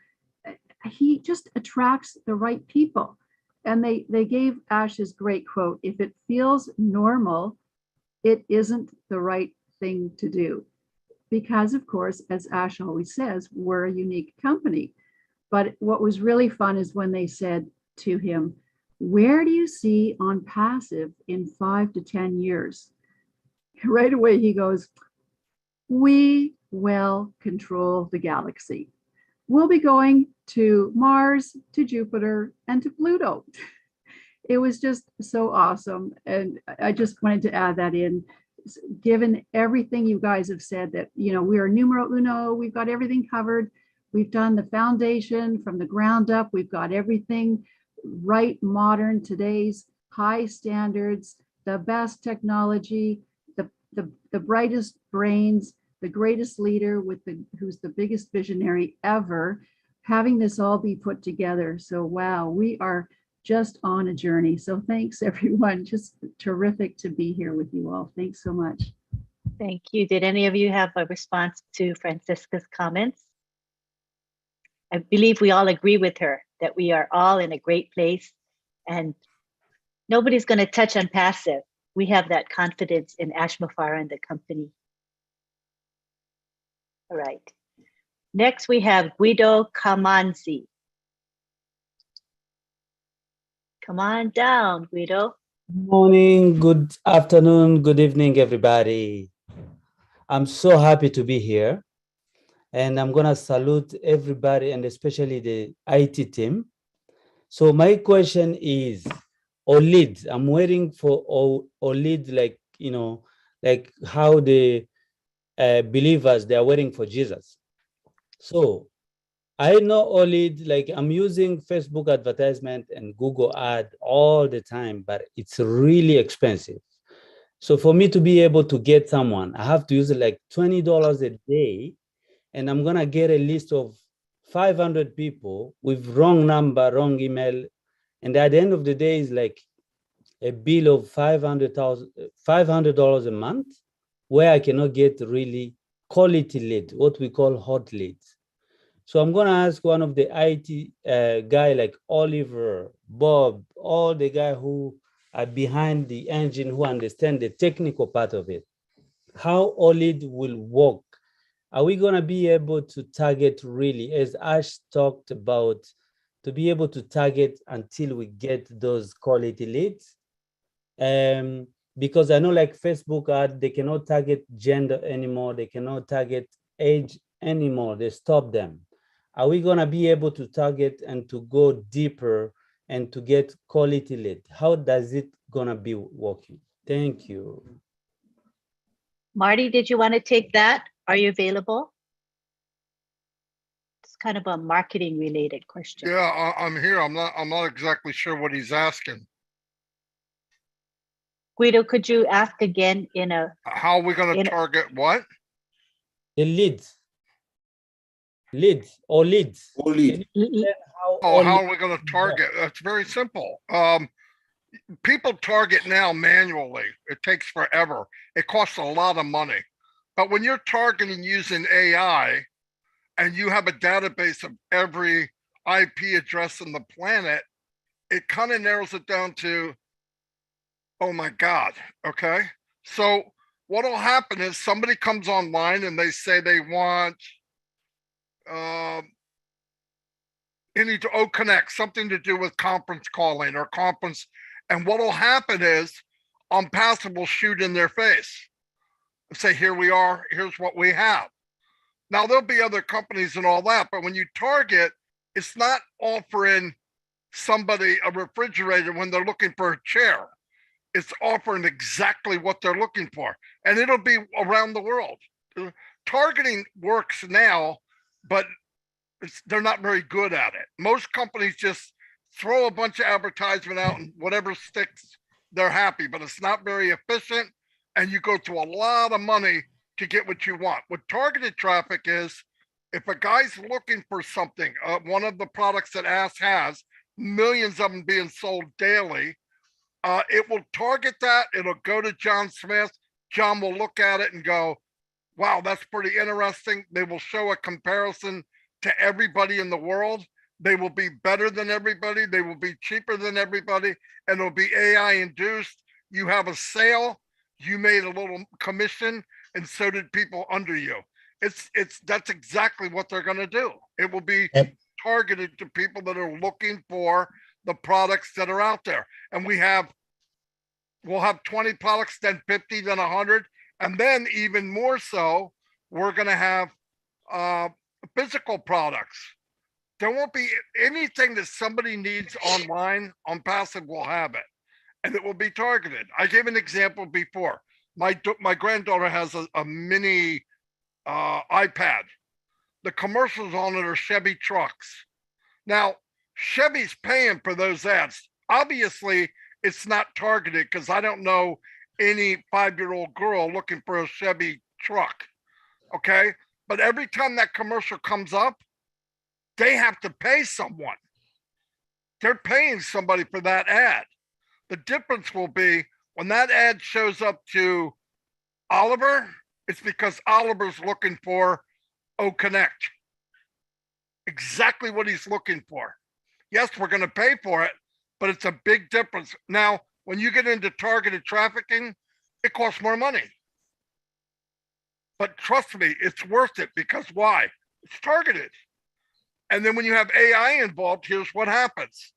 He just attracts the right people. And they gave Ash this great quote: if it feels normal, it isn't the right thing to do. Because, of course, as Ash always says, we're a unique company. But what was really fun is when they said to him, where do you see On Passive in 5 to 10 years? Right away, he goes, we will control the galaxy. We'll be going to Mars, to Jupiter, and to Pluto. It was just so awesome. And I just wanted to add that in, given everything you guys have said, that, you know, we are numero uno, we've got everything covered. We've done the foundation from the ground up. We've got everything right, modern, today's high standards, the best technology, the brightest brains, the greatest leader who's the biggest visionary ever, having this all be put together. So wow, we are just on a journey. So thanks everyone, just terrific to be here with you all. Thanks so much. Thank you. Did any of you have a response to Francisca's comments? I believe we all agree with her that we are all in a great place and nobody's going to touch On Passive. We have that confidence in Ash Mufara and the company. All right. Next, we have Guido Kamanzi. Come on down, Guido. Good morning, good afternoon, good evening, everybody. I'm so happy to be here. And I'm going to salute everybody, and especially the IT team. So my question is, OLED, I'm waiting for OLED, like, you know, like how the believers, they are waiting for Jesus. So I know OLED, like I'm using Facebook advertisement and Google ad all the time, but it's really expensive. So for me to be able to get someone, I have to use like $20 a day. And I'm going to get a list of 500 people with wrong number, wrong email. And at the end of the day, is like a bill of $500 a month, where I cannot get really quality lead, what we call hot leads. So I'm going to ask one of the IT guy like Oliver, Bob, all the guy who are behind the engine, who understand the technical part of it, how OLED will work. Are we going to be able to target really, as Ash talked about, to be able to target until we get those quality leads? Because I know like Facebook ad, they cannot target gender anymore. They cannot target age anymore. They stop them. Are we going to be able to target and to go deeper and to get quality lead? How does it going to be working? Thank you. Marty, did you want to take that? Are you available? It's kind of a marketing related question. Yeah, I'm here. I'm not exactly sure what he's asking. Guido, could you ask again in a... How are we going to target what? The leads. Leads or leads. Or lead. How are we going to target? That's very simple. People target now manually. It takes forever. It costs a lot of money. But when you're targeting using AI and you have a database of every IP address on the planet, it kind of narrows it down to, oh my God, okay? So what'll happen is somebody comes online and they say they want any to connect, something to do with conference calling or conference. And what'll happen is OnPassive will shoot in their face and say, here we are, here's what we have. Now there'll be other companies and all that, but when you target, it's not offering somebody a refrigerator when they're looking for a chair. It's offering exactly what they're looking for, and it'll be around the world. Targeting works now, but they're not very good at it. Most companies just throw a bunch of advertisement out and whatever sticks, they're happy, but it's not very efficient, and you go through a lot of money to get what you want. What targeted traffic is, if a guy's looking for something, one of the products that Ask has, millions of them being sold daily, it will target that. It'll go to John Smith. John will look at it and go, wow, that's pretty interesting. They will show a comparison to everybody in the world. They will be better than everybody. They will be cheaper than everybody. And it'll be AI induced. You have a sale, you made a little commission, and so did people under you. That's exactly what they're going to do. It will be targeted to people that are looking for the products that are out there. And we'll have 20 products, then 50, then 100. And then even more so, we're going to have physical products. There won't be anything that somebody needs online. OnPassive will have it, and it will be targeted. I gave an example before. My granddaughter has a mini iPad. The commercials on it are Chevy trucks. Now, Chevy's paying for those ads. Obviously, it's not targeted because I don't know any 5-year-old girl looking for a Chevy truck, okay? But every time that commercial comes up, they have to pay someone. They're paying somebody for that ad. The difference will be when that ad shows up to Oliver, it's because Oliver's looking for Connect. Exactly what he's looking for. Yes, we're going to pay for it, but it's a big difference. Now, when you get into targeted trafficking, it costs more money. But trust me, it's worth it because why? It's targeted. And then when you have AI involved, here's what happens.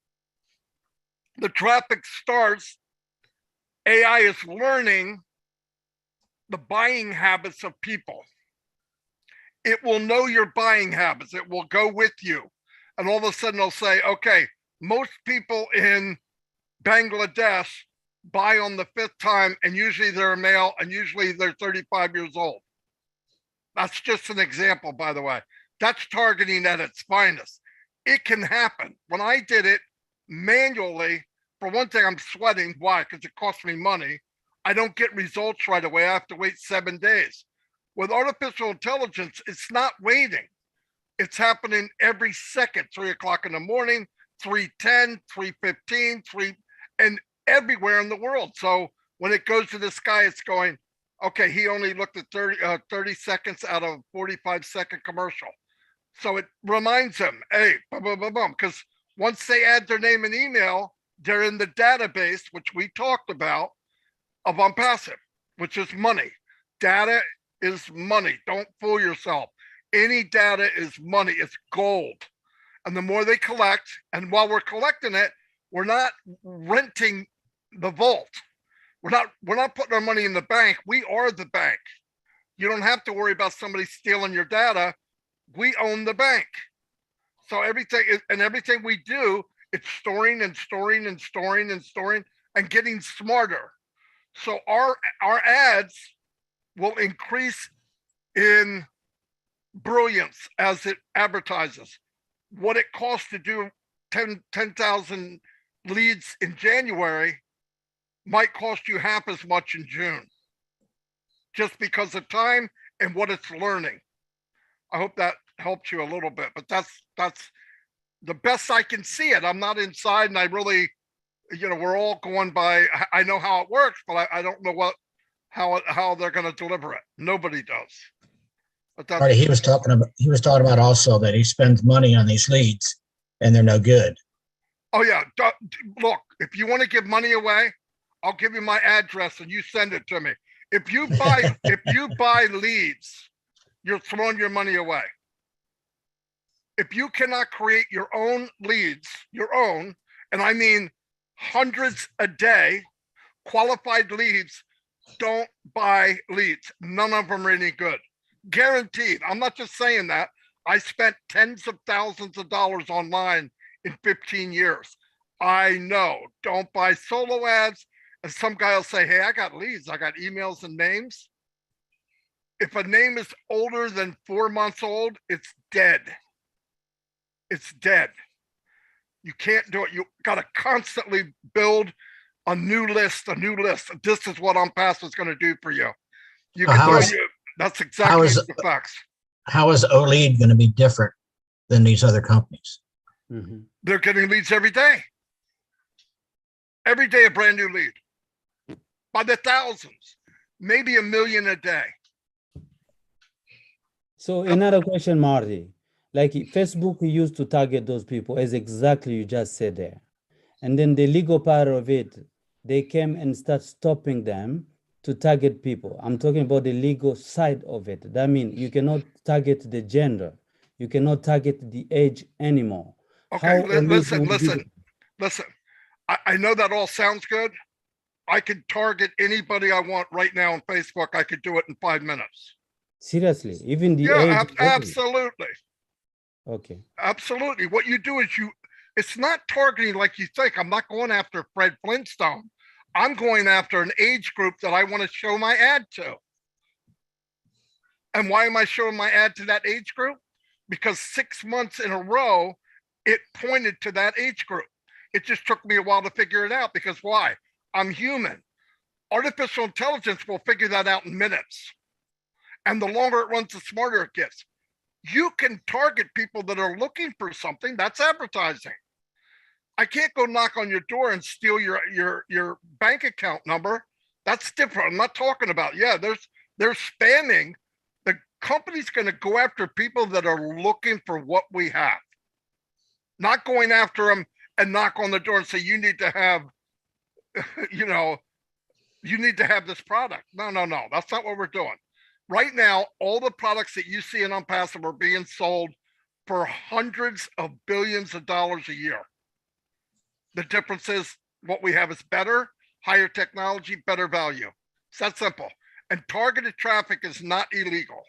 The traffic starts, AI is learning the buying habits of people. It will know your buying habits. It will go with you. And all of a sudden they'll say, okay, most people in Bangladesh buy on the 5th time, and usually they're a male, and usually they're 35 years old. That's just an example, by the way. That's targeting at its finest. It can happen. When I did it manually, for one thing, I'm sweating. Why? Because it costs me money. I don't get results right away. I have to wait 7 days. With artificial intelligence, it's not waiting. It's happening every second, 3 o'clock in the morning, 3:10, 3:15, and everywhere in the world. So when it goes to this guy, it's going, okay, he only looked at 30 seconds out of a 45-second commercial. So it reminds them, hey, boom, boom, boom, boom. Because once they add their name and email, they're in the database, which we talked about, of Unpassive, which is money. Data is money. Don't fool yourself. Any data is money. It's gold. And the more they collect, and while we're collecting it, we're not renting the vault. We're not putting our money in the bank. We are the bank. You don't have to worry about somebody stealing your data. We own the bank. So everything we do, it's storing and storing and storing and storing and getting smarter. So our ads will increase in brilliance as it advertises. What it costs to do 10,000 leads in January might cost you half as much in June, just because of time and what it's learning. I hope that helps you a little bit, but that's the best I can see it. I'm not inside, and I really, we're all going by, I know how it works, but I don't know how they're going to deliver it. Nobody does. But that's, Marty, he was talking about also that he spends money on these leads and they're no good. Oh yeah, look, if you want to give money away, I'll give you my address and you send it to me. If you buy leads, you're throwing your money away. If you cannot create your own leads, and I mean hundreds a day, qualified leads, don't buy leads. None of them are any good. Guaranteed. I'm not just saying that. I spent tens of thousands of dollars online in 15 years. I know. Don't buy solo ads. And some guy will say, hey, I got leads. I got emails and names. If a name is older than 4 months old, it's dead. It's dead. You can't do it. You got to constantly build a new list. This is what Unpassive is going to do for you. That's exactly the facts. How is OLead going to be different than these other companies? Mm-hmm. They're getting leads every day. Every day, a brand new lead. By the thousands, maybe 1 million a day. So another question, Marty. Like Facebook used to target those people, as exactly you just said there. And then the legal part of it, they came and start stopping them to target people. I'm talking about the legal side of it. That means you cannot target the gender. You cannot target the age anymore. Okay, listen. I know that all sounds good. I could target anybody I want right now on Facebook. I could do it in 5 minutes. Seriously, even the age? Absolutely. Okay. Absolutely. What you do is it's not targeting like you think. I'm not going after Fred Flintstone. I'm going after an age group that I want to show my ad to. And why am I showing my ad to that age group? Because 6 months in a row, it pointed to that age group. It just took me a while to figure it out, because why? I'm human. Artificial intelligence will figure that out in minutes. And the longer it runs, the smarter it gets. You can target people that are looking for something. That's advertising. I can't go knock on your door and steal your bank account number. That's different. I'm not talking about, they're spamming. The company's going to go after people that are looking for what we have. Not going after them and knock on the door and say, you need to have, you need to have this product. No. That's not what we're doing. Right now, all the products that you see in Unpassive are being sold for hundreds of billions of dollars a year. The difference is what we have is better, higher technology, better value. It's that simple. And targeted traffic is not illegal.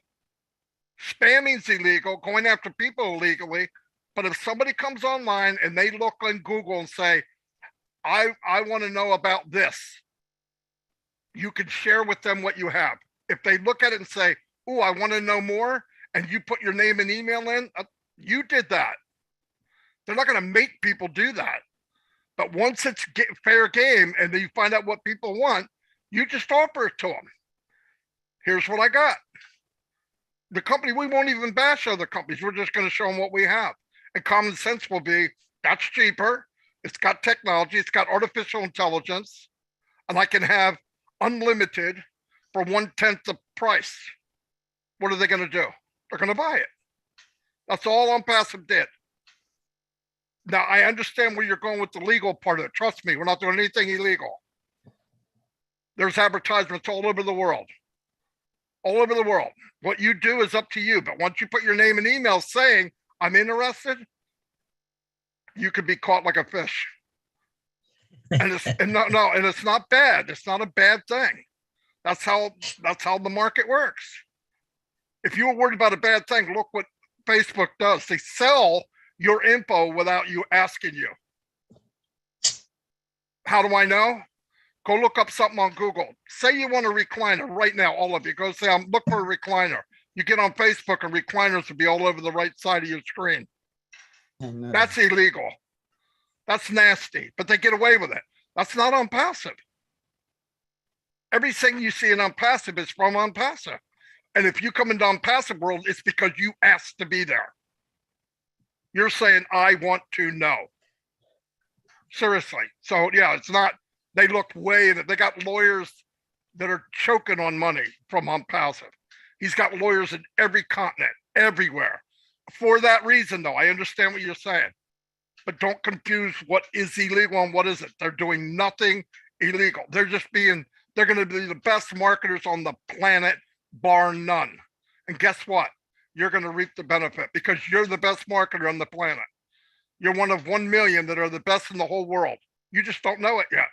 Spamming's illegal, going after people illegally. But if somebody comes online and they look on Google and say, I want to know about this, you can share with them what you have. If they look at it and say, oh, I want to know more, and you put your name and email in, you did that. They're not going to make people do that. But once it's fair game and then you find out what people want, you just offer it to them. Here's what I got. The company, we won't even bash other companies. We're just going to show them what we have. And common sense will be, that's cheaper. It's got technology. It's got artificial intelligence. And I can have unlimited for 1/10 the price. What are they going to do? They're going to buy it. That's all Unpassive did. Now, I understand where you're going with the legal part of it. Trust me, we're not doing anything illegal. There's advertisements all over the world. All over the world. What you do is up to you. But once you put your name and email saying, I'm interested, you could be caught like a fish. And it's not bad. It's not a bad thing. That's how the market works. If you were worried about a bad thing, look what Facebook does. They sell your info without you asking you. How do I know? Go look up something on Google. Say you want a recliner right now, all of you. Go say, I'm looking for a recliner. You get on Facebook and recliners will be all over the right side of your screen. That's illegal. That's nasty, but they get away with it. That's not Unpassive. Everything you see in Unpassive is from Unpassive. And if you come into Unpassive world, it's because you asked to be there. You're saying, I want to know. Seriously. So yeah, it's not, they look way in it. They got lawyers that are choking on money from Unpassive. He's got lawyers in every continent, everywhere. For that reason, though, I understand what you're saying. But don't confuse what is illegal and what isn't. They're doing nothing illegal. They're going to be the best marketers on the planet, bar none. And guess what? You're going to reap the benefit because you're the best marketer on the planet. You're one of 1 million that are the best in the whole world. You just don't know it yet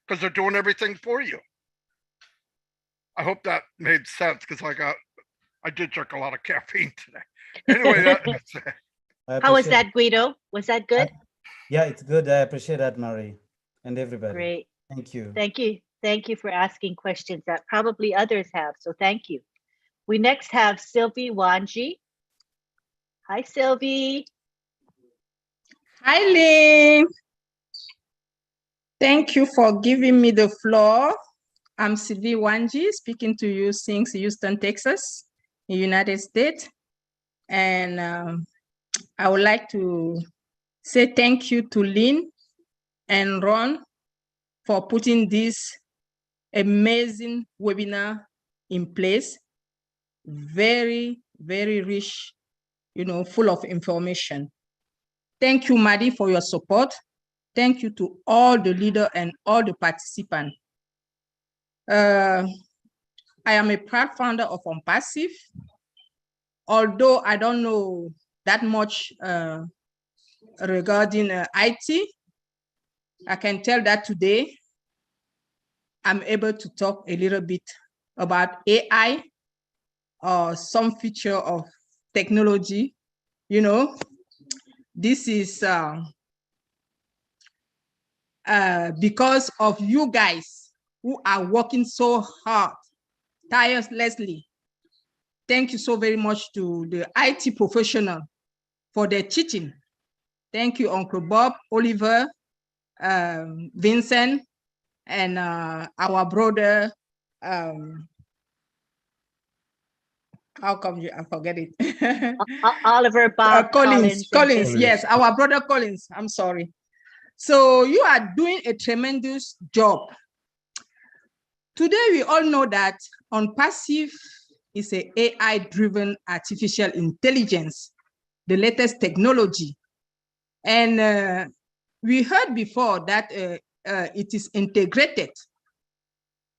because they're doing everything for you. I hope that made sense because I did drink a lot of caffeine today. Anyway, how was that, Guido? Was that good? Yeah, it's good. I appreciate that, Marie, and everybody. Great. Thank you. Thank you. Thank you for asking questions that probably others have. So thank you. We next have Sylvie Wanji. Hi, Sylvie. Hi, Lynn. Thank you for giving me the floor. I'm Sylvie Wanji, speaking to you since Houston, Texas, in the United States. And I would like to say thank you to Lynn and Ron for putting this amazing webinar in place. Very, very rich, full of information. Thank you, Maddie, for your support. Thank you to all the leaders and all the participants. I am a proud founder of Unpassive. Although I don't know that much regarding IT, I can tell that today I'm able to talk a little bit about AI or some feature of technology. This is because of you guys who are working so hard, tirelessly. Thank you so very much to the IT professional for their teaching. Thank you, Uncle Bob, Oliver, Vincent, and our brother, how come I forget it? Oliver, Bob, Collins, yes, our brother Collins, I'm sorry. So you are doing a tremendous job. Today, we all know that Unpassive is an AI-driven artificial intelligence, the latest technology. And we heard before that it is integrated.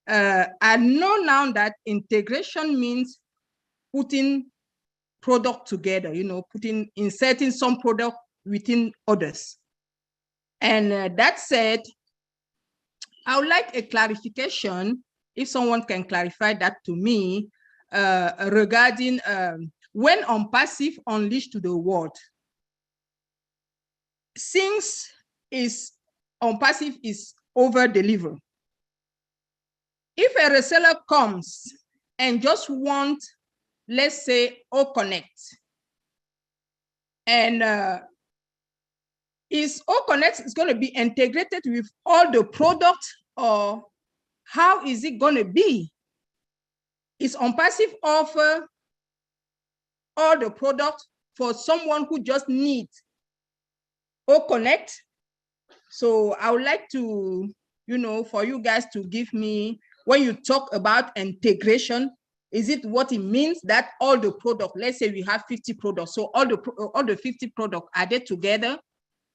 I know now that integration means putting product together, inserting some product within others. And that said, I would like a clarification, if someone can clarify that to me, regarding when Unpassive unleashed to the world. Since Unpassive is over-deliver, if a reseller comes and just want, let's say, O-Connect, and is O-Connect is going to be integrated with all the products, or how is it going to be? Is Unpassive offer all the products for someone who just needs O-Connect? So I would like to, for you guys to give me, when you talk about integration, Is it what it means that all the product, let's say we have 50 products, so all the 50 products are they together?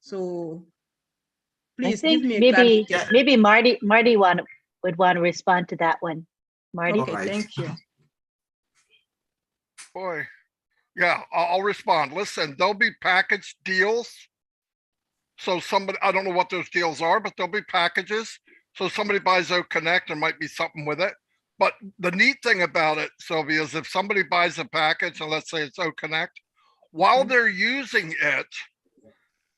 So please give me a clarification. Maybe Marty would want to respond to that one. Marty. Okay, thank you. Boy, yeah, I'll respond. Listen, there'll be package deals. So somebody, I don't know what those deals are, but there'll be packages. So somebody buys O Connect, there might be something with it. But the neat thing about it, Sylvia, is if somebody buys a package, and let's say it's O Connect, while they're using it,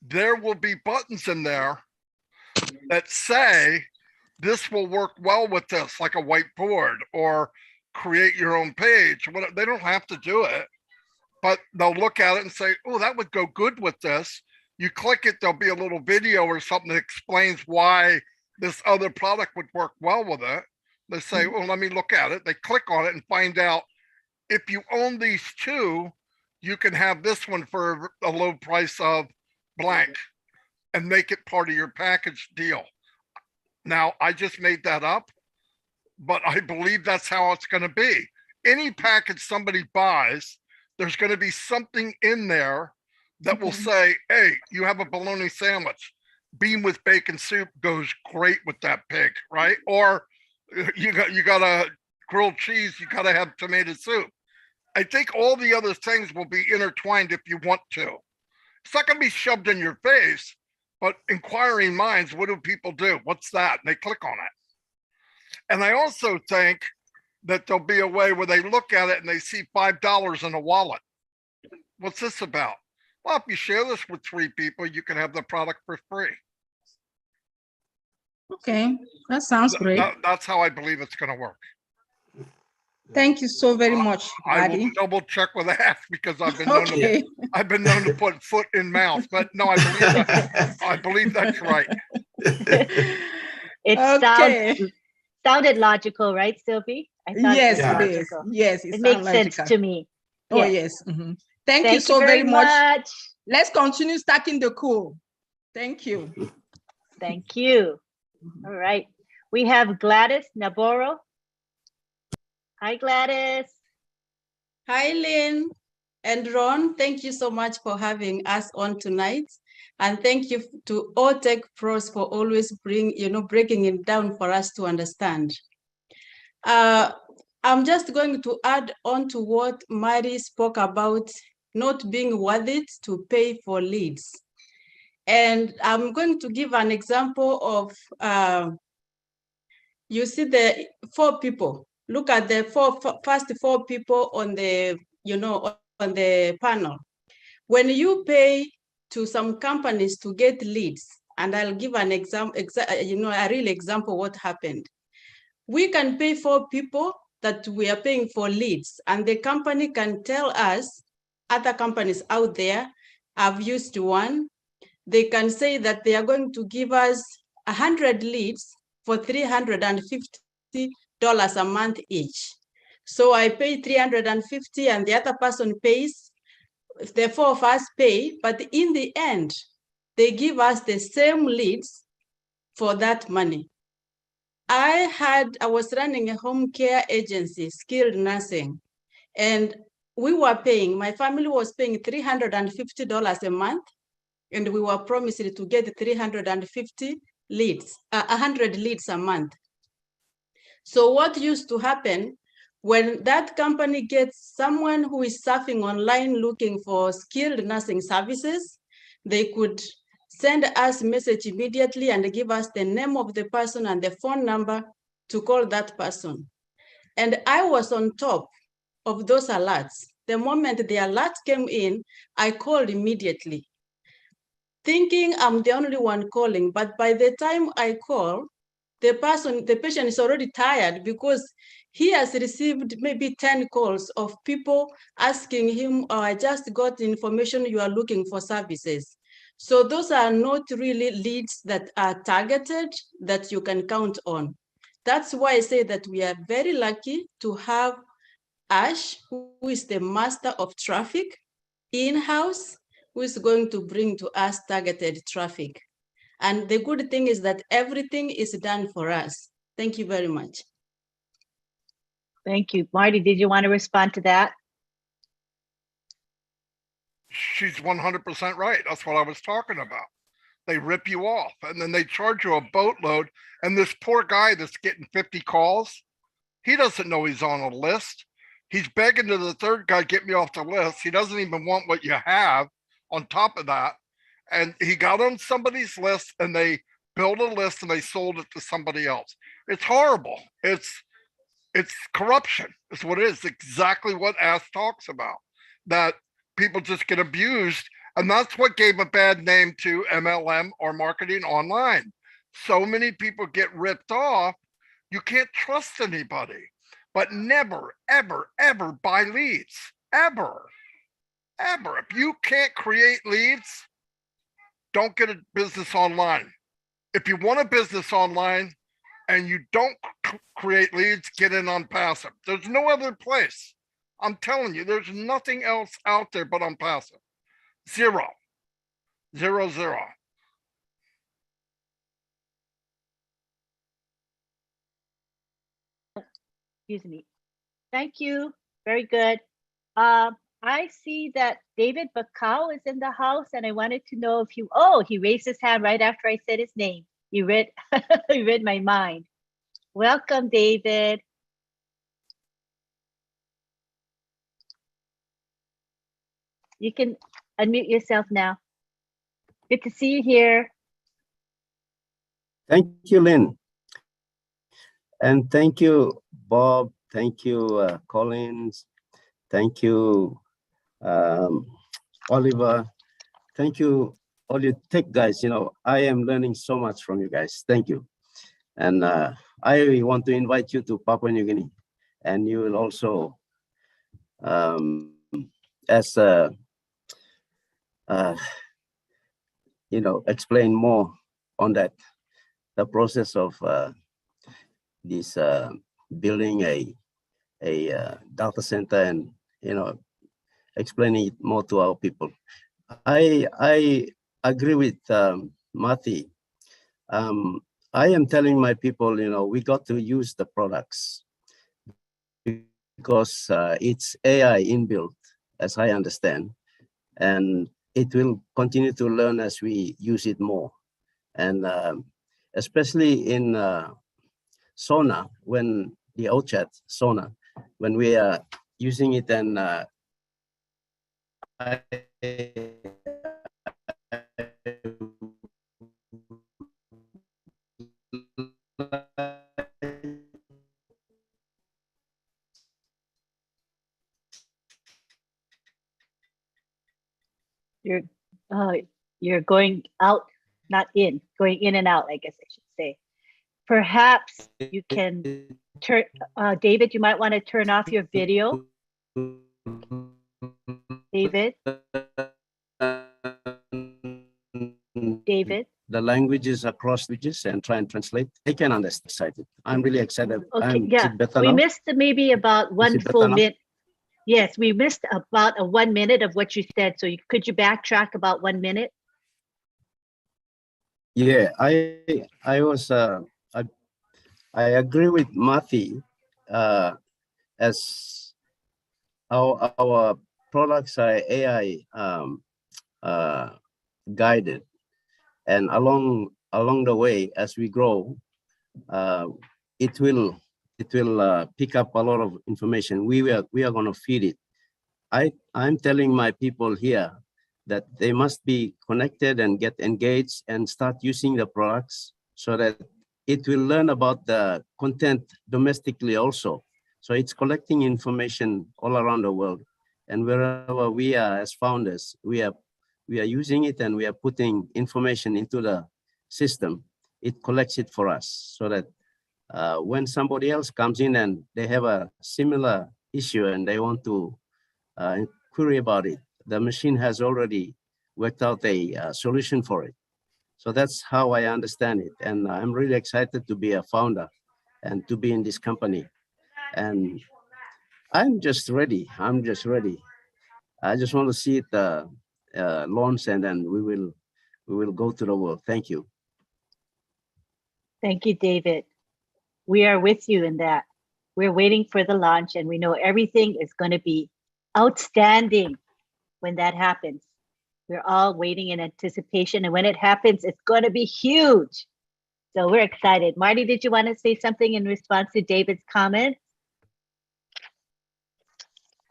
there will be buttons in there that say, this will work well with this, like a whiteboard or create your own page. They don't have to do it, but they'll look at it and say, oh, that would go good with this. You click it, there'll be a little video or something that explains why this other product would work well with it. They say, well, let me look at it. They click on it and find out if you own these two, you can have this one for a low price of blank and make it part of your package deal. Now, I just made that up, but I believe that's how it's going to be. Any package somebody buys, there's going to be something in there that will say, hey, you have a bologna sandwich. Bean with bacon soup goes great with that pig, right? Or you got a grilled cheese, you got to have tomato soup. I think all the other things will be intertwined if you want to. It's not going to be shoved in your face, but inquiring minds, what do people do? What's that? And they click on it. And I also think that there'll be a way where they look at it and they see $5 in a wallet. What's this about? Well, if you share this with 3 people, you can have the product for free. Okay, that sounds great. That's how I believe it's going to work. Thank you so very much, I Buddy. will double check with Ash because I've been known to put foot in mouth, but no, I believe that. I believe that's right. It sounded logical, right, Sylvie? Yes, it is. Yes, it makes sense to me. Oh, yes. Thank you so very much. Let's continue stacking the cool. Thank you. Thank you. All right. We have Gladys Navarro. Hi, Gladys. Hi, Lynn and Ron. Thank you so much for having us on tonight. And thank you to all Tech Pros for always breaking it down for us to understand. I'm just going to add on to what Mary spoke about, not being worth it to pay for leads. And I'm going to give an example of, you see the 4 people. Look at the first 4 people on the, on the panel. When you pay to some companies to get leads, and I'll give an example, a real example what happened. We can pay 4 people that we are paying for leads, and the company can tell us, other companies out there, I've used one, they can say that they are going to give us 100 leads for $350 a month each. So I pay $350 and the other person pays, the 4 of us pay, but in the end, they give us the same leads for that money. I was running a home care agency, skilled nursing, and we were paying, my family was paying $350 a month, and we were promised to get 350 leads, 100 leads a month. So what used to happen when that company gets someone who is surfing online looking for skilled nursing services, they could send us a message immediately and give us the name of the person and the phone number to call that person. And I was on top of those alerts. The moment the alert came in, I called immediately, thinking I'm the only one calling. But by the time I call, the patient is already tired because he has received maybe 10 calls of people asking him, oh, I just got information you are looking for services. So those are not really leads that are targeted that you can count on. That's why I say that we are very lucky to have Ash, who is the master of traffic in-house, who is going to bring to us targeted traffic. And the good thing is that everything is done for us. Thank you very much. Thank you. Marty, did you want to respond to that? She's 100% right. That's what I was talking about. They rip you off and then they charge you a boatload. And this poor guy that's getting 50 calls, he doesn't know he's on a list. He's begging to the third guy, get me off the list. He doesn't even want what you have on top of that. And he got on somebody's list and they built a list and they sold it to somebody else. It's horrible. It's corruption. It's what it is. Exactly what Ash talks about, that people just get abused. And that's what gave a bad name to MLM or marketing online. So many people get ripped off. You can't trust anybody, but never, ever, ever buy leads. Ever, ever. If you can't create leads, don't get a business online. If you want a business online and you don't create leads, get in on passive. There's no other place. I'm telling you, there's nothing else out there but on passive. Zero. Excuse me. Thank you. Very good. I see that David Bacau is in the house, and I wanted to know if you. Oh, he raised his hand right after I said his name. You read, you read my mind. Welcome, David. You can unmute yourself now. Good to see you here. Thank you, Lynn. And thank you, Bob. Thank you, Collins. Thank you, Oliver. Thank you, all you tech guys. You know, I am learning so much from you guys. Thank you. And I want to invite you to Papua New Guinea. And you will also, you know, explain more on that, the process of this building a data center, and you know, explaining it more to our people. I agree with Marty. I am telling my people, you know, we got to use the products because it's AI inbuilt, as I understand, and it will continue to learn as we use it more. And especially in Sona, when the OChat Sona, when we are using it, and you're going out, not in, going in and out, I guess I should say. Perhaps you can turn, David, you might want to turn off your video. David? David? The languages across languages and try and translate. I can understand it. I'm really excited. Okay, yeah. We missed maybe about one full minute. Yes, we missed about a 1 minute of what you said. So could you backtrack about 1 minute? Yeah, I agree with Marty, as our products are AI guided, and along the way as we grow, it will pick up a lot of information. We are going to feed it. I'm telling my people here that they must be connected and get engaged and start using the products so that it will learn about the content domestically also. So it's collecting information all around the world, and wherever we are as founders, we are using it, and we are putting information into the system. It collects it for us so that when somebody else comes in and they have a similar issue and they want to query about it, the machine has already worked out a solution for it. So that's how I understand it. And I'm really excited to be a founder and to be in this company. And I'm just ready. I just want to see it launch, and then we will go to the world. Thank you. Thank you, David. We are with you in that. We're waiting for the launch, and we know everything is going to be outstanding when that happens. We're all waiting in anticipation, and when it happens, it's going to be huge. So we're excited. Marty, did you want to say something in response to David's comments?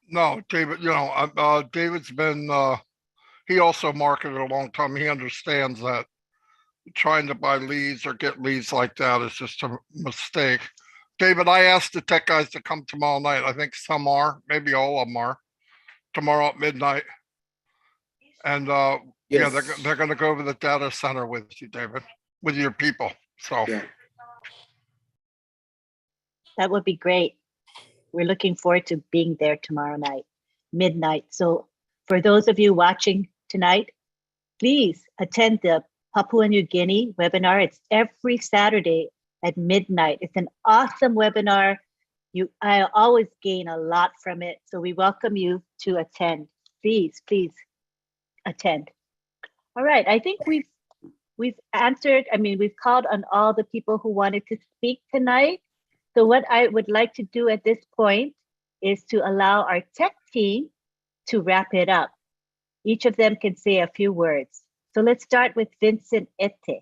No, David, David's been, he also marketed a long time. He understands that trying to buy leads or get leads like that is just a mistake. David, I asked the tech guys to come tomorrow night. I think some are, maybe all of them are, tomorrow at midnight. And Yes. yeah, they're going to go over the data center with you, David, with your people. So Yeah. That would be great. We're looking forward to being there tomorrow night, midnight. So for those of you watching tonight, please attend the Papua New Guinea webinar. It's every Saturday at midnight. It's an awesome webinar. I always gain a lot from it. So we welcome you to attend. Please attend. All right, I think we've answered, we've called on all the people who wanted to speak tonight. So what I would like to do at this point is to allow our tech team to wrap it up. Each of them can say a few words. So let's start with Vincent Ete.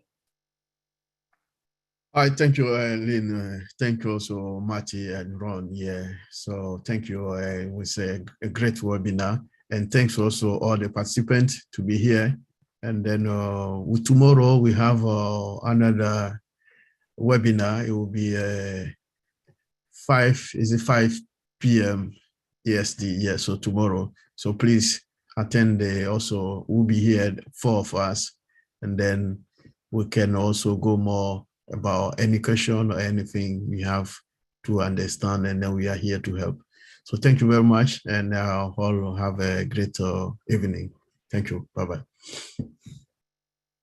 Hi, thank you, Lynn. Thank you also, Marty and Ron. Yeah, so thank you. It was a great webinar. And thanks also all the participants to be here. And then tomorrow we have another webinar. It will be 5 p.m. EST. Yeah, so tomorrow. So please attend. Also, we'll be here, 4 of us, and then we can also go more about any question or anything we have to understand, and then we are here to help. So thank you very much, and all have a great evening. Thank you. Bye-bye.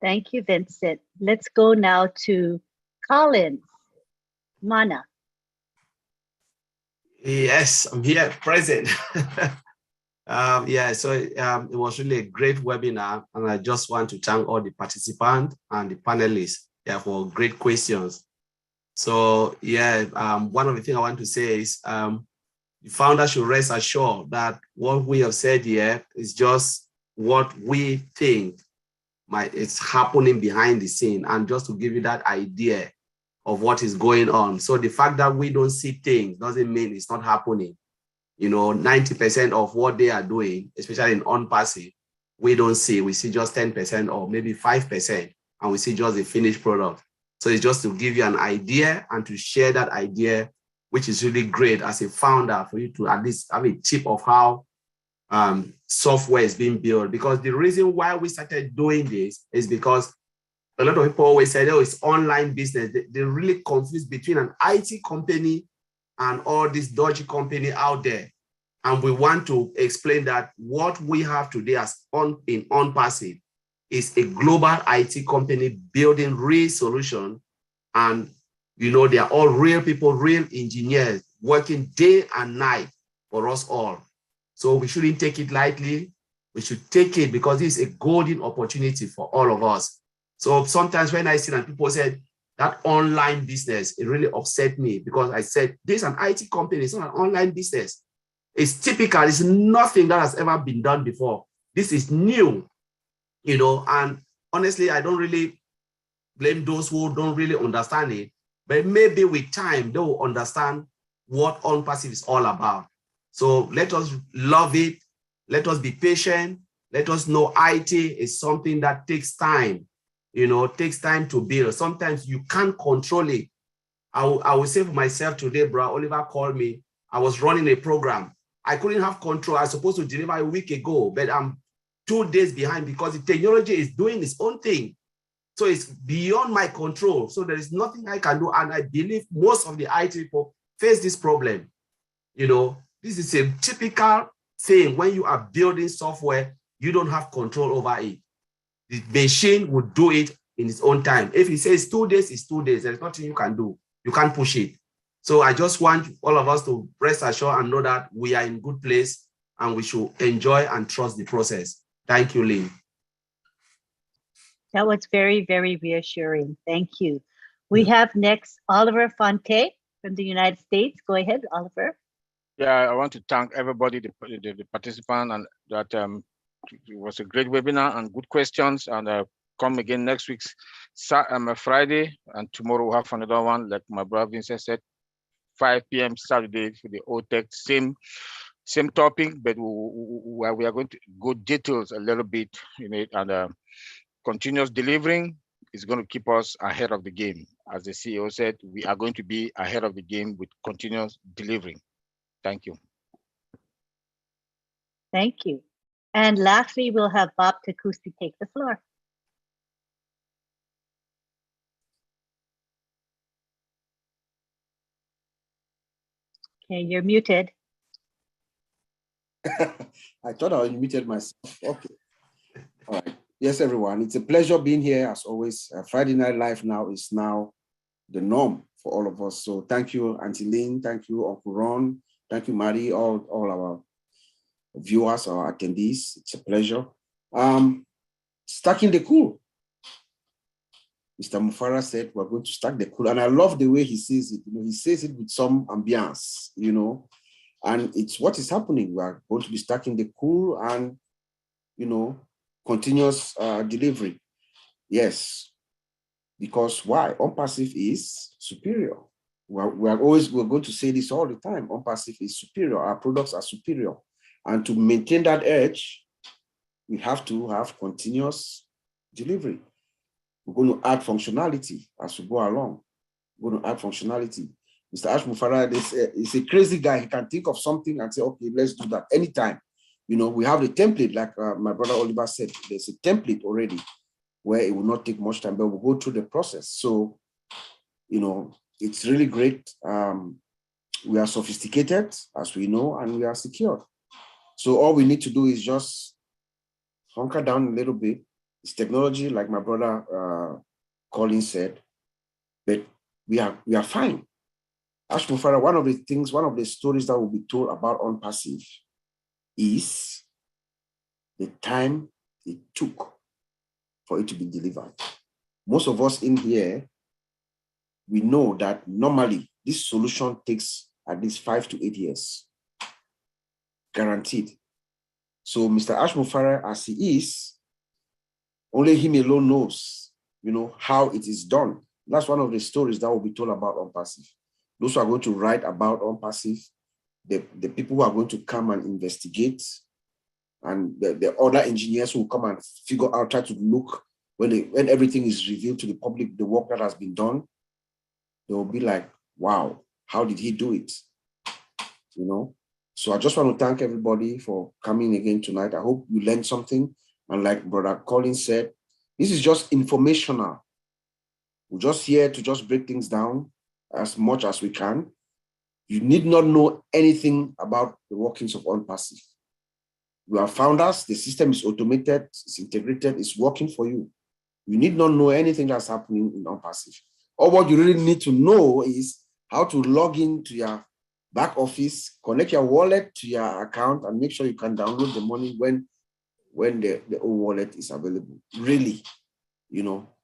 Thank you, Vincent. Let's go now to Collins. Mana. Yes, I'm here, present. Yeah, so it was really a great webinar, and I just want to thank all the participants and the panelists for great questions. So yeah, one of the things I want to say is the founder should rest assured that what we have said here is just what we think it's happening behind the scene, and just to give you that idea of what is going on. So the fact that we don't see things doesn't mean it's not happening. 90% of what they are doing, especially in on-passive, we don't see. We see just 10% or maybe 5%, and we see just the finished product. So it's just to give you an idea and to share that idea, which is really great as a founder, for you to at least have a tip of how software is being built. Because the reason why we started doing this is because a lot of people always say, oh, it's online business. They really confuse between an IT company and all this dodgy company out there. And we want to explain that what we have today as in on-passive is a global IT company building real solution. And, they are all real people, real engineers working day and night for us all. So we shouldn't take it lightly. We should take it because it's a golden opportunity for all of us. So sometimes when I see that people said that online business, it really upset me because I said, this is an IT company, it's not an online business. It's typical, it's nothing that has ever been done before. This is new, and honestly, I don't really blame those who don't really understand it, but maybe with time, they will understand what on-passive is all about. So let us love it. Let us be patient. Let us know IT is something that takes time, takes time to build. Sometimes you can't control it. I will say for myself today, bro, Oliver called me. I was running a program. I couldn't have control. I was supposed to deliver a week ago, but I'm 2 days behind because the technology is doing its own thing. So it's beyond my control. So there is nothing I can do. And I believe most of the IT people face this problem. This is a typical thing. When you are building software, you don't have control over it. The machine will do it in its own time. If it says 2 days, it's 2 days. There's nothing you can do. You can't push it. So I just want all of us to rest assured and know that we are in good place and we should enjoy and trust the process. Thank you, Lynn. That was very, very reassuring. Thank you. We have next Oliver Fonte. from the United States. Go ahead, Oliver. Yeah, I want to thank everybody, the participant, and that it was a great webinar and good questions. And come again next week, Friday, and tomorrow we'll have another one. Like my brother Vincent said, 5 p.m. Saturday for the OTEC, same topic, but we are going to go details a little bit in it, and continuous delivering is going to keep us ahead of the game. As the CEO said, we are going to be ahead of the game with continuous delivering. Thank you. Thank you. And lastly, we'll have Bob Takusi take the floor. Okay, you're muted. I thought I unmuted myself. Okay. All right. Yes, everyone. It's a pleasure being here as always. Friday Night Live now is the norm for all of us. So thank you, Auntie Lynn. Thank you, Uncle Ron. Thank you, Maddie, all our viewers, our attendees. It's a pleasure. Stacking the cool. Mr. Mufara said we're going to stack the cool. And I love the way he says it. He says it with some ambience, and it's what is happening. We are going to be stacking the cool and, continuous delivery. Yes, because why? OnPassive is superior. We're going to say this all the time. OnPassive is superior. Our products are superior. And to maintain that edge, we have to have continuous delivery. We're going to add functionality as we go along. We're going to add functionality. Mr. Ash Mufara is a crazy guy. He can think of something and say, okay, let's do that anytime. We have the template, like my brother Oliver said, there's a template already where it will not take much time, but we'll go through the process. So, it's really great. We are sophisticated, as we know, and we are secure. So all we need to do is just hunker down a little bit. It's technology, like my brother Colin said, but we are fine. Ash Mufara, one of the stories that will be told about OnPassive is the time it took for it to be delivered. Most of us in here, we know that normally this solution takes at least 5 to 8 years, guaranteed. So Mr. Ash Mufara, as he is, only him alone knows, how it is done. That's one of the stories that will be told about OnPassive. Those who are going to write about OnPassive, the people who are going to come and investigate, and the other engineers who will come and figure out, try to look, when everything is revealed to the public, the work that has been done, they will be like, wow, how did he do it? So I just want to thank everybody for coming again tonight. I hope you learned something. And like Brother Colin said, this is just informational. We're just here to just break things down as much as we can. You need not know anything about the workings of OnPassive. We are founders. The system is automated, it's integrated, it's working for you. You need not know anything that's happening in OnPassive. All what you really need to know is how to log into your back office, connect your wallet to your account, and make sure you can download the money when the old wallet is available. Really,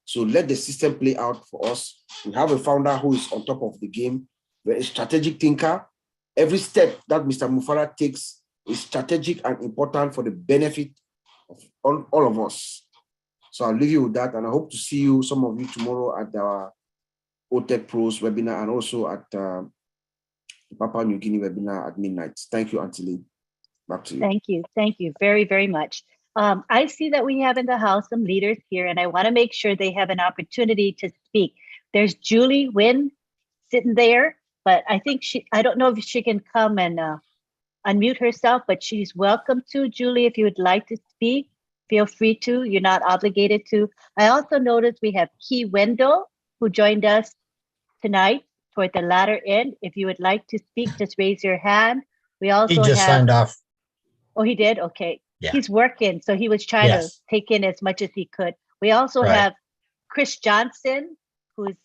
So let the system play out for us. We have a founder who is on top of the game, a strategic thinker. Every step that Mr. Mufara takes is strategic and important for the benefit of all of us. So I'll leave you with that, and I hope to see you, some of you, tomorrow at our OTEC Pros webinar, and also at the Papua New Guinea webinar at midnight. Thank you, Auntie Lee. Back to you. Thank you very, very much. I see that we have in the house some leaders here, and I want to make sure they have an opportunity to speak. There's Julie Wynn sitting there, but I think I don't know if she can come and unmute herself, but she's welcome to. Julie, if you would like to speak, feel free to. You're not obligated to. I also noticed we have Key Wendell, who joined us tonight toward the latter end. If you would like to speak, just raise your hand. We also He just signed off. Oh, he did? Okay. Yeah. He's working, so he was trying to take in as much as he could. We also have Chris Johnson, who's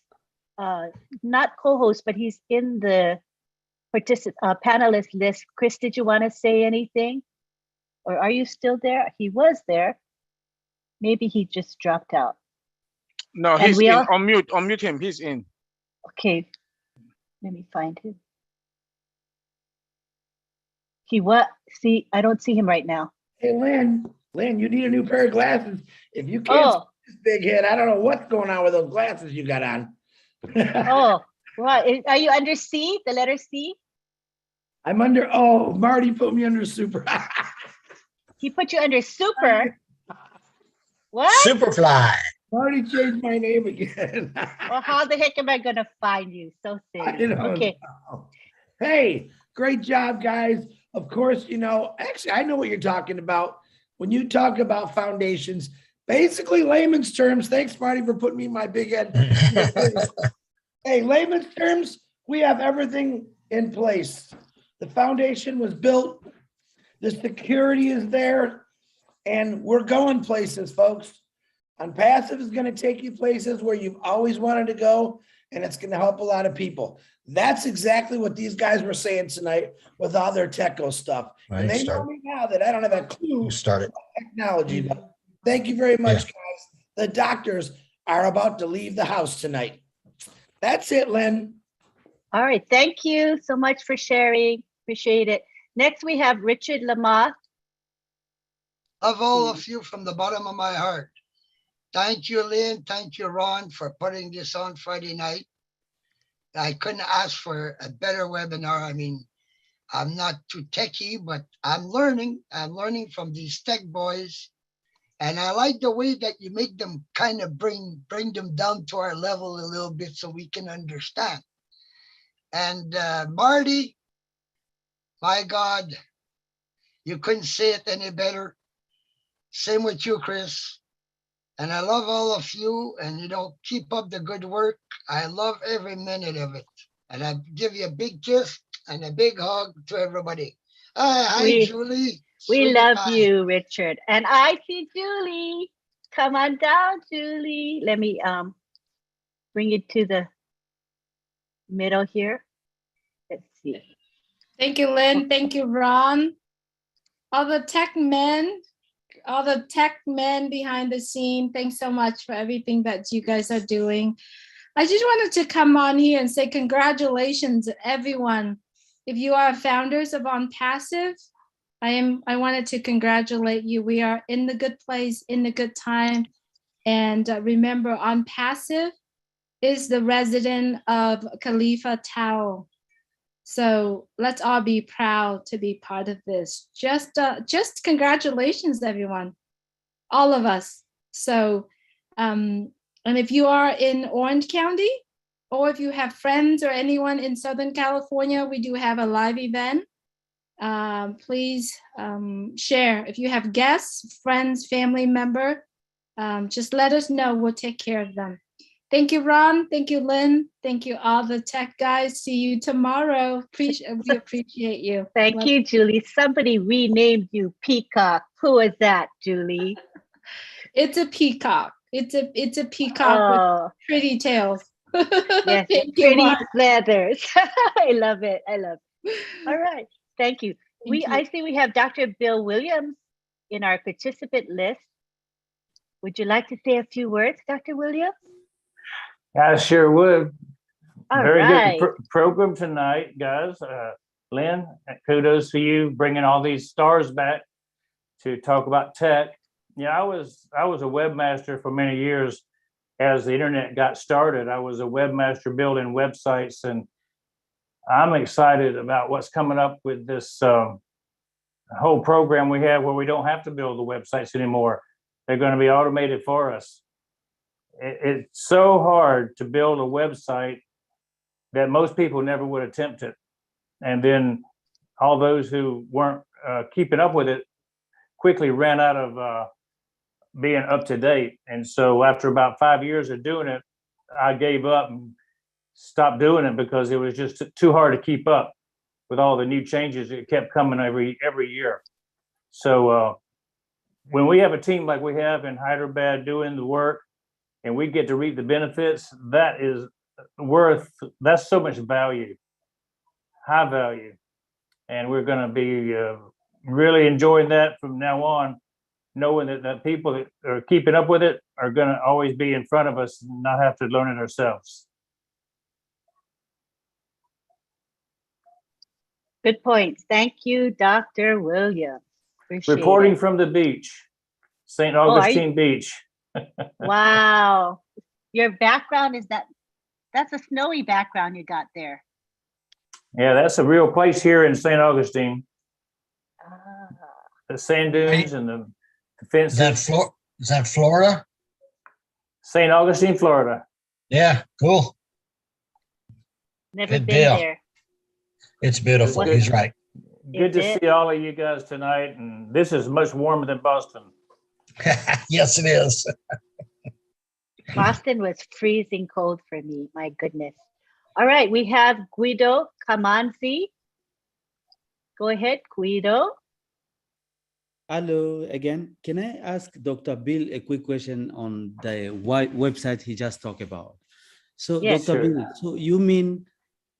not co-host, but he's in the panelist list. Chris, did you want to say anything? Or are you still there? He was there. Maybe he just dropped out. No, he's in. Unmute him. He's in. Okay. Let me find him. He what? See, I don't see him right now. Hey, Lynn, you need a new pair of glasses. If you can't see this big head, I don't know what's going on with those glasses you got on. Oh, what? Are you under C, the letter C? I'm under, oh, Marty put me under super. He put you under super? What? Superfly. Marty changed my name again. Well, how the heck am I going to find you? So silly. Okay. Hey, great job, guys. Of course, you know, actually, I know what you're talking about. When you talk about foundations, basically layman's terms, thanks, Marty, for putting me in my big head. Hey, layman's terms, we have everything in place. The foundation was built, the security is there, and we're going places, folks. Unpassive is going to take you places where you've always wanted to go, and it's going to help a lot of people. That's exactly what these guys were saying tonight with all their techo stuff. And they know me now that I don't have a clue about technology. But thank you very much, guys. The doctors are about to leave the house tonight. That's it, Lynn. All right. Thank you so much for sharing. Appreciate it. Next, we have Richard Lamar. Of all of you from the bottom of my heart. Thank you, Lynn. Thank you, Ron, for putting this on Friday night. I couldn't ask for a better webinar. I mean, I'm not too techie, but I'm learning. I'm learning from these tech boys. And I like the way that you make them kind of bring them down to our level a little bit so we can understand. And Marty, my God, you couldn't say it any better. Same with you, Chris. And I love all of you, and you know, keep up the good work. I love every minute of it. And I give you a big kiss and a big hug to everybody. Hi, Julie. We love you, Richard. And I see Julie. Come on down, Julie. Let me bring it to the middle here. Let's see. Thank you, Lynn. Thank you, Ron. All the tech men behind the scene, thanks so much for everything that you guys are doing. I just wanted to come on here and say congratulations, everyone. If you are founders of OnPassive, I wanted to congratulate you. We are in the good place, in the good time. And remember, OnPassive is the resident of Khalifa Tower. So let's all be proud to be part of this. Just congratulations, everyone, all of us. So, and if you are in Orange County, or if you have friends or anyone in Southern California, we do have a live event. Please share. If you have guests, friends, family member, just let us know. We'll take care of them. Thank you, Ron. Thank you, Lynn. Thank you, all the tech guys. See you tomorrow. We appreciate you. Thank you, Julie. Somebody renamed you Peacock. Who is that, Julie? It's a peacock. It's a peacock with pretty tails. Yes, Thank pretty you, feathers. I love it. I love it. All right. Thank you. I see we have Dr. Bill Williams in our participant list. Would you like to say a few words, Dr. Williams? I sure would. All Very right. good program tonight, guys. Lynn, kudos to you bringing all these stars back to talk about tech. Yeah, I was a webmaster for many years. As the internet got started, I was a webmaster building websites, and I'm excited about what's coming up with this whole program we have where we don't have to build the websites anymore. They're going to be automated for us. It's so hard to build a website that most people never would attempt it. And then all those who weren't keeping up with it quickly ran out of being up to date. And so after about 5 years of doing it, I gave up and stopped doing it because it was just too hard to keep up with all the new changes that kept coming every year. So when we have a team like we have in Hyderabad doing the work, and we get to reap the benefits, that's so much value, high value. And we're going to be really enjoying that from now on, knowing that people that are keeping up with it are going to always be in front of us and not have to learn it ourselves. Good points. Thank you, Dr. Williams. Appreciate Reporting it. from the beach, St. are you- Augustine Beach. Wow. Your background is that's a snowy background you got there. Yeah, that's a real place here in St. Augustine. The sand dunes and the fences. Is that Florida? St. Augustine, Florida. Yeah, cool. Never Good been deal. there. It's beautiful. Good. He's right. Good to Is it? see all of you guys tonight. And this is much warmer than Boston. Yes, it is. Boston was freezing cold for me. My goodness. All right, we have Guido Kamanzi. Go ahead, Guido. Hello again. Can I ask Dr. Bill a quick question on the website he just talked about? So, Yes, Dr. sure. Bill, so you mean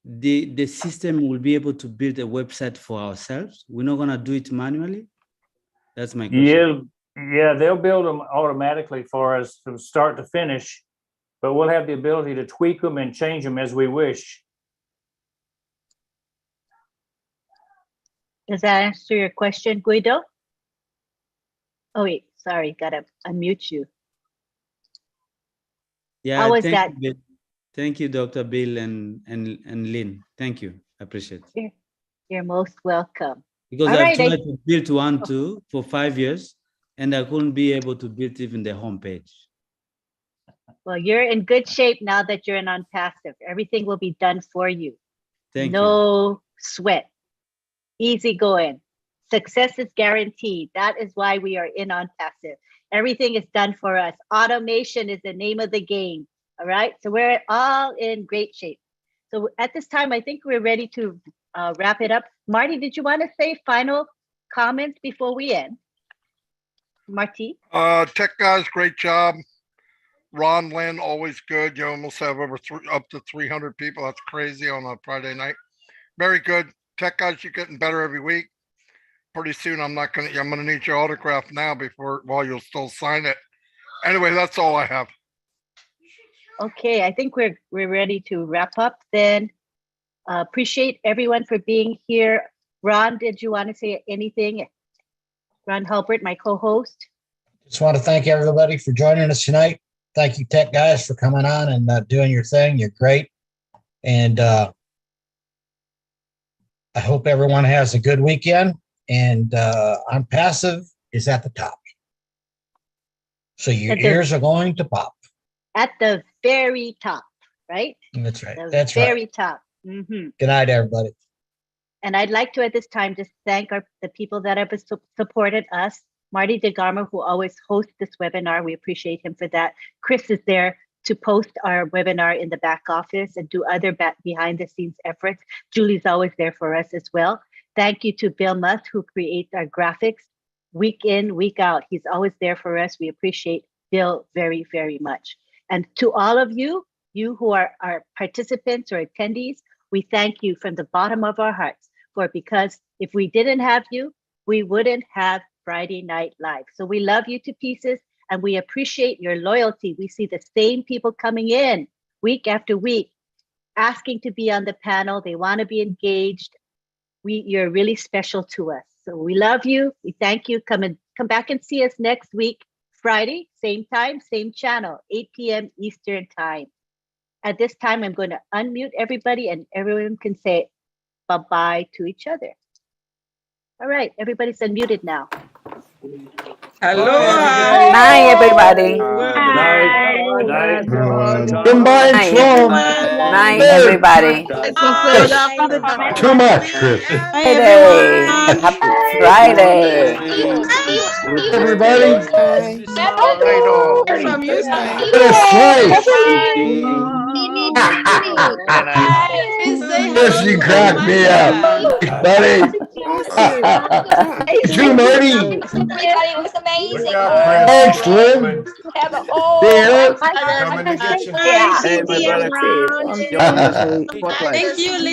the system will be able to build a website for ourselves? We're not gonna do it manually? That's my question. Yeah, they'll build them automatically for us from start to finish, but we'll have the ability to tweak them and change them as we wish. Does that answer your question, Guido? Oh, wait, sorry, gotta unmute you. Yeah, How was thank that? you, Bill. Thank you, Dr. Bill and Lynn. Thank you. I appreciate it. You're most welcome. Because All I've right, tried to build one too for 5 years, and I couldn't be able to build even the homepage. Well, you're in good shape now that you're in OnPassive. Everything will be done for you. Thank you. No sweat. Easy going. Success is guaranteed. That is why we are in OnPassive. Everything is done for us. Automation is the name of the game. All right. So we're all in great shape. So at this time, I think we're ready to wrap it up. Marty, did you want to say final comments before we end? Marty? Tech guys, great job. Ron, Lynn, always good. You almost have up to 300 people. That's crazy on a Friday night. Very good. Tech guys, you're getting better every week. Pretty soon, I'm gonna need your autograph now while you'll still sign it. Anyway, that's all I have. Okay, I think we're ready to wrap up then. Appreciate everyone for being here. Ron, did you want to say anything? Ron Halbert, my co-host. Just want to thank everybody for joining us tonight. Thank you, tech guys, for coming on and doing your thing. You're great. And I hope everyone has a good weekend. And OnPassive is at the top. So your ears are going to pop. At the very top, right? That's right. The That's very right. top. Mm-hmm. Good night, everybody. And I'd like to, at this time, just thank the people that have supported us. Marty DeGarmo, who always hosts this webinar. We appreciate him for that. Chris is there to post our webinar in the back office and do other behind the scenes efforts. Julie's always there for us as well. Thank you to Bill Musk, who creates our graphics week in, week out. He's always there for us. We appreciate Bill very, very much. And to all of you, who are our participants or attendees, we thank you from the bottom of our hearts because if we didn't have you, we wouldn't have Friday Night Live. So we love you to pieces and we appreciate your loyalty. We see the same people coming in week after week, asking to be on the panel. They want to be engaged. You're really special to us. So we love you. We thank you. Come back and see us next week, Friday, same time, same channel, 8 p.m. Eastern time. At this time, I'm going to unmute everybody and everyone can say bye-bye to each other. All right, everybody's unmuted now. Hello. Night, everybody. Night. Night, everybody. Too much, Chris. Friday. Happy Friday. Everybody, From you, get a slice. Chris, you cracked me up, buddy. Too Marty. Everybody was amazing. Thanks, Lynn. Have a Dear. Coming to get you. Hey, my brother Chris. Yeah. Thank you,